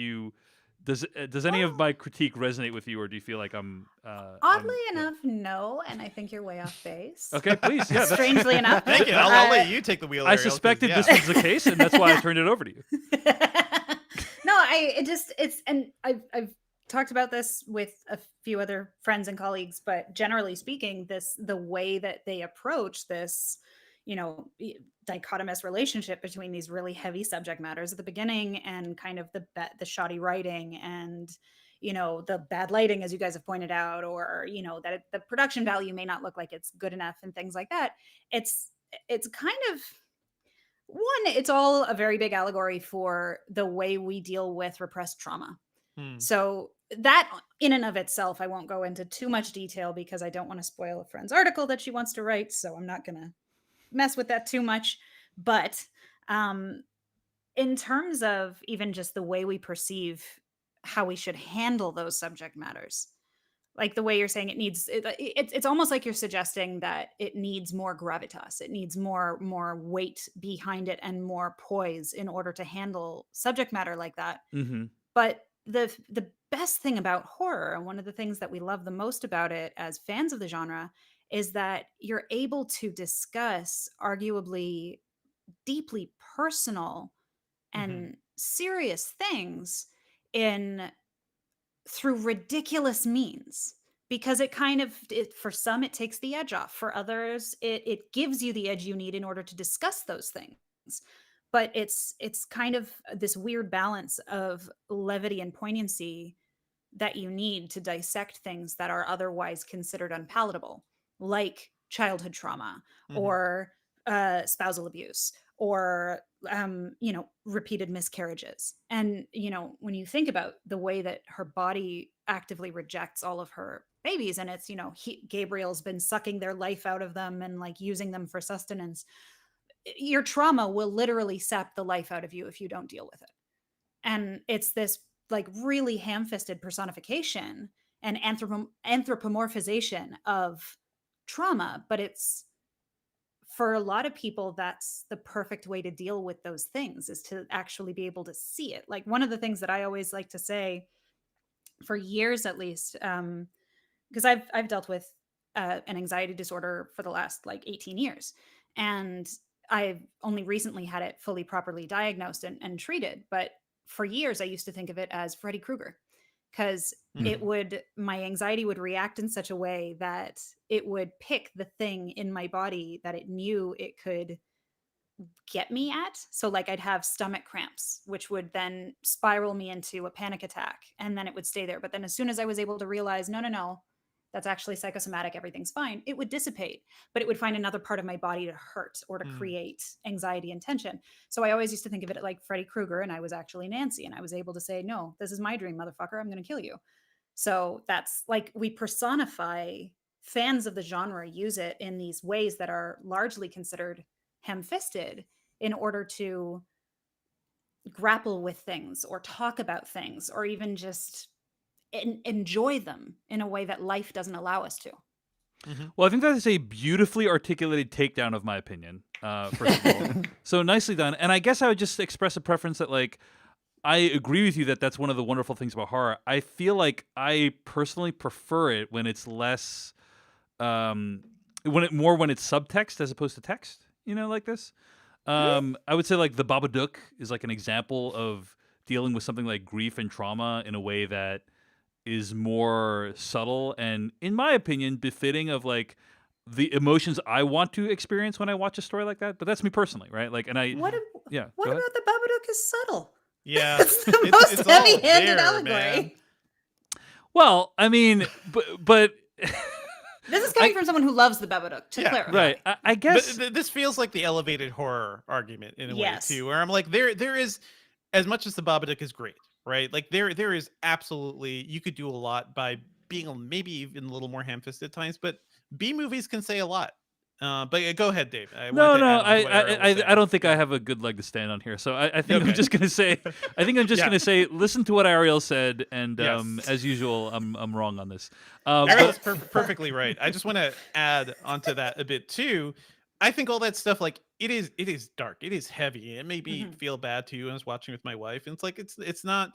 does any of my critique resonate with you, or do you feel like I'm oddly enough, no? And I think you're way off base. Okay, please. Yeah, strangely enough. Thank you. I'll let you take the wheel. I suspected this was the case, and that's why I turned it over to you. No, I've talked about this with a few other friends and colleagues, but generally speaking, the way that they approach this, you know, dichotomous relationship between these really heavy subject matters at the beginning and kind of the shoddy writing and, you know, the bad lighting, as you guys have pointed out, or, you know, that the production value may not look like it's good enough and things like that. It's kind of it's all a very big allegory for the way we deal with repressed trauma. So that in and of itself, I won't go into too much detail because I don't want to spoil a friend's article that she wants to write. So I'm not going to mess with that too much. But in terms of even just the way we perceive how we should handle those subject matters, like the way you're saying it's almost like you're suggesting that it needs more gravitas. It needs more weight behind it and more poise in order to handle subject matter like that. But the best thing about horror, and one of the things that we love the most about it as fans of the genre, is that you're able to discuss arguably deeply personal and serious things through ridiculous means, because it kind of for some it takes the edge off, for others it gives you the edge you need in order to discuss those things. But it's kind of this weird balance of levity and poignancy that you need to dissect things that are otherwise considered unpalatable, like childhood trauma or spousal abuse or you know, repeated miscarriages. And you know, when you think about the way that her body actively rejects all of her babies, and it's, Gabriel's been sucking their life out of them and like using them for sustenance. Your trauma will literally sap the life out of you if you don't deal with it. And it's this like really ham-fisted personification and anthropomorphization of trauma, but it's, for a lot of people, that's the perfect way to deal with those things, is to actually be able to see it. Like, one of the things that I always like to say, for years at least, because I've dealt with an anxiety disorder for the last like 18 years, and I've only recently had it fully properly diagnosed and treated. But for years, I used to think of it as Freddy Krueger, because my anxiety would react in such a way that it would pick the thing in my body that it knew it could get me at. So like I'd have stomach cramps, which would then spiral me into a panic attack, and then it would stay there. But then as soon as I was able to realize, no, that's actually psychosomatic, everything's fine, it would dissipate, but it would find another part of my body to hurt or to create anxiety and tension. So I always used to think of it like Freddy Krueger, and I was actually Nancy, and I was able to say, no, this is my dream, motherfucker, I'm going to kill you. So that's like, we personify, fans of the genre use it in these ways that are largely considered ham-fisted in order to grapple with things or talk about things or even just enjoy them in a way that life doesn't allow us to. Well, I think that is a beautifully articulated takedown of my opinion, first of all. So nicely done. And I guess I would just express a preference that, like, I agree with you that that's one of the wonderful things about horror. I feel like I personally prefer it when it's less, when it's subtext as opposed to text, like this. I would say like The Babadook is like an example of dealing with something like grief and trauma in a way that is more subtle and, in my opinion, befitting of like the emotions I want to experience when I watch a story like that. But that's me personally, right? Like, and What yeah. about The Babadook is subtle? Yeah, It's the most all heavy-handed there, allegory. man. Well, I mean, but This is coming from someone who loves The Babadook, to clarify. right. I guess This feels like the elevated horror argument in a Yes. way too, where I'm like, there is, as much as The Babadook is great, right? Like there is absolutely, you could do a lot by being maybe even a little more ham-fisted at times, but B movies can say a lot. But go ahead, Dave. I don't think I have a good leg to stand on here. So I think I'm Okay. just gonna say, gonna say, listen to what Ariel said, and Yes. as usual, I'm wrong on this. Ariel's perfectly right. I just want to add onto that a bit too. I think all that stuff, like it is dark, it is heavy. It made me feel bad too. I was watching with my wife, and it's like it's not.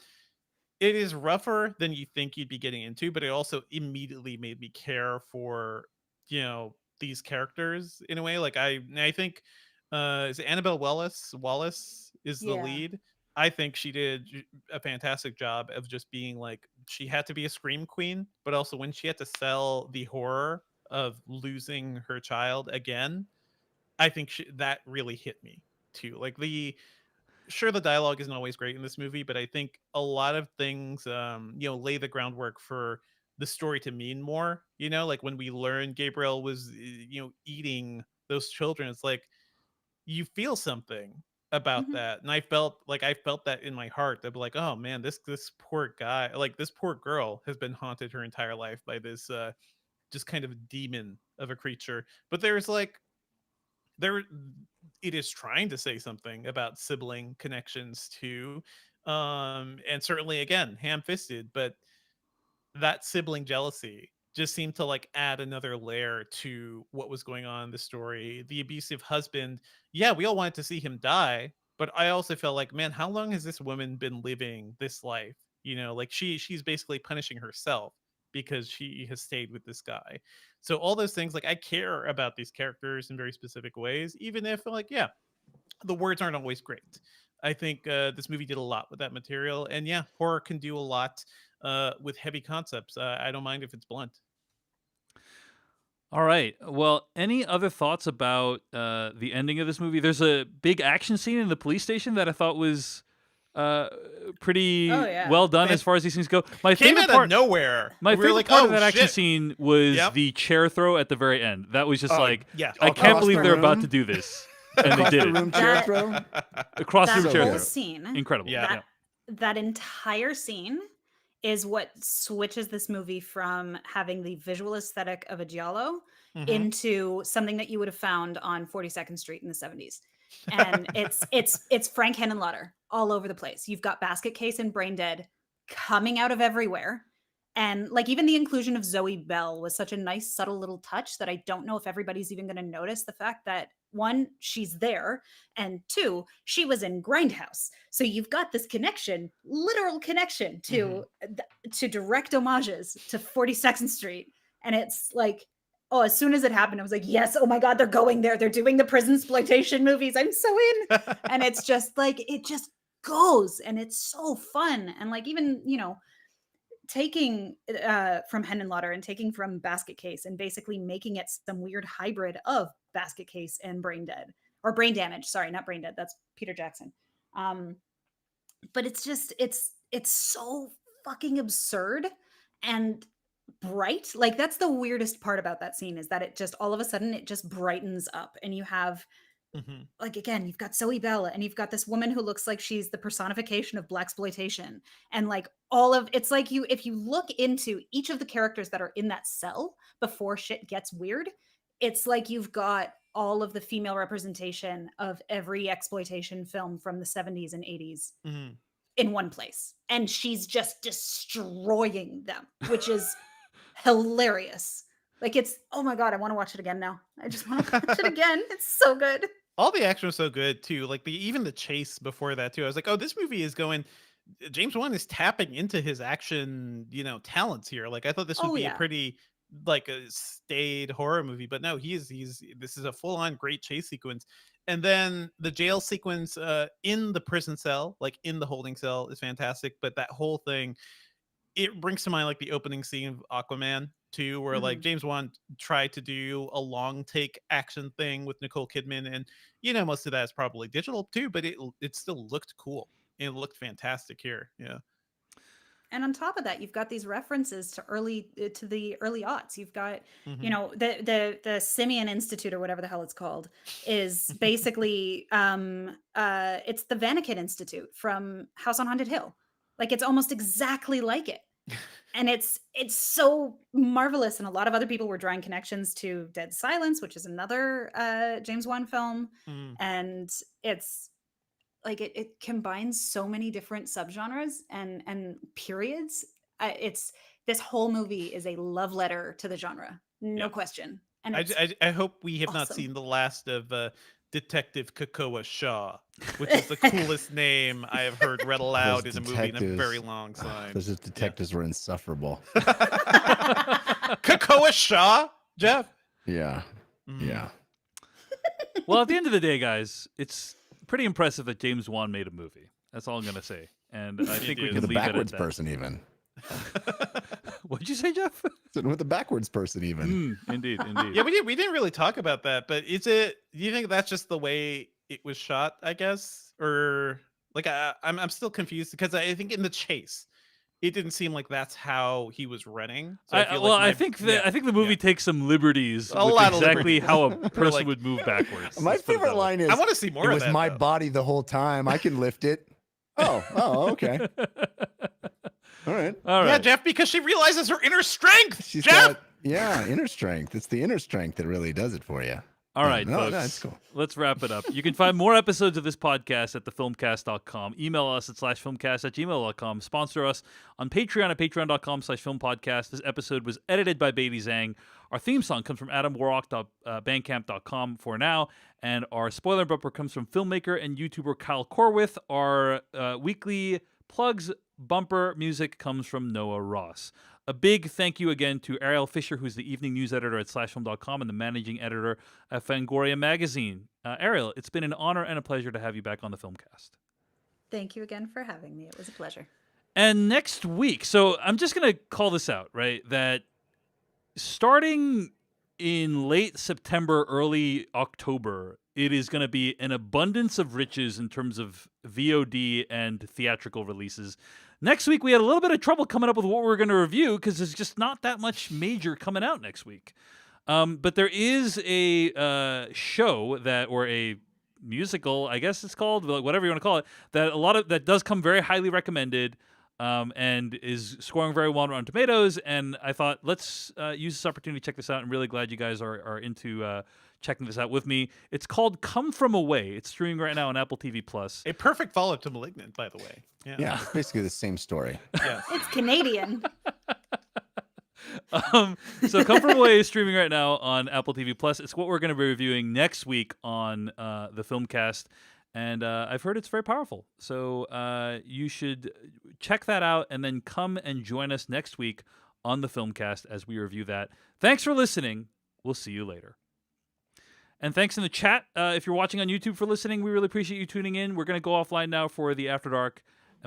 It is rougher than you think you'd be getting into, but it also immediately made me care for these characters in a way. Like I think is it Annabelle Wallace is the Yeah. lead. I think she did a fantastic job of just being like, she had to be a scream queen, but also when she had to sell the horror of losing her child again, I think that really hit me too. Like the dialogue isn't always great in this movie, but I think a lot of things lay the groundwork for the story to mean more. Like when we learn Gabriel was eating those children, it's like you feel something about that. And I felt that in my heart. I'd be like, oh man, this poor guy, like this poor girl has been haunted her entire life by this just kind of demon of a creature. But there's like it is trying to say something about sibling connections too. And certainly again, ham-fisted, but that sibling jealousy just seemed to like add another layer to what was going on in the story. The abusive husband, yeah, we all wanted to see him die, but I also felt like, man, how long has this woman been living this life? Like she's basically punishing herself because she has stayed with this guy. So all those things, like I care about these characters in very specific ways, even if like, yeah, the words aren't always great. I think this movie did a lot with that material, and yeah, horror can do a lot with heavy concepts. I don't mind if it's blunt. All right. Well, any other thoughts about the ending of this movie? There's a big action scene in the police station that I thought was pretty well done as far as these things go. My Came favorite out part, of nowhere. My We were favorite like, part of "Oh, that action shit." scene was Yep. the chair throw at the very end. That was just like, yeah. I can't Across believe the they're about room? to do this, and they Across did the it room chair That- throw. across That the chair whole throw. scene, Incredible. Yeah. that entire scene is what switches this movie from having the visual aesthetic of a giallo Mhm. into something that you would have found on 42nd Street in the 70s. And it's Frank Henenlotter all over the place. You've got Basket Case and Brain Dead coming out of everywhere. And like even the inclusion of Zoe Bell was such a nice, subtle little touch that I don't know if everybody's even going to notice the fact that one, she's there, and two, she was in Grindhouse. So you've got this connection, literal connection to direct homages to 42nd Street. And it's like, oh, as soon as it happened, I was like, yes, oh my God, they're going there. They're doing the prison exploitation movies. I'm so in. And it's just like, it just goes and it's so fun. And like, even, you know, taking from Henenlotter and taking from Basket Case and basically making it some weird hybrid of Basket Case and Brain Dead or Brain Damage. Sorry, not Brain Dead. That's Peter Jackson. But it's just it's so fucking absurd and bright. Like that's the weirdest part about that scene is that it just all of a sudden it just brightens up and you have Mhm. like again you've got Zoe Bell and you've got this woman who looks like she's the personification of blaxploitation and like all of it's like you if you look into each of the characters that are in that cell before shit gets weird, it's like you've got all of the female representation of every exploitation film from the 70s and 80s Mhm. in one place and she's just destroying them, which is hilarious. Like it's oh my God, I want to watch it again now. I just want to watch it again. It's so good. All the action was so good too. Like even the chase before that too. I was like, oh, this movie is going. James Wan is tapping into his action, talents here. Like I thought this would Oh be yeah. a pretty like a staid horror movie, but no, he's this is a full on great chase sequence. And then the jail sequence in the prison cell, like in the holding cell, is fantastic. But that whole thing, it brings to mind like the opening scene of Aquaman 2, where like Mhm. James Wan tried to do a long take action thing with Nicole Kidman, and most of that is probably digital too, but it still looked cool. It looked fantastic here. Yeah. And on top of that, you've got these references to the early aughts. You've got, you Mhm. know, the Simeon Institute or whatever the hell it's called is basically it's the Vatican Institute from House on Haunted Hill. Like it's almost exactly like it. And it's so marvelous. And a lot of other people were drawing connections to Dead Silence, which is another James Wan film. Mhm. And it's like it combines so many different subgenres and periods. It's this whole movie is a love letter to the genre, no Yeah. question. And I, it's j- I hope we have not awesome. seen the last of Detective Kakoa Shaw, which is the coolest name I have heard read aloud in a movie in a very long time. Those detectives were insufferable. Kakoa Shaw, Jeff. Yeah. Mm. Yeah. Well, at the end of the day, guys, it's pretty impressive that James Wan made a movie. That's all I'm gonna say, and I think we did. can With a leave it at backwards that. person, even. What'd you say, Jeff? With a backwards person, even. Indeed, indeed. Yeah, we didn't really talk about that, but do you think that's just the way it was shot, I guess? Or like I'm still confused because I think in the chase, it didn't seem like that's how he was running. So I feel like I think the movie takes some liberties A with lot of exactly liberties. how a person like- would move backwards. My Let's put it favorite that way. line is, I want to see more it of was that. my though. body the whole time. I can lift it. Oh, okay. All right. All Yeah, right. Jeff, because she realizes her inner strength. She's Jeff. got, inner strength. It's the inner strength that really does it for you. All right, no, folks. that's cool. Let's wrap it up. You can find more episodes of this podcast at thefilmcast.com. Email us at /filmcast@gmail.com. Sponsor us on Patreon at patreon.com/filmpodcast. This episode was edited by Beatty Zhang. Our theme song comes from adamwarrock.bandcamp.com for now. And our spoiler bumper comes from filmmaker and YouTuber Kyle Corwith. Our weekly plugs bumper music comes from Noah Ross. A big thank you again to Ariel Fisher, who's the evening news editor at /film.com and the managing editor at Fangoria Magazine. Ariel, it's been an honor and a pleasure to have you back on the Filmcast. Thank you again for having me. It was a pleasure. And next week, so I'm just going to call this out, right? That starting in late September, early October, it is going to be an abundance of riches in terms of VOD and theatrical releases. Next week, we had a little bit of trouble coming up with what we're going to review because there's just not that much major coming out next week. But there is a show or a musical, I guess it's called, whatever you want to call it, that does come very highly recommended. and is scoring very well on Rotten Tomatoes. And I thought, let's use this opportunity to check this out. I'm really glad you guys are into checking this out with me. It's called Come From Away. It's streaming right now on Apple TV Plus. A perfect follow-up to Malignant, by the way. Yeah, it's basically the same story. Yes. It's Canadian. So Come From Away is streaming right now on Apple TV Plus. It's what we're going to be reviewing next week on the Filmcast. And I've heard it's very powerful. So you should check that out and then come and join us next week on the Filmcast as we review that. Thanks for listening. We'll see you later. And thanks in the chat. If you're watching on YouTube for listening, we really appreciate you tuning in. We're going to go offline now for the After Dark.